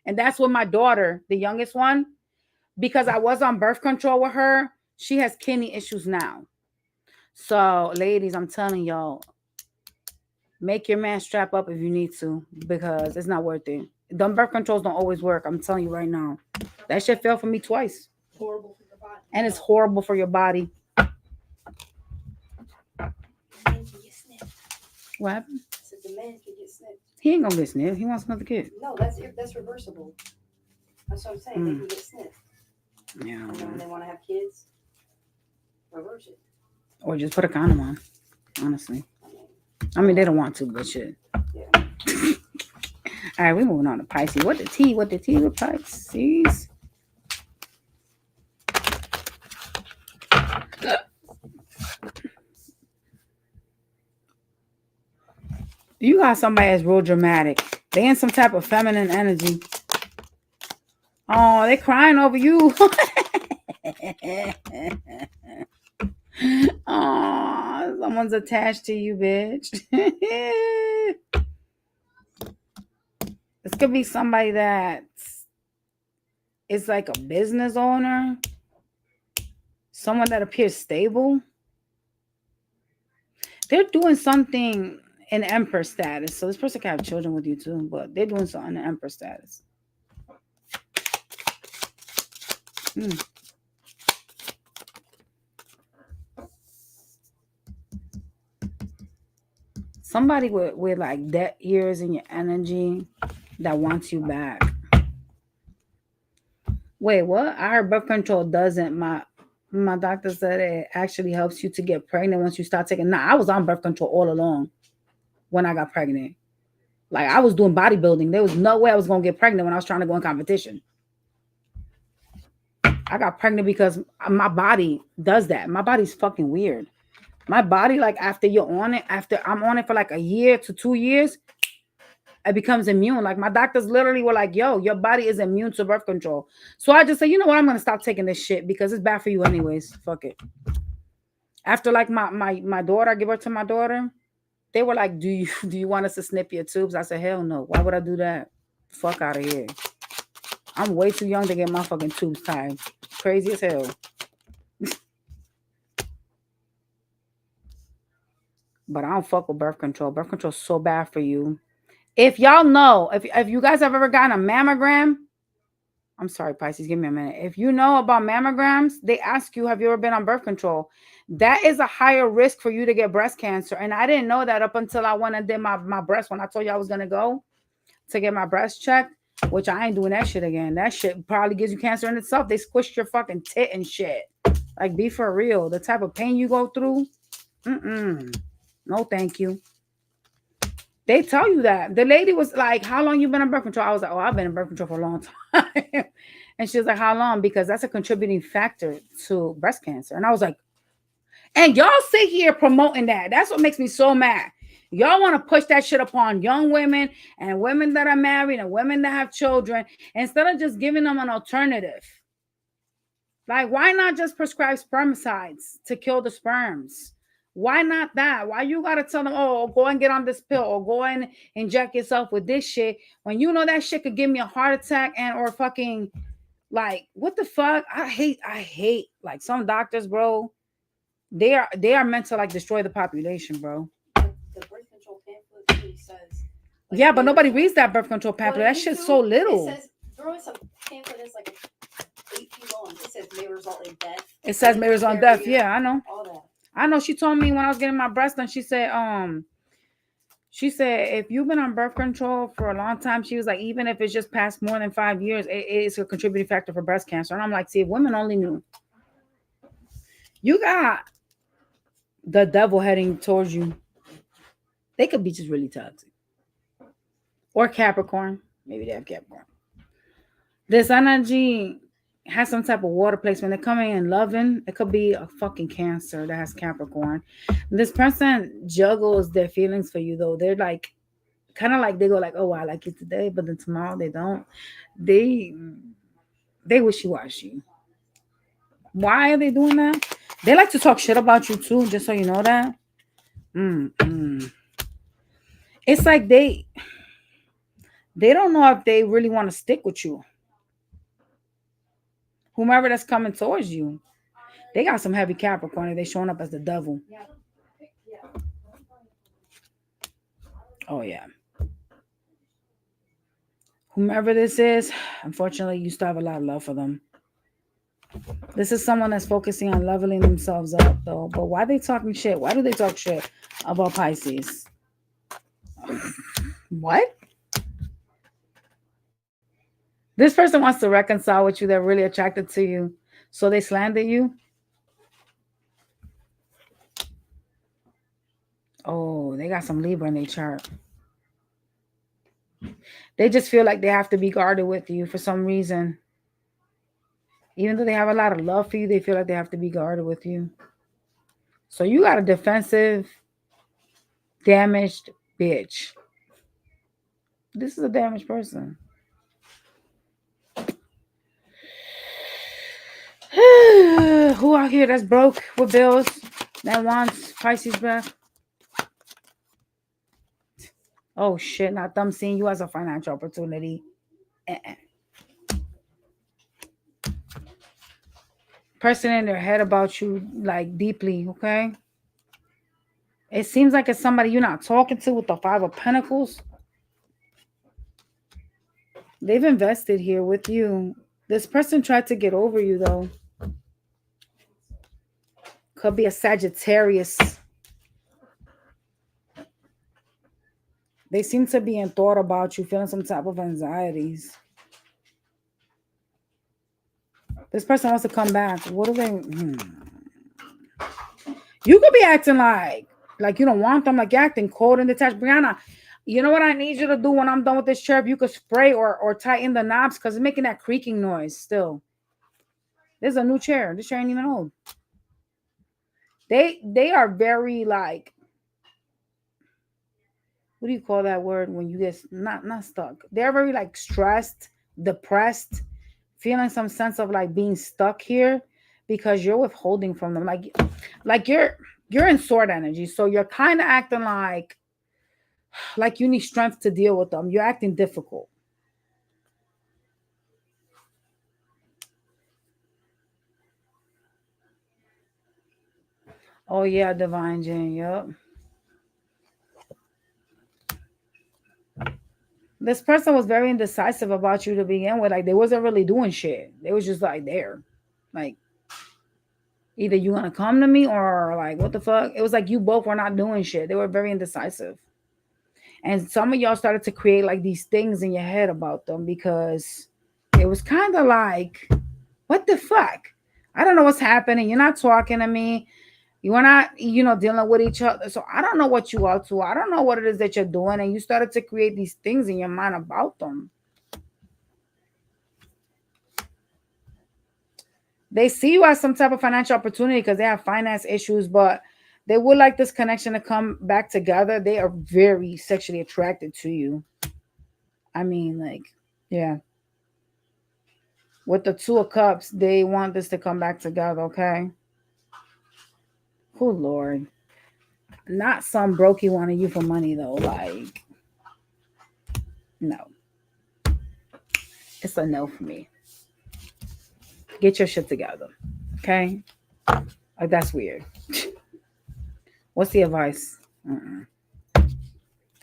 And that's with my daughter, the youngest one, because I was on birth control with her. She has kidney issues now. So, ladies, I'm telling y'all, make your man strap up if you need to, because it's not worth it. Them birth controls don't always work. I'm telling you right now. That shit failed for me twice. Horrible for your body. And it's horrible for your body. What happened? I said the man could get snipped. He ain't gonna get snipped. He wants another kid. No, that's reversible. That's what I'm saying. They can get snipped. Yeah. And then when they want to have kids, reverse it. Or just put a condom on. Honestly. I mean, they don't want to, but shit. Yeah. All right, we're moving on to Pisces. What the tea with Pisces? You got somebody that's real dramatic. They in some type of feminine energy. Oh, they crying over you. Oh, someone's attached to you, bitch. This could be somebody that is like a business owner. Someone that appears stable. They're doing something in Empress status. So this person can have children with you too, but they're doing something in Empress status. Somebody with like dead ears in your energy that wants you back. Wait, what? I heard birth control doesn't. My doctor said it actually helps you to get pregnant once you start taking. Nah, I was on birth control all along when I got pregnant. Like, I was doing bodybuilding. There was no way I was going to get pregnant when I was trying to go in competition. I got pregnant because my body does that. My body's fucking weird. My body, like, after I'm on it for like a year to 2 years, it becomes immune. Like, my doctors literally were like, yo, your body is immune to birth control. So I just said, you know what? I'm going to stop taking this shit because it's bad for you anyways. Fuck it. After like my daughter, I give birth to my daughter, they were like, do you want us to snip your tubes? I said, hell no. Why would I do that? Fuck out of here. I'm way too young to get my fucking tubes tied. Crazy as hell. But I don't fuck with birth control. Birth control is so bad for you. If y'all know, if you guys have ever gotten a mammogram, I'm sorry, Pisces, give me a minute. If you know about mammograms, they ask you, have you ever been on birth control? That is a higher risk for you to get breast cancer. And I didn't know that up until I went and did my breast when I told you I was going to go to get my breast checked. which I ain't doing that shit again. That shit probably gives you cancer in itself. They squished your fucking tit and shit. Like, be for real. The type of pain you go through, no thank you. They tell you that. The lady was like, how long you been on birth control? I was like, oh, I've been on birth control for a long time. And she was like, how long? Because that's a contributing factor to breast cancer. And I was like, and y'all sit here promoting that. That's what makes me so mad. Y'all want to push that shit upon young women and women that are married and women that have children instead of just giving them an alternative. Like, why not just prescribe spermicides to kill the sperms? Why not that? Why you got to tell them, oh, go and get on this pill or go and inject yourself with this shit when you know that shit could give me a heart attack and or fucking, like, what the fuck? I hate like some doctors, bro. They are meant to like destroy the population, bro. The birth control pamphlet really says. Like, Yeah, but nobody reads that birth control pamphlet. That shit's so little. It says, throw in some pamphlet that's like 8 feet long. It says may result in death. It says may result in death. Yeah, I know. All that. I know. She told me when I was getting my breast done, she said, if you've been on birth control for a long time, she was like, even if it's just past more than 5 years, it's a contributing factor for breast cancer. And I'm like, see, if women only knew. You got the devil heading towards you. They could be just really toxic. Or Capricorn. Maybe they have Capricorn. This energy has some type of water placement. They're coming in loving. It could be a fucking Cancer that has Capricorn. This person juggles their feelings for you, though. They're like, kind of like, they go like, oh, I like you today, but then tomorrow they don't. They wishy-washy. Why are they doing that? They like to talk shit about you too, just so you know that. It's like they don't know if they really want to stick with you. Whomever that's coming towards you, they got some heavy Capricorn. They showing up as the devil. Oh yeah. Whomever this is, unfortunately, you still have a lot of love for them. This is someone that's focusing on leveling themselves up, though. But why are they talking shit? Why do they talk shit about Pisces? What? This person wants to reconcile with you. They're really attracted to you. So they slander you. Oh, they got some Libra in their chart. They just feel like they have to be guarded with you for some reason. Even though they have a lot of love for you, they feel like they have to be guarded with you. So you got a defensive, damaged bitch. This is a damaged person. Who out here that's broke with bills that wants Pisces back? Oh shit, not them seeing you as a financial opportunity. Person in their head about you like deeply, okay? It seems like it's somebody you're not talking to with the 5 of Pentacles. They've invested here with you. This person tried to get over you though. Could be a Sagittarius. They seem to be in thought about you, feeling some type of anxieties. This person wants to come back. What do they? You could be acting like you don't want them, like you're acting cold and detached. Brianna, you know what I need you to do when I'm done with this chair? If you could spray or tighten the knobs because it's making that creaking noise still. There's a new chair. This chair ain't even old. They are very like, what do you call that word when you get not stuck? They're very like stressed, depressed, feeling some sense of like being stuck here because you're withholding from them. Like you're in sword energy, so you're kind of acting like you need strength to deal with them. You're acting difficult. Oh yeah, Divine Jane. Yep. This person was very indecisive about you to begin with. Like they wasn't really doing shit. They was just like there. Like either you gonna come to me or like what the fuck? It was like you both were not doing shit. They were very indecisive. And some of y'all started to create like these things in your head about them because it was kind of like, what the fuck? I don't know what's happening. You're not talking to me. You are not, dealing with each other. So I don't know what you are to. I don't know what it is that you're doing. And you started to create these things in your mind about them. They see you as some type of financial opportunity because they have finance issues, but they would like this connection to come back together. They are very sexually attracted to you. I mean, like, yeah. With the Two of Cups, they want this to come back together, okay? Oh, Lord. Not some brokey wanting you for money, though. Like, no. It's a no for me. Get your shit together, okay? Like, that's weird. What's the advice?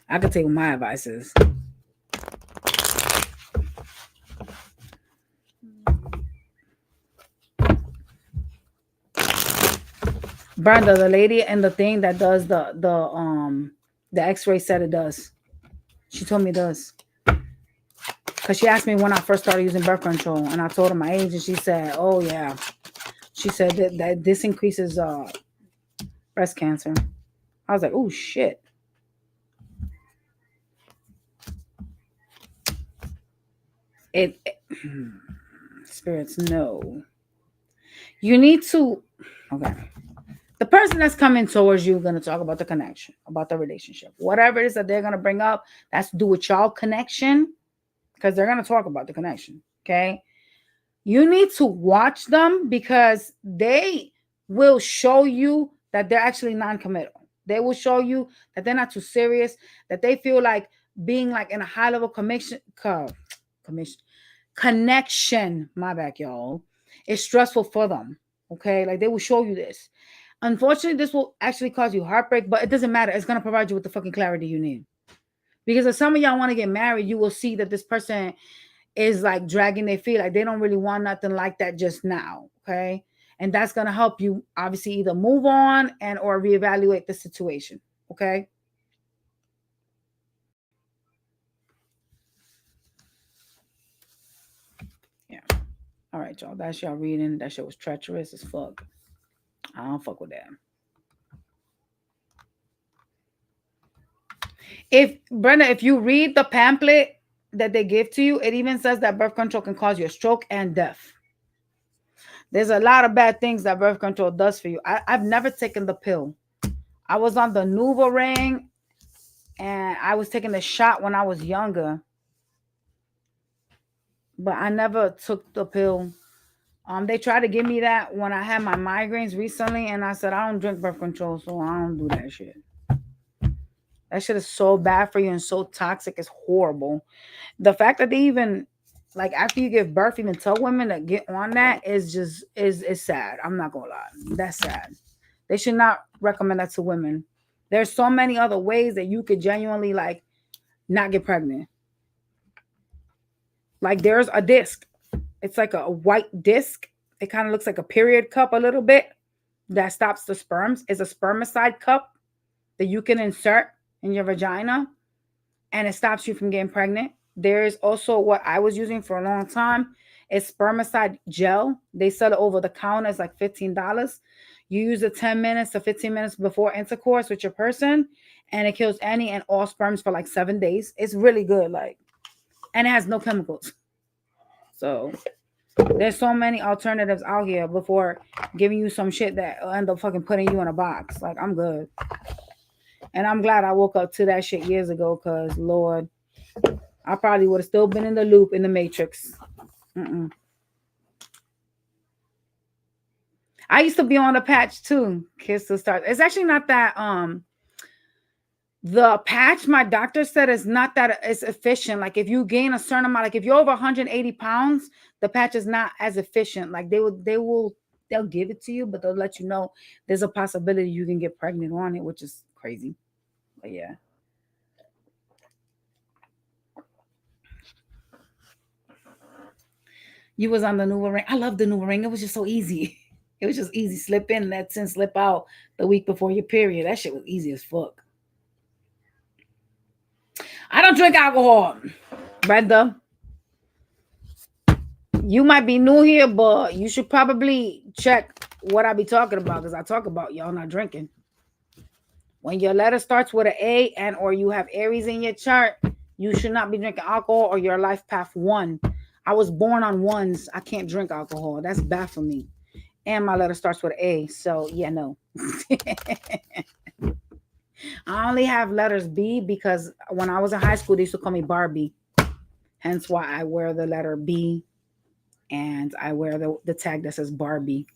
I could tell you what my advice is. Brenda, the lady and the thing that does the X-ray said it does. She told me it does. Because she asked me when I first started using birth control, and I told her my age, and she said, oh yeah. She said that this increases breast cancer. I was like, oh shit. It spirits, no. You need to, okay. The person that's coming towards you going to talk about the connection, about the relationship. Whatever it is that they're going to bring up, that's to do with y'all connection, because they're going to talk about the connection, okay? You need to watch them because they will show you that they're actually non-committal. They will show you that they're not too serious, that they feel like being like in a high level connection, my bad, y'all, is stressful for them. Okay, like they will show you this. Unfortunately, this will actually cause you heartbreak, but it doesn't matter. It's gonna provide you with the fucking clarity you need. Because if some of y'all want to get married, you will see that this person is like dragging their feet, like they don't really want nothing like that just now. Okay, and that's gonna help you obviously either move on and or reevaluate the situation. Okay. Yeah. All right, y'all. That's y'all reading. That shit was treacherous as fuck. I don't fuck with that. If Brenda, if you read the pamphlet that they give to you, it even says that birth control can cause you a stroke and death. There's a lot of bad things that birth control does for you. I've never taken the pill. I was on the NuvaRing and I was taking the shot when I was younger. But I never took the pill. They tried to give me that when I had my migraines recently, and I said I don't drink birth control, so I don't do that shit. That shit is so bad for you and so toxic. It's horrible. The fact that they even, like, after you give birth, even tell women to get on that is just is sad. I'm not gonna lie. That's sad. They should not recommend that to women. There's so many other ways that you could genuinely like not get pregnant. Like there's a disc. It's like a white disc. It kind of looks like a period cup a little bit that stops the sperms. It's a spermicide cup that you can insert in your vagina and it stops you from getting pregnant. There is also what I was using for a long time. It's spermicide gel. They sell it over the counter. It's like $15. You use it 10 minutes to 15 minutes before intercourse with your person, and it kills any and all sperms for like 7 days. It's really good, like, and it has no chemicals. So there's so many alternatives out here before giving you some shit that will end up fucking putting you in a box. Like, I'm good. And I'm glad I woke up to that shit years ago because, Lord, I probably would have still been in the loop in the Matrix. I used to be on the patch too. Kiss the stars. It's actually not that the patch, my doctor said, is not that it's efficient. Like if you gain a certain amount, like if you're over 180 pounds, the patch is not as efficient. Like they'll give it to you, but they'll let you know there's a possibility you can get pregnant on it, which is crazy. But yeah. You was on the NuvaRing. I love the NuvaRing. It was just so easy. It was just easy. Slip in, that's in, slip out the week before your period. That shit was easy as fuck. I don't drink alcohol. Brenda, you might be new here, but you should probably check what I be talking about, because I talk about y'all not drinking. When your letter starts with an A and or you have Aries in your chart, you should not be drinking alcohol, or your life path 1. I was born on 1s. I can't drink alcohol. That's bad for me. And my letter starts with an A. So yeah, no. I only have letters B because when I was in high school, they used to call me Barbie. Hence why I wear the letter B, and I wear the tag that says Barbie,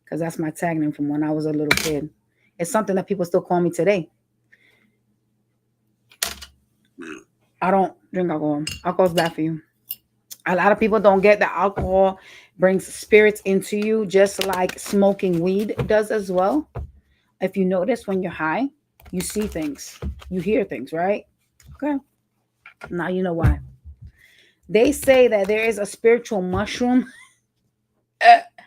because that's my tag name from when I was a little kid. It's something that people still call me today. I don't drink alcohol. Alcohol's bad for you. A lot of people don't get that alcohol brings spirits into you, just like smoking weed does as well. If you notice, when you're high, you see things, you hear things, right? Okay. Now you know why. They say that there is a spiritual mushroom.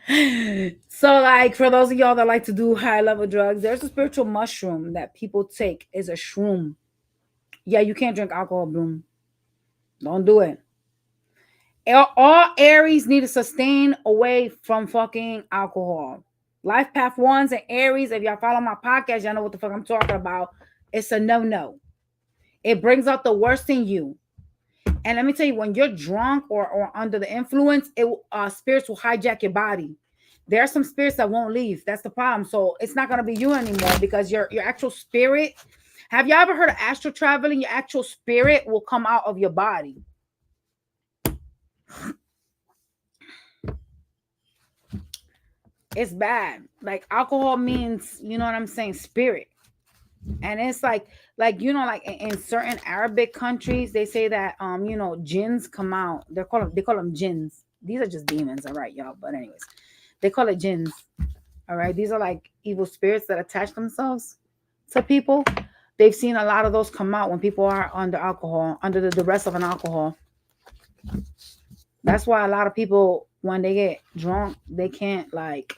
So, like, for those of y'all that like to do high level drugs, there's a spiritual mushroom that people take. Is a shroom. Yeah, you can't drink alcohol, Bloom. Don't do it. All Aries need to sustain away from fucking alcohol. Life path 1s and Aries, if y'all follow my podcast, y'all know what the fuck I'm talking about. It's a no-no. It brings out the worst in you. And let me tell you, when you're drunk or under the influence, spirits will hijack your body. There are some spirits that won't leave. That's the problem. So it's not going to be you anymore, because your actual spirit. Have you ever heard of astral traveling? Your actual spirit will come out of your body. It's bad. Like, alcohol means, you know what I'm saying, spirit. And it's like like in certain Arabic countries, they say that jinns come out. They call them jinns. These are just demons, all right, y'all. But anyways, they call it jinns. All right, these are like evil spirits that attach themselves to people. They've seen a lot of those come out when people are under alcohol, under the duress of an alcohol. That's why a lot of people, when they get drunk, they can't like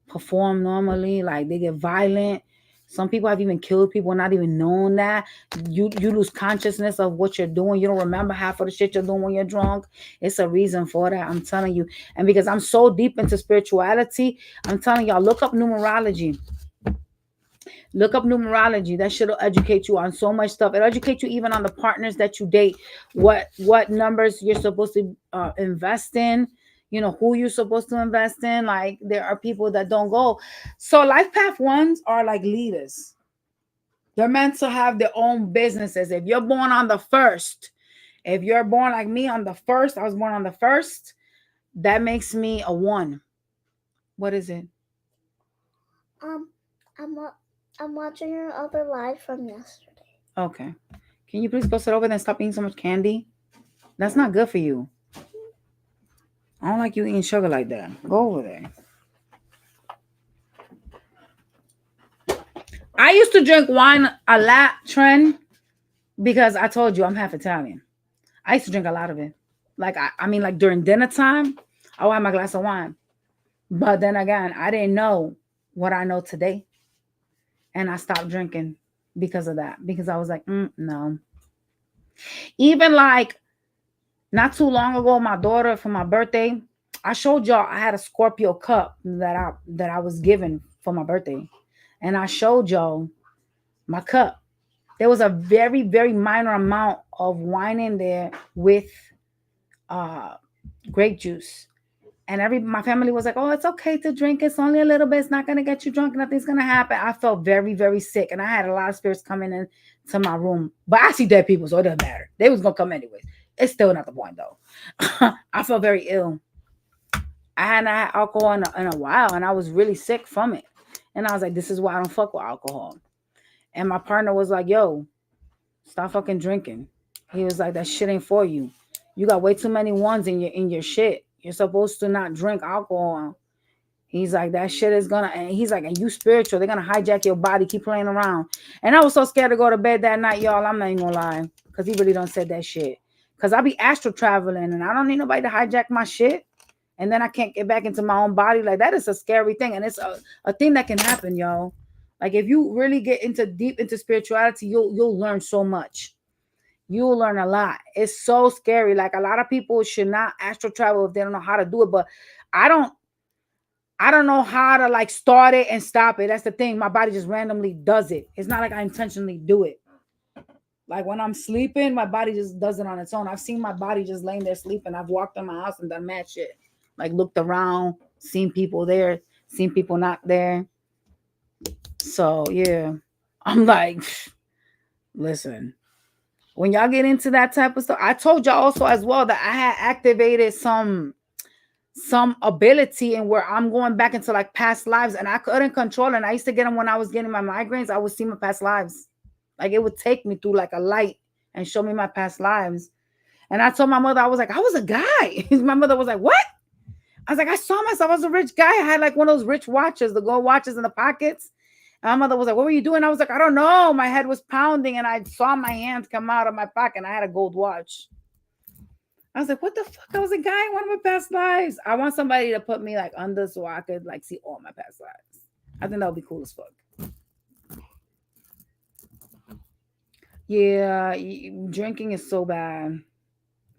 perform normally. Like, they get violent. Some people have even killed people not even knowing that. You lose consciousness of what you're doing. You don't remember half of the shit you're doing when you're drunk. It's a reason for that, I'm telling you. And because I'm so deep into spirituality, I'm telling y'all, look up numerology. Look up numerology. That shit will educate you on so much stuff. It'll educate you even on the partners that you date, what numbers you're supposed to invest in, who you're supposed to invest in. Like, there are people that don't go. So life path 1s are like leaders. They're meant to have their own businesses. If you're born on the 1st, if you're born like me on the 1st, I was born on the 1st, that makes me a 1. What is it? I'm watching your other live from yesterday. Okay. Can you please go sit over there and stop eating so much candy? That's not good for you. I don't like you eating sugar like that. Go over there. I used to drink wine a lot, Trent, because I told you I'm half Italian. I used to drink a lot of it. Like, I mean, like during dinner time, I would have my glass of wine. But then again, I didn't know what I know today. And I stopped drinking because of that. Because I was like, no. Even like not too long ago, my daughter, for my birthday, I showed y'all I had a Scorpio cup that I was given for my birthday. And I showed y'all my cup. There was a very, very minor amount of wine in there with grape juice. And my family was like, oh, it's okay to drink. It's only a little bit. It's not going to get you drunk. Nothing's going to happen. I felt very, very sick. And I had a lot of spirits coming into my room. But I see dead people, so it doesn't matter. They was going to come anyways. It's still not the point, though. I felt very ill. I hadn't had alcohol in a while, and I was really sick from it. And I was like, this is why I don't fuck with alcohol. And my partner was like, yo, stop fucking drinking. He was like, that shit ain't for you. You got way too many 1s in your shit. You're supposed to not drink alcohol. He's like, that shit is gonna, and he's like, and you spiritual, they're gonna hijack your body, keep playing around. And I was so scared to go to bed that night, y'all. I'm not even gonna lie, because he really don't said that shit. Because I be astral traveling, and I don't need nobody to hijack my shit. And then I can't get back into my own body. Like, that is a scary thing. And it's a thing that can happen, y'all. Like, if you really get deep into spirituality, you'll learn so much. You'll learn a lot. It's so scary. Like a lot of people should not astral travel if they don't know how to do it. But I don't I don't know how to like start it and stop it. That's the thing. My body just randomly does it. It's not like I intentionally do it. Like when I'm sleeping, my body just does it on its own. I've seen my body just laying there sleeping. I've walked in my house and done mad shit. Like looked around, seen people there, seen people not there. So yeah. I'm like, listen. When y'all get into that type of stuff, I told y'all also as well that I had activated some ability and where I'm going back into like past lives and I couldn't control it. And I used to get them when I was getting my migraines. I would see my past lives. Like it would take me through like a light and show me my past lives. And I told my mother, I was like, I was a guy. My mother was like, what? I was like, I saw myself as a rich guy. I had like one of those rich watches, the gold watches in the pockets. And my mother was like, what were you doing? I was like, I don't know. My head was pounding and I saw my hands come out of my pocket and I had a gold watch. I was like, what the fuck? I was a guy in one of my past lives. I want somebody to put me like under so I could like see all my past lives. I think that would be cool as fuck. Yeah, drinking is so bad.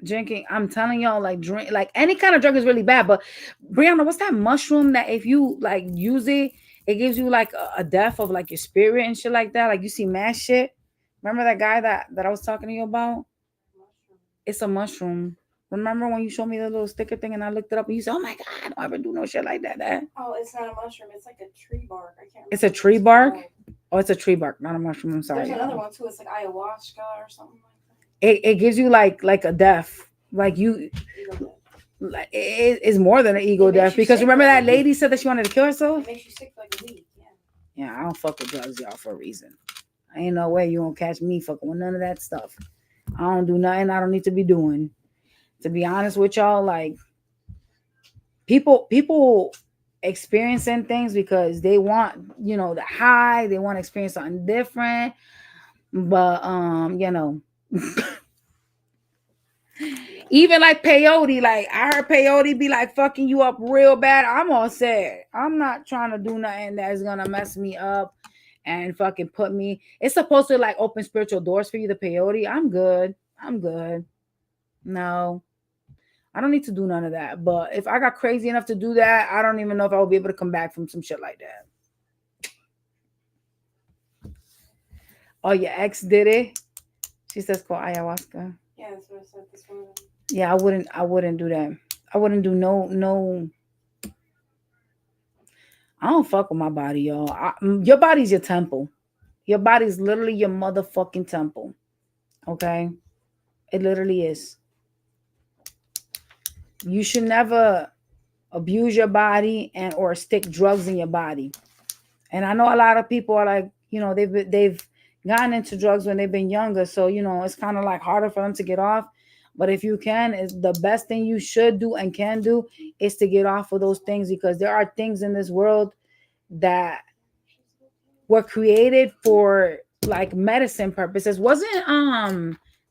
Drinking, I'm telling y'all, like drink, like any kind of drug is really bad. But Brianna, what's that mushroom that if you like use it, it gives you like a death of like your spirit and shit like that? Like you see mad shit. Remember that guy that I was talking to you about? It's a mushroom. Remember when you showed me the little sticker thing and I looked it up and you said, "Oh my god, don't ever do no shit like that." Oh, it's not a mushroom. It's like a tree bark. I can't. It's a tree bark. Oh, it's a tree bark, not a mushroom. I'm sorry. There's another one too. It's like ayahuasca or something like that. It gives you like a death, like you. Like it's more than an ego death because remember that lady said that she wanted to kill herself. It makes you sick like a week. Yeah. Yeah, I don't fuck with drugs, y'all, for a reason. Ain't no way you gonna catch me fucking with none of that stuff. I don't do nothing I don't need to be doing. To be honest with y'all, like people experiencing things because they want, the high, they want to experience something different. But even like peyote, like I heard peyote be like fucking you up real bad. I'm all sad. I'm not trying to do nothing that's gonna mess me up and fucking put me. It's supposed to like open spiritual doors for you, the peyote. I'm good. No, I don't need to do none of that. But if I got crazy enough to do that, I don't even know if I will be able to come back from some shit like that. Oh, your ex did it? She says called ayahuasca. Yeah, that's what I said. This one. Yeah, I wouldn't do that. I wouldn't do no. I don't fuck with my body, y'all. Your body's your temple. Your body's literally your motherfucking temple. Okay? It literally is. You should never abuse your body and or stick drugs in your body. And I know a lot of people are like, they've gotten into drugs when they've been younger. So, it's kind of like harder for them to get off. But if you can, it's the best thing you should do and can do is to get off of those things because there are things in this world that were created for like medicine purposes. Wasn't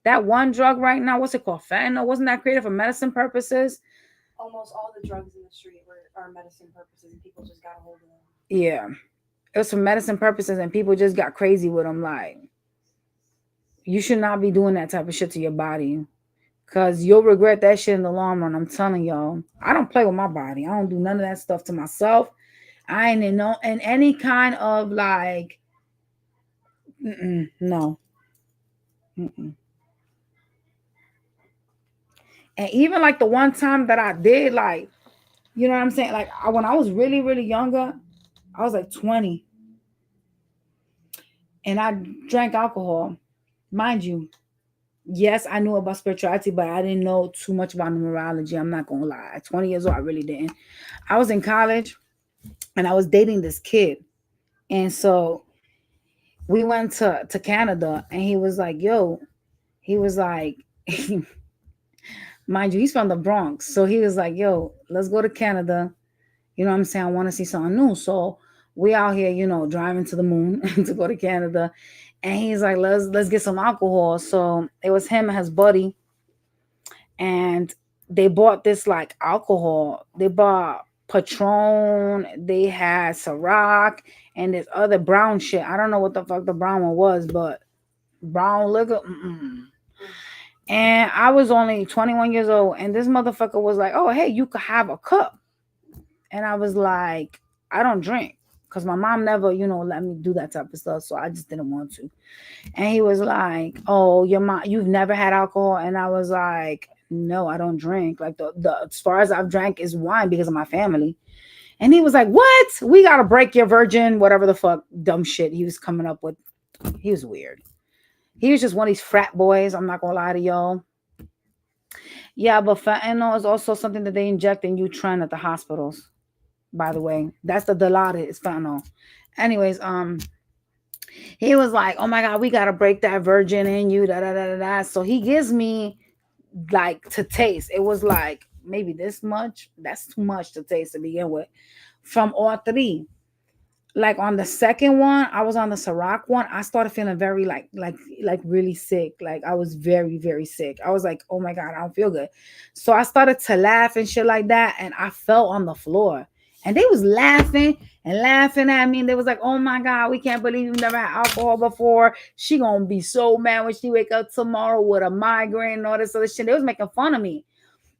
that one drug right now, what's it called? Fentanyl, wasn't that created for medicine purposes? Almost all the drugs in the street are medicine purposes and people just got a hold of them. Yeah. It was for medicine purposes and people just got crazy with them. Like, you should not be doing that type of shit to your body because you'll regret that shit in the long run. I'm telling y'all. I don't play with my body. I don't do none of that stuff to myself. I ain't in any kind of like, no. And even like the one time that I did, like, you know what I'm saying? Like when I was really, really younger, I was like 20. And I drank alcohol. Mind you, yes, I knew about spirituality, but I didn't know too much about numerology. I'm not going to lie. At 20 years old, I really didn't. I was in college and I was dating this kid. And so we went to Canada and he was like, mind you, he's from the Bronx. So he was like, yo, let's go to Canada. You know what I'm saying? I want to see something new. So we out here, driving to the moon to go to Canada. And he's like, let's get some alcohol. So it was him and his buddy. And they bought this like alcohol. They bought Patron. They had Ciroc and this other brown shit. I don't know what the fuck the brown one was, but brown liquor. And I was only 21 years old. And this motherfucker was like, oh, hey, you could have a cup. And I was like, I don't drink. Because my mom never, let me do that type of stuff. So I just didn't want to. And he was like, oh, your mom, you've never had alcohol? And I was like, no, I don't drink. Like the as far as I've drank is wine because of my family. And he was like, what? We got to break your virgin, whatever the fuck dumb shit he was coming up with. He was weird. He was just one of these frat boys. I'm not going to lie to y'all. Yeah, but fentanyl is also something that they inject in you trend at the hospitals. By the way, that's the Dilaudid. It's fentanyl. Anyways, he was like, oh my God, we got to break that virgin in you. Da, da, da, da, da. So he gives me like to taste. It was like maybe this much. That's too much to taste to begin with. From all three. Like on the second one, I was on the Ciroc one. I started feeling very like really sick. Like I was very, very sick. I was like, oh my God, I don't feel good. So I started to laugh and shit like that. And I fell on the floor. And they was laughing and laughing at me. And they was like, oh my God, we can't believe you've never had alcohol before. She gonna be so mad when she wake up tomorrow with a migraine and all this other shit. They was making fun of me.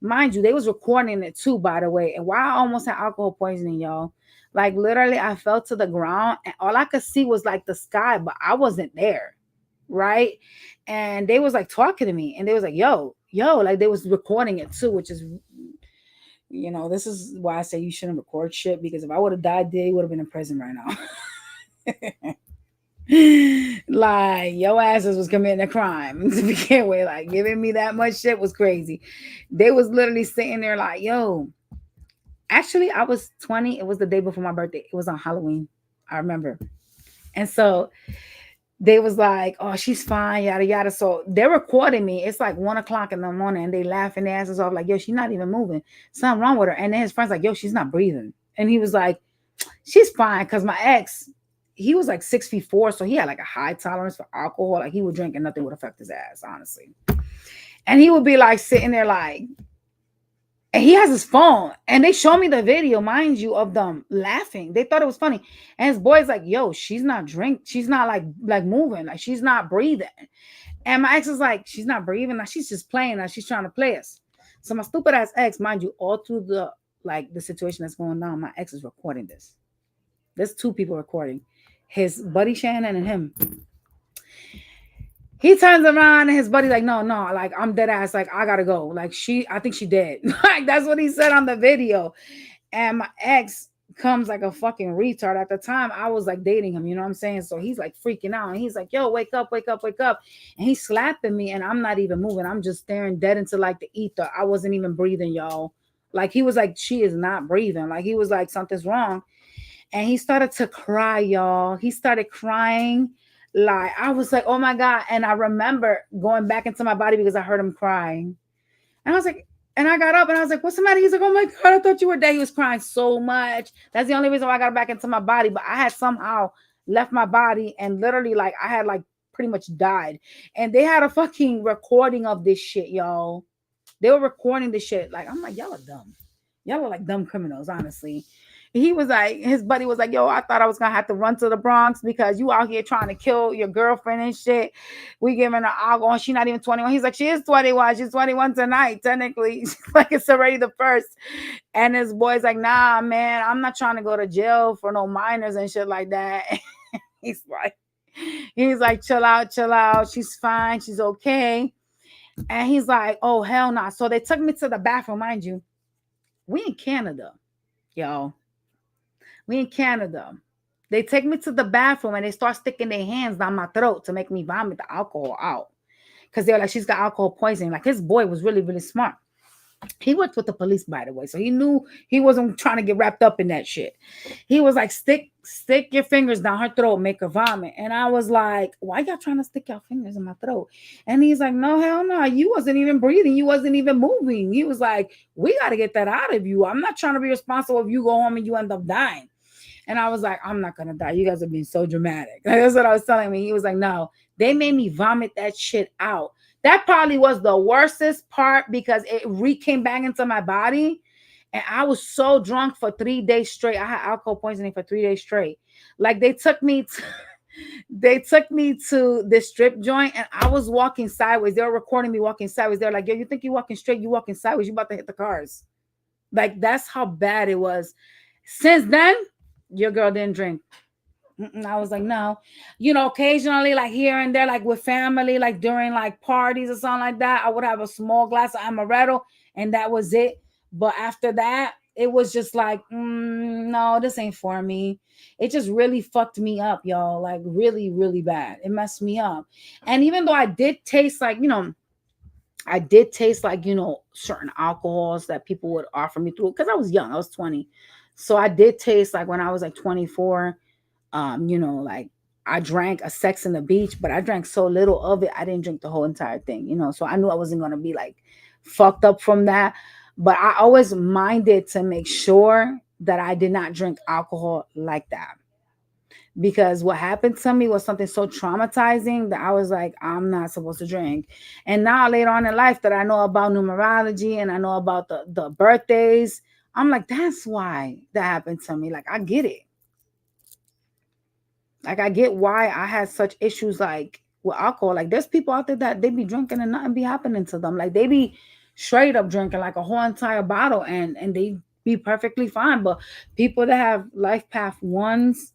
Mind you, they was recording it too, by the way. And why I almost had alcohol poisoning, y'all. Like literally, I fell to the ground and all I could see was like the sky, but I wasn't there. Right. And they was like talking to me and they was like, yo, like they was recording it too, which is, this is why I say you shouldn't record shit because if I would have died, they would have been in prison right now. Like your asses was committing a crime to begin with. Like giving me that much shit was crazy. They was literally sitting there like, yo. Actually, I was 20. It was the day before my birthday. It was on Halloween. I remember. And so they was like, oh, she's fine, yada, yada. So they're recording me. It's like 1 o'clock in the morning and they laughing their asses off like, yo, she's not even moving. Something wrong with her. And then his friend's like, yo, she's not breathing. And he was like, she's fine. Because my ex, he was like 6'4". So he had like a high tolerance for alcohol. Like he would drink and nothing would affect his ass, honestly. And he would be like sitting there like, and he has his phone and they show me the video, mind you, of them laughing. They thought it was funny. And his boy's like, yo, she's not she's not like moving, like she's not breathing. And my ex is like, she's not breathing, like she's just playing, like she's trying to play us. So my stupid ass ex, mind you, all through the situation that's going on, my ex is recording this. There's two people recording, his buddy Shannon and him. He turns around and his buddy like, no, like I'm dead ass. Like I gotta go. Like I think she dead. Like that's what he said on the video. And my ex comes like a fucking retard. At the time, I was like dating him. You know what I'm saying? So he's like freaking out and he's like, yo, wake up, wake up, wake up. And he's slapping me and I'm not even moving. I'm just staring dead into like the ether. I wasn't even breathing, y'all. Like he was like, she is not breathing. Like he was like, something's wrong. And he started to cry, y'all. He started crying. Like I was like, oh my God. And I remember going back into my body because I heard him crying. And I was like, and I got up and I was like, what's the matter? He's like, oh my God, I thought you were dead. He was crying so much. That's the only reason why I got back into my body. But I had somehow left my body and literally like I had like pretty much died. And they had a fucking recording of this shit, y'all. They were recording this shit. Like, I'm like, y'all are dumb. Y'all are like dumb criminals, honestly. He was like, his buddy was like, yo, I thought I was gonna have to run to the Bronx because you out here trying to kill your girlfriend and shit. We giving her alcohol and she's not even 21. He's like, she is 21. She's 21 tonight, technically. Like it's already the first. And his boy's like, nah, man, I'm not trying to go to jail for no minors and shit like that. he's like, chill out. She's fine. She's okay. And he's like, oh, hell no. Nah. So they took me to the bathroom, mind you. We in Canada, y'all. We in Canada. They take me to the bathroom and they start sticking their hands down my throat to make me vomit the alcohol out. Because they're like, she's got alcohol poisoning. Like his boy was really, really smart. He worked with the police, by the way. So he knew he wasn't trying to get wrapped up in that shit. He was like, stick your fingers down her throat, make her vomit. And I was like, why y'all trying to stick your fingers in my throat? And he's like, no, hell no. You wasn't even breathing. You wasn't even moving. He was like, we got to get that out of you. I'm not trying to be responsible if you go home and you end up dying. And I was like, I'm not going to die. You guys are being so dramatic. Like, that's what I was telling me. He was like, no, they made me vomit that shit out. That probably was the worstest part because it came back into my body. And I was so drunk for 3 days straight. I had alcohol poisoning for 3 days straight. Like they took me They took me to this strip joint and I was walking sideways. They were recording me walking sideways. They're like, yo, you think you're walking straight? You walking sideways. You about to hit the cars. Like, that's how bad it was. Since then, your girl didn't drink. I was like, no. Occasionally, like here and there, like with family, like during like parties or something like that, I would have a small glass of amaretto and that was it. But after that, it was just like, no, this ain't for me. It just really fucked me up, y'all. Like really, really bad. It messed me up. And even though I did taste like, certain alcohols that people would offer me through, because I was young, I was 20. So I did taste like when I was like 24, like I drank a Sex on the Beach, but I drank so little of it, I didn't drink the whole entire thing, so I knew I wasn't going to be like fucked up from that. But I always minded to make sure that I did not drink alcohol like that. Because what happened to me was something so traumatizing that I was like, I'm not supposed to drink. And now later on in life that I know about numerology and I know about the birthdays, I'm like, that's why that happened to me. Like, I get it. Like, I get why I had such issues like with alcohol. Like, there's people out there that they be drinking and nothing be happening to them. Like, they be straight up drinking like a whole entire bottle and they be perfectly fine. But people that have life path ones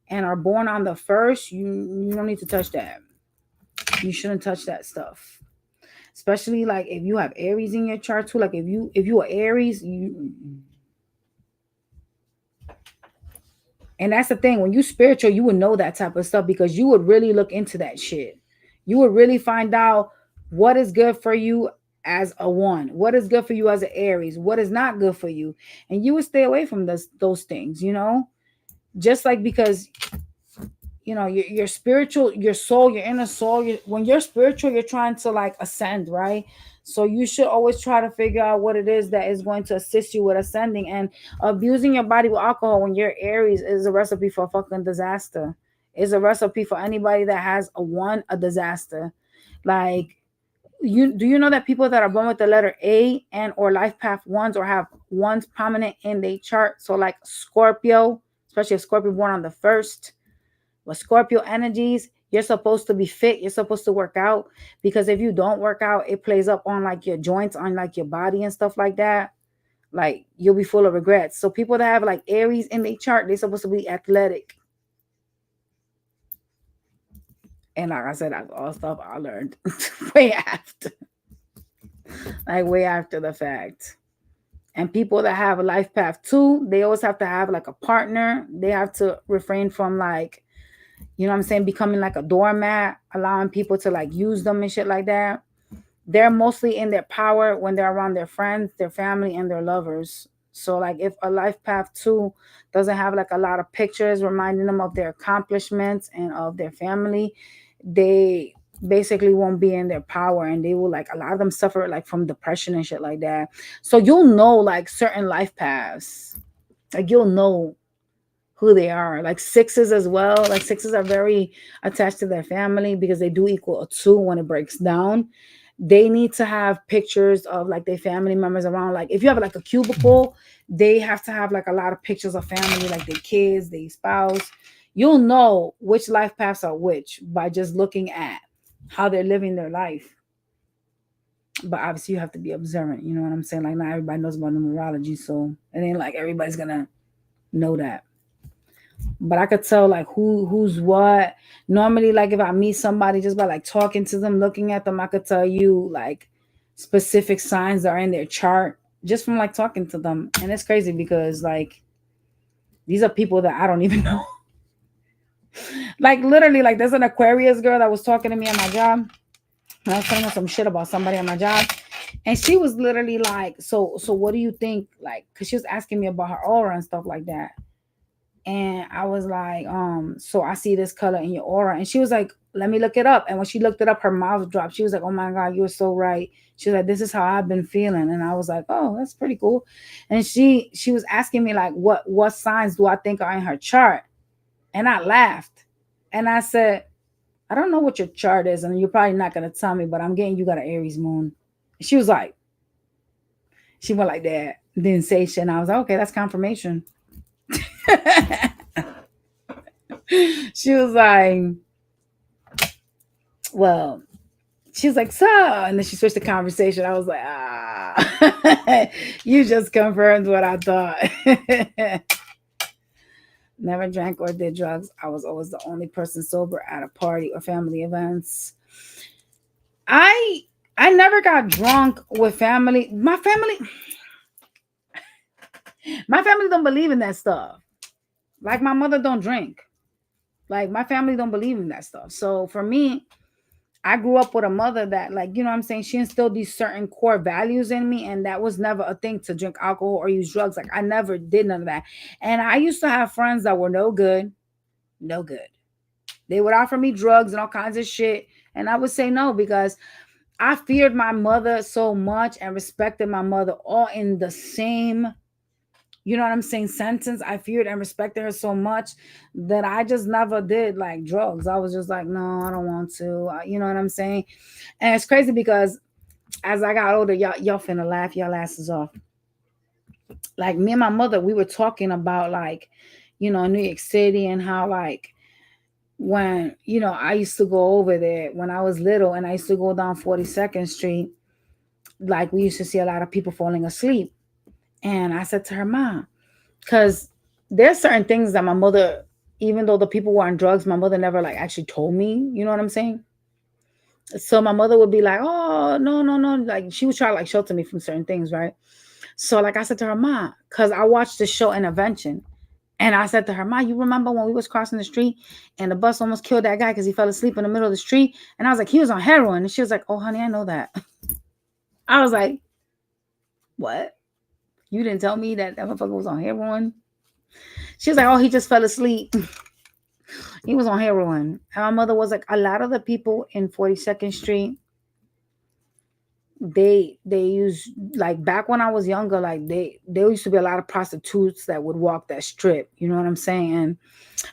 and are born on the first, you don't need to touch that. You shouldn't touch that stuff. Especially like if you have Aries in your chart too. Like if you are Aries, and that's the thing. When you spiritual, you would know that type of stuff because you would really look into that shit. You would really find out what is good for you as a one, what is good for you as an Aries, what is not good for you, and you would stay away from those things. Just like because your spiritual, your soul, your inner soul, when you're spiritual, you're trying to like ascend, right? So you should always try to figure out what it is that is going to assist you with ascending. And abusing your body with alcohol when you're Aries is a recipe for a fucking disaster. Is a recipe for anybody that has a disaster. Like, do you know that people that are born with the letter A and or life path ones or have ones prominent in their chart? So like Scorpio, especially if Scorpio born on the first, with Scorpio energies, you're supposed to be fit. You're supposed to work out, because if you don't work out, it plays up on like your joints, on like your body and stuff like that. Like, you'll be full of regrets. So people that have like Aries in their chart, they're supposed to be athletic. And like I said, that's all stuff I learned way after. Like way after the fact. And people that have a life path 2, they always have to have like a partner. They have to refrain from like, becoming like a doormat, allowing people to like use them and shit like that. They're mostly in their power when they're around their friends, their family, and their lovers. So like if a life path 2 doesn't have like a lot of pictures reminding them of their accomplishments and of their family, they basically won't be in their power, and they will, like, a lot of them suffer like from depression and shit like that. So you'll know like certain life paths, like you'll know who they are. Like 6s as well. Like 6s are very attached to their family because they do equal a 2 when it breaks down. They need to have pictures of like their family members around. Like if you have like a cubicle, they have to have like a lot of pictures of family, like their kids, their spouse. You'll know which life paths are which by just looking at how they're living their life. But obviously you have to be observant, you know what I'm saying? Like not everybody knows about numerology, so it ain't like everybody's gonna know that. But I could tell like who's what. Normally, like if I meet somebody just by like talking to them, looking at them, I could tell you like specific signs that are in their chart just from like talking to them. And it's crazy because like these are people that I don't even know. Like literally, like there's an Aquarius girl that was talking to me at my job. And I was telling her some shit about somebody at my job. And she was literally like, so what do you think? Like, because she was asking me about her aura and stuff like that. And I was like, so I see this color in your aura. And she was like, let me look it up. And when she looked it up, her mouth dropped. She was like, oh my God, you were so right. She was like, this is how I've been feeling. And I was like, oh, that's pretty cool. And she was asking me like, what signs do I think are in her chart? And I laughed. And I said, I don't know what your chart is. And you're probably not going to tell me, but I'm getting you got an Aries moon. She was like, she went like that. Didn't say shit. And I was like, okay, that's confirmation. She was like, well, she was like, so, and then she switched the conversation. I was like, you just confirmed what I thought. Never drank or did drugs. I was always the only person sober at a party or family events. I I never got drunk with family. My family don't believe in that stuff. Like my mother don't drink. Like my family don't believe in that stuff. So for me, I grew up with a mother that, like, you know what I'm saying, she instilled these certain core values in me, and that was never a thing to drink alcohol or use drugs. Like I never did none of that. And I used to have friends that were no good, no good. They would offer me drugs and all kinds of shit. And I would say no because I feared my mother so much and respected my mother all in the same, you know what I'm saying, sentence. I feared and respected her so much that I just never did like drugs. I was just like, no, I don't want to. You know what I'm saying? And it's crazy because as I got older, y'all finna laugh y'all asses off. Like me and my mother, we were talking about like, New York City and how like when, I used to go over there when I was little and I used to go down 42nd Street, like we used to see a lot of people falling asleep. And I said to her, Mom, because there's certain things that my mother, even though the people were on drugs, my mother never like actually told me, you know what I'm saying? So my mother would be like, oh, no, no, no. Like she would try to like shelter me from certain things, right? So like I said to her, Ma, because I watched the show Intervention. And I said to her, Ma, you remember when we was crossing the street and the bus almost killed that guy because he fell asleep in the middle of the street? And I was like, he was on heroin. And she was like, oh, honey, I know that. I was like, what? You didn't tell me that motherfucker was on heroin? She was like, oh, he just fell asleep. He was on heroin. And my mother was like, a lot of the people in 42nd Street, they use, like back when I was younger, like there used to be a lot of prostitutes that would walk that strip. You know what I'm saying? And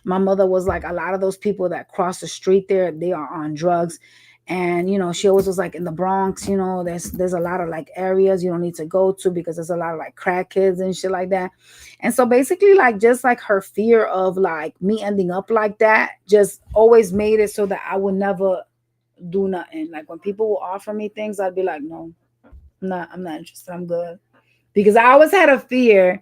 my mother was like, a lot of those people that cross the street there, they are on drugs. And she always was like, in the Bronx, there's a lot of like areas you don't need to go to because there's a lot of like crack kids and shit like that. And so basically, like, just like her fear of like me ending up like that just always made it so that I would never do nothing. Like when people will offer me things, I'd be like, no, I'm not interested, I'm good. Because I always had a fear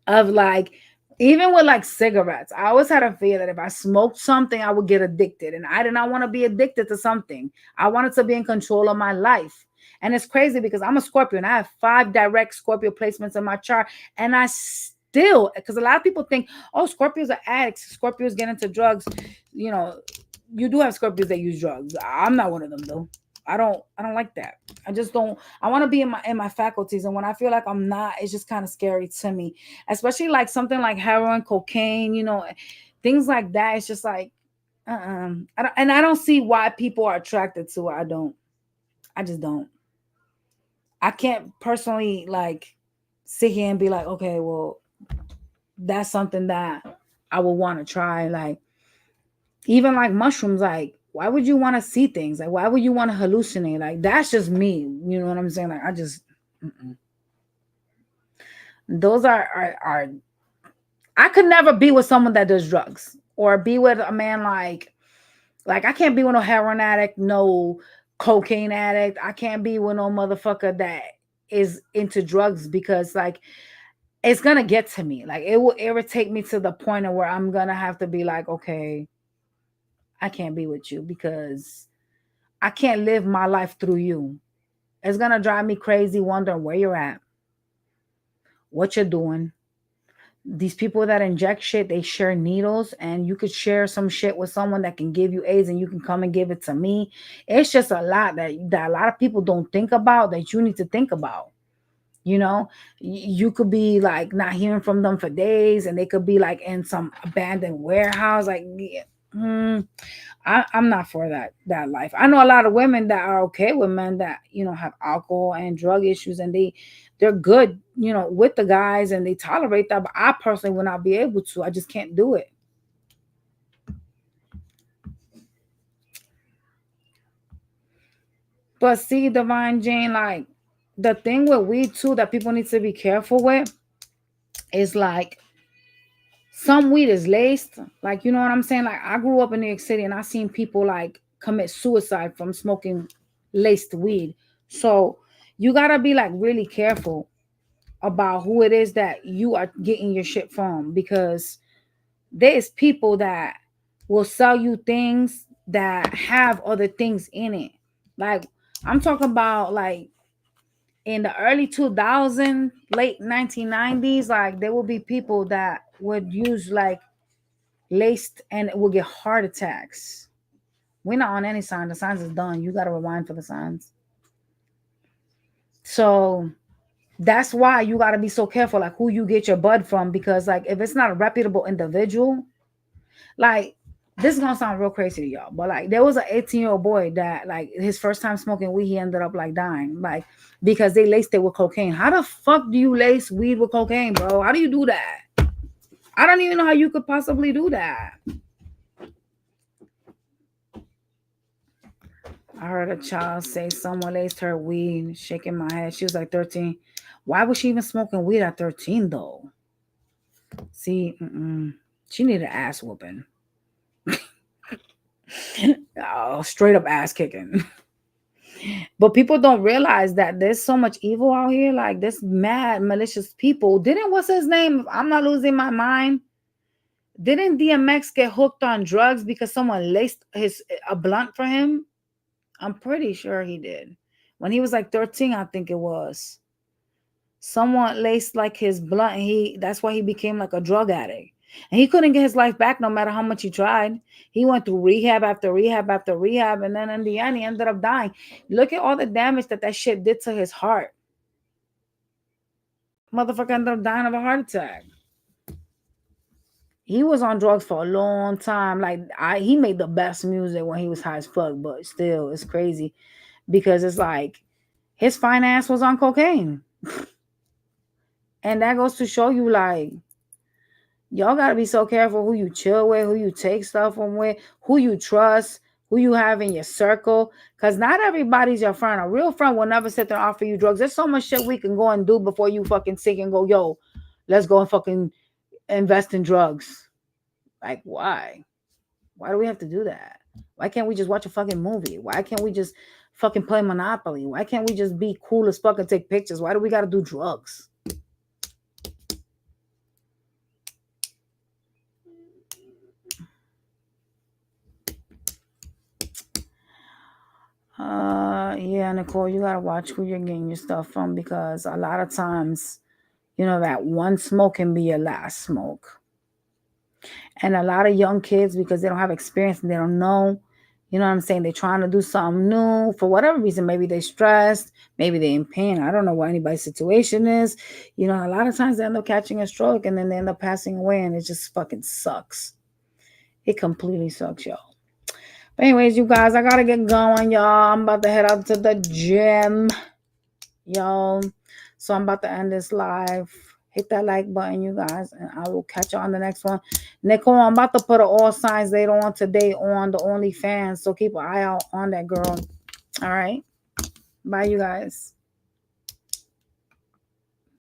of like, even with like cigarettes, I always had a fear that if I smoked something, I would get addicted. And I did not want to be addicted to something. I wanted to be in control of my life. And it's crazy because I'm a Scorpio and I have 5 direct Scorpio placements in my chart. And I still, because a lot of people think, oh, Scorpios are addicts, Scorpios get into drugs. You do have Scorpios that use drugs. I'm not one of them though. I don't like that. I just don't. I want to be in my faculties, and when I feel like I'm not, it's just kind of scary to me. Especially like something like heroin, cocaine, things like that. It's just like, I don't see why people are attracted to it. I don't. I just don't. I can't personally like sit here and be like, okay, well, that's something that I would want to try. Like even like mushrooms, like why would you want to see things? Like why would you want to hallucinate? Like that's just me. You know what I'm saying? Like I just those are I could never be with someone that does drugs or be with a man like I can't be with no heroin addict, no cocaine addict. I can't be with no motherfucker that is into drugs because like it's gonna get to me. Like it will irritate me to the point of where I'm gonna have to be like, okay, I can't be with you because I can't live my life through you. It's gonna drive me crazy wondering where you're at, what you're doing. These people that inject shit, they share needles, and you could share some shit with someone that can give you AIDS, and you can come and give it to me. It's just a lot that a lot of people don't think about that you need to think about. You could be like not hearing from them for days, and they could be like in some abandoned warehouse. Like, I'm not for that life. I know a lot of women that are okay with men that have alcohol and drug issues, and they're good with the guys and they tolerate that. But I personally would not be able to. I just can't do it. But see, Divine Jane, like the thing with weed too that people need to be careful with is like some weed is laced. Like, you know what I'm saying? Like, I grew up in New York City and I seen people like commit suicide from smoking laced weed. So you gotta be like really careful about who it is that you are getting your shit from, because there's people that will sell you things that have other things in it. Like, I'm talking about like in the early 2000s, late 1990s, like there will be people that would use like laced and will get heart attacks. We're not on any sign. The signs is done. You got to rewind for the signs. So that's why you got to be so careful, like who you get your bud from, because like if it's not a reputable individual, like this is gonna sound real crazy to y'all, but like there was an 18-year-old boy that like his first time smoking weed, he ended up like dying, like because they laced it with cocaine. How the fuck do you lace weed with cocaine, bro? How do you do that? I don't even know how you could possibly do that. I heard a child say someone laced her weed, shaking my head. She was like 13. Why was she even smoking weed at 13 though? See, she needed an ass whooping. Oh, straight up ass kicking. But people don't realize that there's so much evil out here. Like this mad, malicious people. Didn't, what's his name? I'm not losing my mind. Didn't DMX get hooked on drugs because someone laced a blunt for him? I'm pretty sure he did. When he was like 13, I think it was. Someone laced like his blunt, and that's why he became like a drug addict. And he couldn't get his life back no matter how much he tried. He went through rehab after rehab after rehab, and then in the end, he ended up dying. Look at all the damage that shit did to his heart. Motherfucker ended up dying of a heart attack. He was on drugs for a long time. Like he made the best music when he was high as fuck, but still, it's crazy because it's like his finance was on cocaine. And that goes to show you, like, y'all got to be so careful who you chill with, who you take stuff from with, who you trust, who you have in your circle. Because not everybody's your friend. A real friend will never sit there and offer you drugs. There's so much shit we can go and do before you fucking sick and go, yo, let's go and fucking invest in drugs. Like, why? Why do we have to do that? Why can't we just watch a fucking movie? Why can't we just fucking play Monopoly? Why can't we just be cool as fuck and take pictures? Why do we got to do drugs? Yeah, Nicole, you gotta watch who you're getting your stuff from, because a lot of times, you know, that one smoke can be your last smoke. And a lot of young kids, because they don't have experience and they don't know, you know what I'm saying, they're trying to do something new for whatever reason. Maybe they're stressed, maybe they're in pain. I don't know what anybody's situation is. You know, a lot of times they end up catching a stroke and then they end up passing away, and it just fucking sucks. It completely sucks, y'all. But anyways, you guys, I gotta get going, y'all. I'm about to head out to the gym, y'all. So I'm about to end this live. Hit that like button, you guys, and I will catch you on the next one. Nicole, I'm about to put all signs later on today on the OnlyFans, so keep an eye out on that, girl. All right. Bye, you guys.